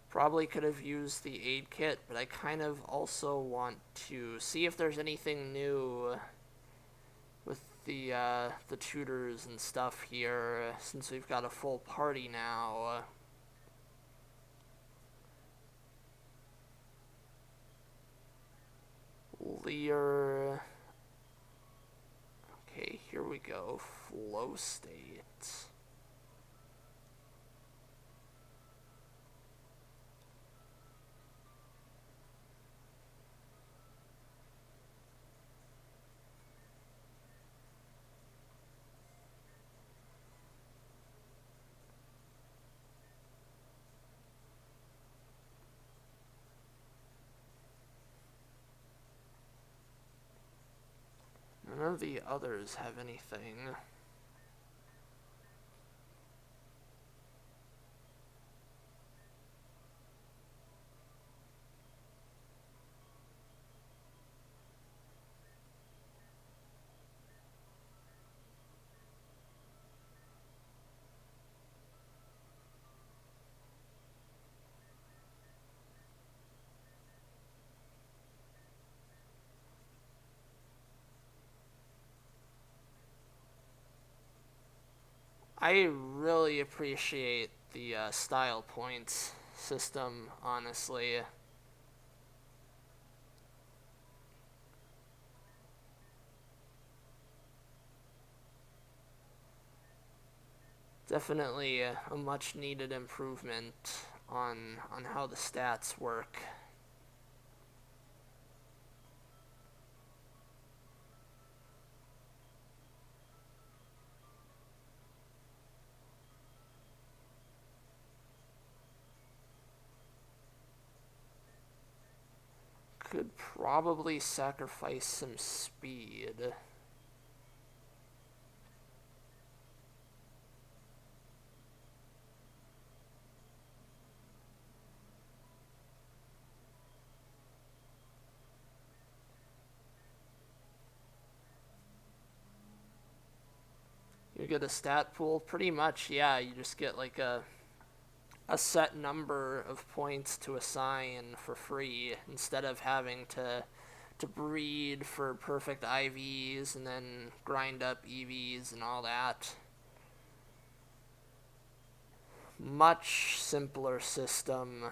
Probably could have used the aid kit, but I kind of also want to see if there's anything new with the tutors and stuff here, since we've got a full party now. Lear. Okay, here we go. Flow state. None of the others have anything. I really appreciate the style points system, honestly. Definitely a much needed improvement on how the stats work. Could probably sacrifice some speed. You get a stat pool, pretty much, yeah, you just get like a set number of points to assign for free instead of having to breed for perfect IVs and then grind up EVs and all that. Much simpler system.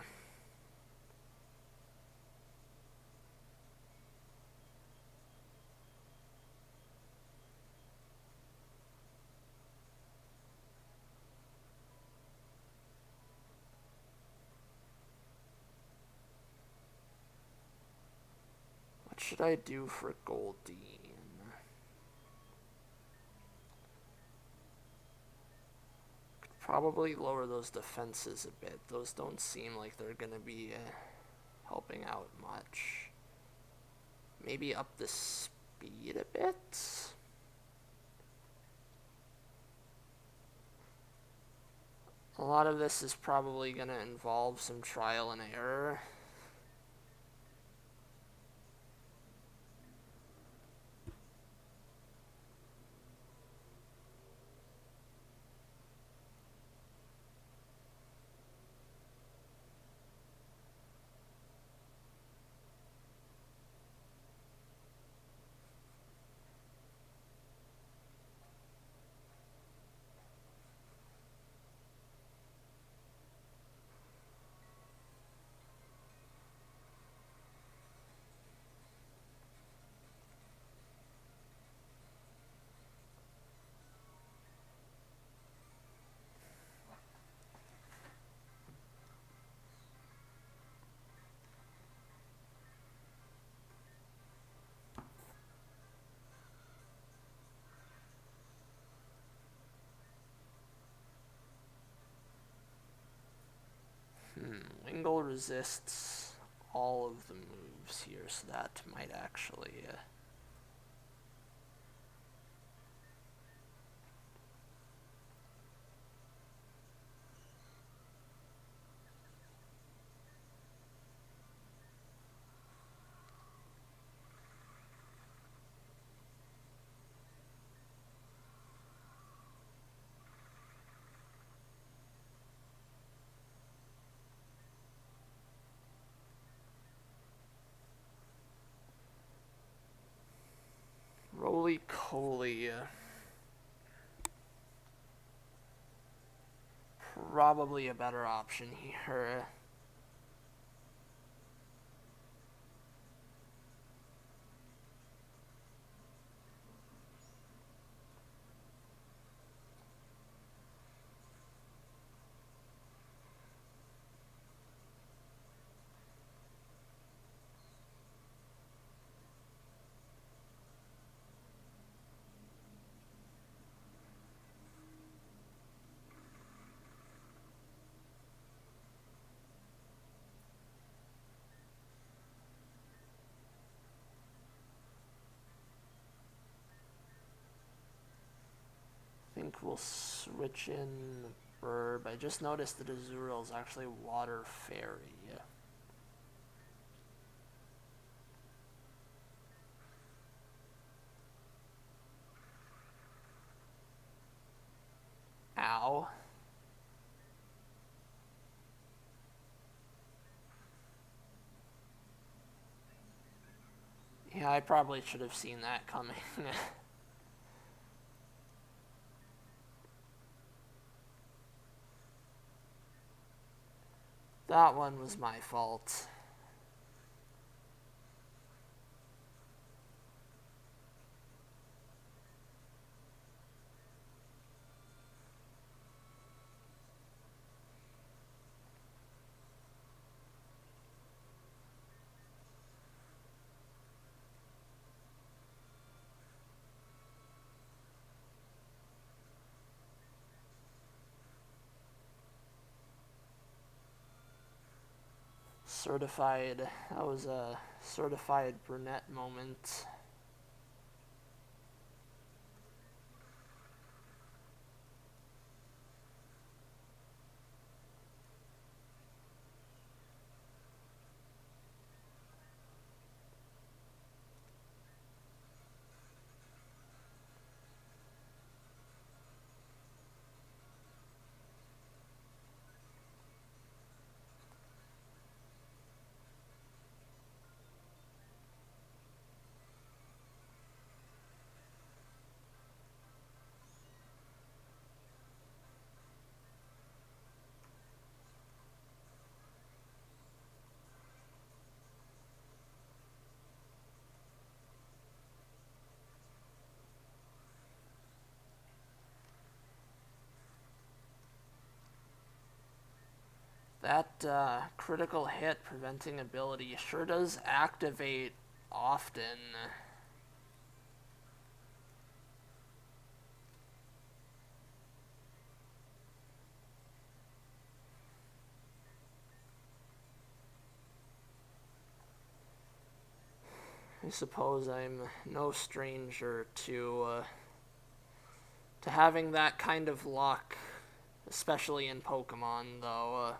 What should I do for Goldeen? Probably lower those defenses a bit. Those don't seem like they're going to be helping out much. Maybe up the speed a bit? A lot of this is probably going to involve some trial and error. resists all of the moves here, so that might actually... Roly-Coly. Probably a better option here. I think we'll switch in the Burb. I just noticed that Azurill is actually Water Fairy. Ow. Yeah, I probably should have seen that coming. That one was my fault. Certified. That was a certified brunette moment. That critical hit preventing ability sure does activate often. I suppose I'm no stranger to having that kind of luck, especially in Pokemon, though.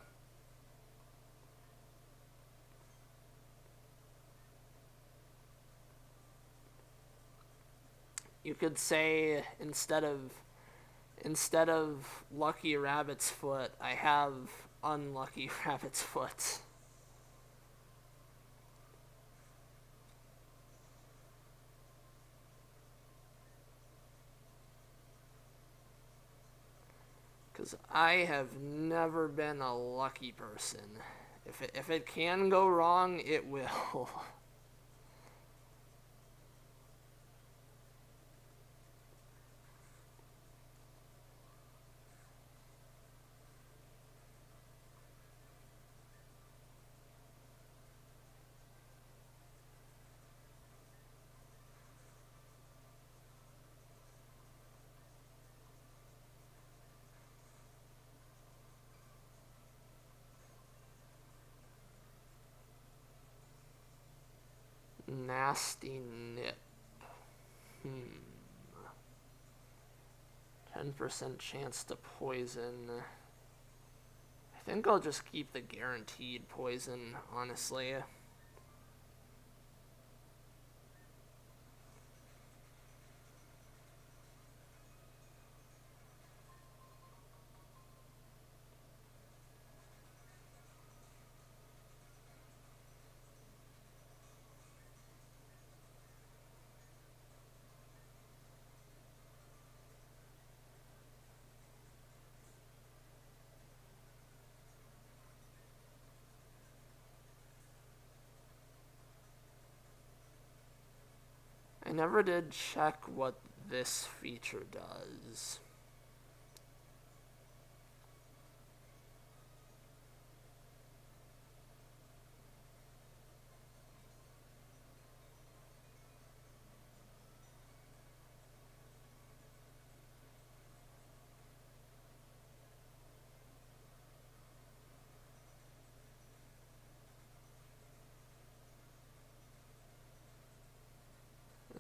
You could say instead of lucky rabbit's foot, I have unlucky rabbit's foot. Because I have never been a lucky person. If it can go wrong, it will. Nasty nip. 10% chance to poison. I think I'll just keep the guaranteed poison, honestly. I never did check what this feature does.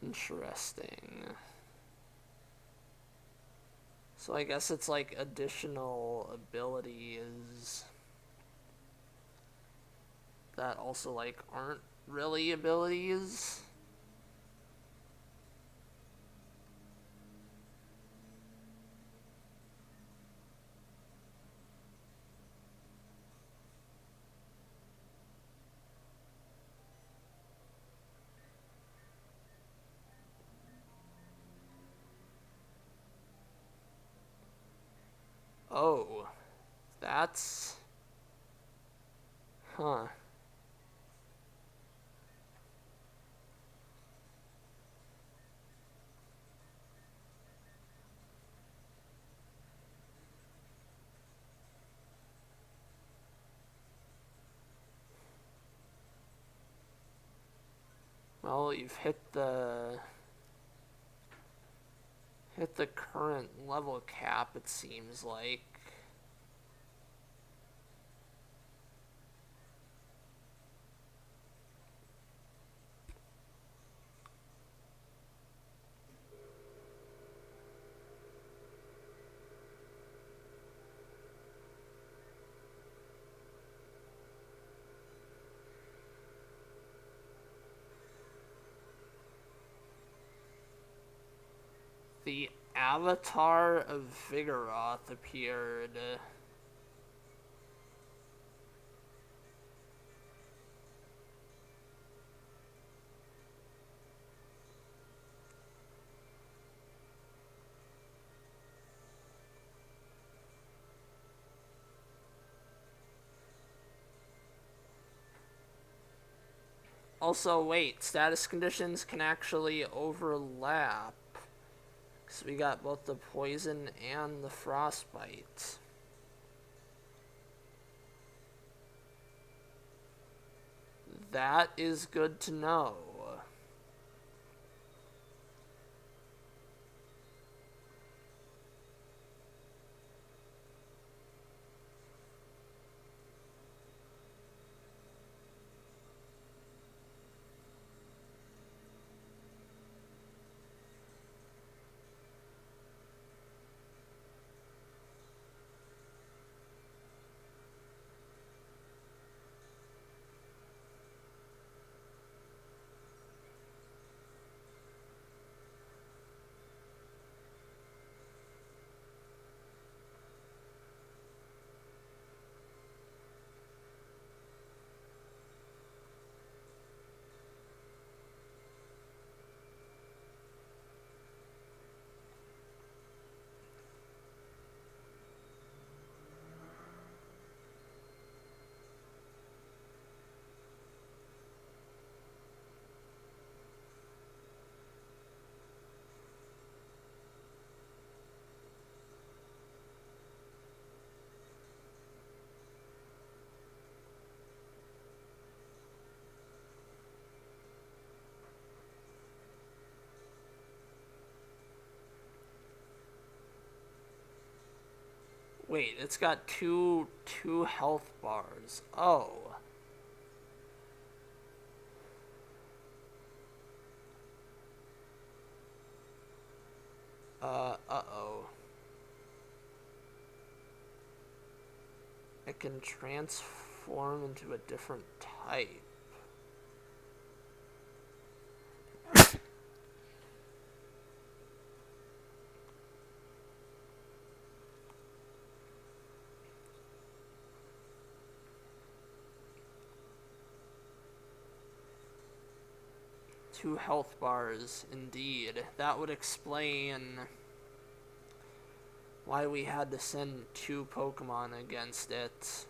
Interesting. So I guess it's like additional abilities that also like aren't really abilities. Oh, that's... Huh. Well, you've hit the current level cap, it seems like. The avatar of Vigoroth appeared. Also, wait, status conditions can actually overlap. So we got both the poison and the frostbite. That is good to know. Wait, it's got two health bars. Oh. it can transform into a different type. Two health bars, indeed. That would explain why we had to send 2 Pokemon against it.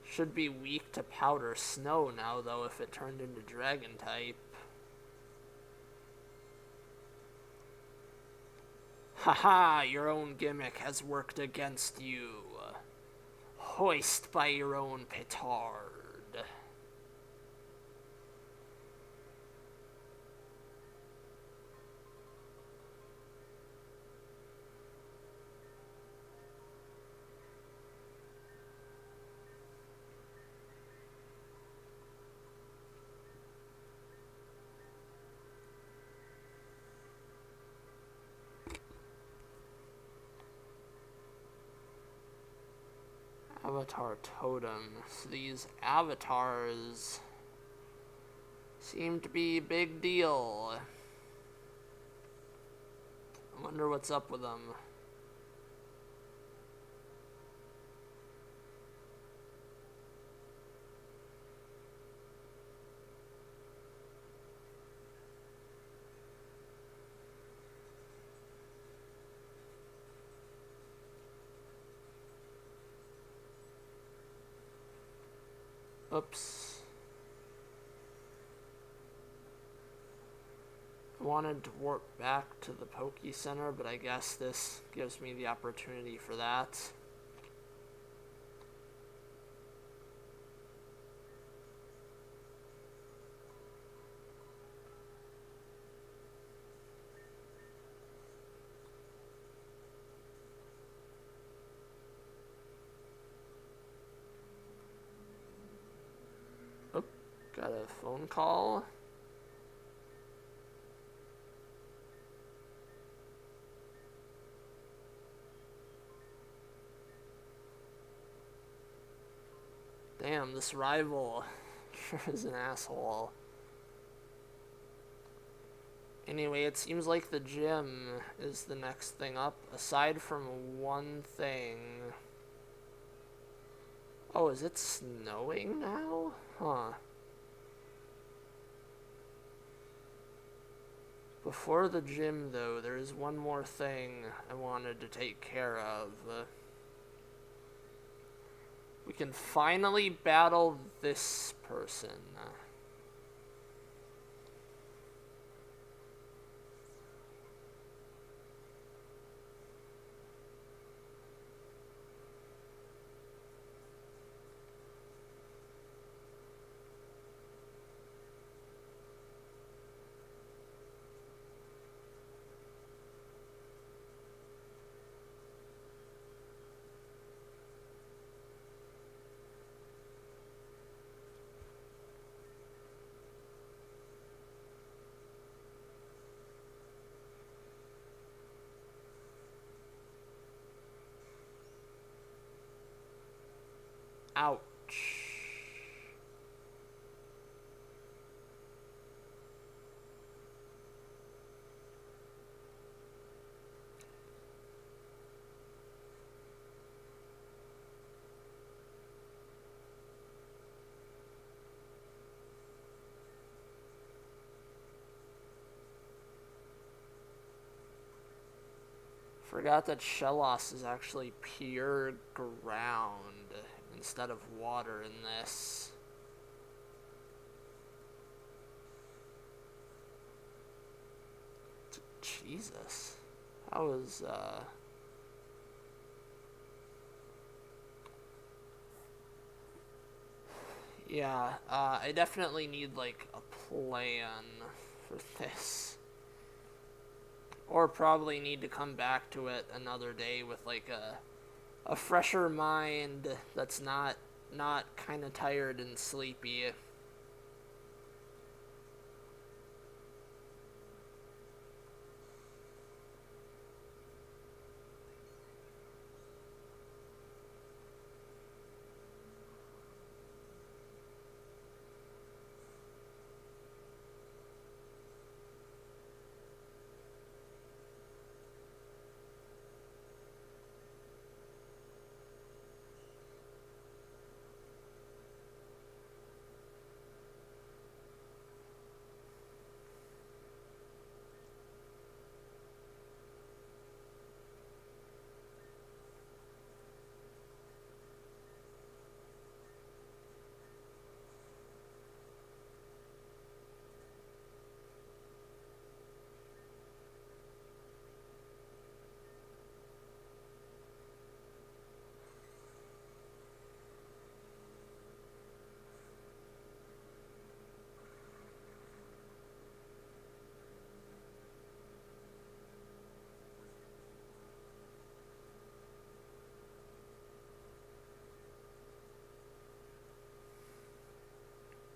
Should be weak to Powder Snow now, though, if it turned into Dragon type. Haha, your own gimmick has worked against you. Hoist by your own petard. Avatar Totem. So these avatars seem to be a big deal. I wonder what's up with them. Oops. I wanted to warp back to the Poke Center, but I guess this gives me the opportunity for that. Oh, got a phone call. Damn, this rival sure is an asshole. Anyway, it seems like the gym is the next thing up, aside from one thing. Oh, is it snowing now? Huh. Before the gym, though, there is one more thing I wanted to take care of. We can finally battle this person. Ouch. Forgot that Shellos is actually pure ground instead of water in this. Jesus. That was, yeah, I definitely need, like, a plan for this. Or probably need to come back to it another day with, like, a fresher mind that's not kind of tired and sleepy.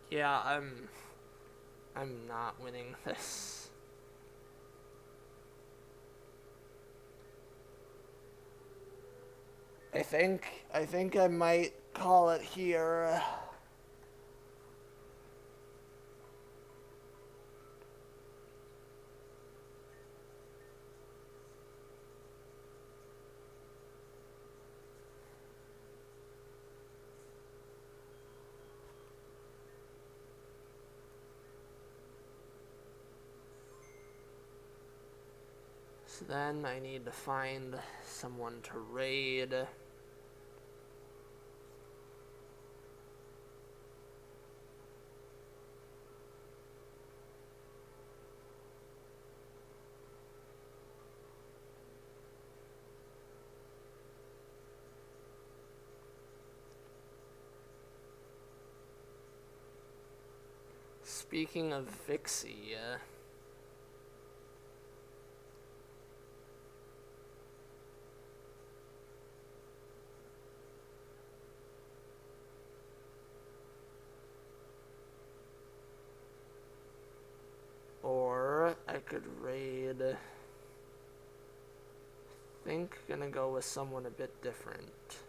Yeah, I'm not winning this. I think I might call it here. So then I need to find someone to raid. Speaking of Vixie, or I could raid. I think gonna go with someone a bit different.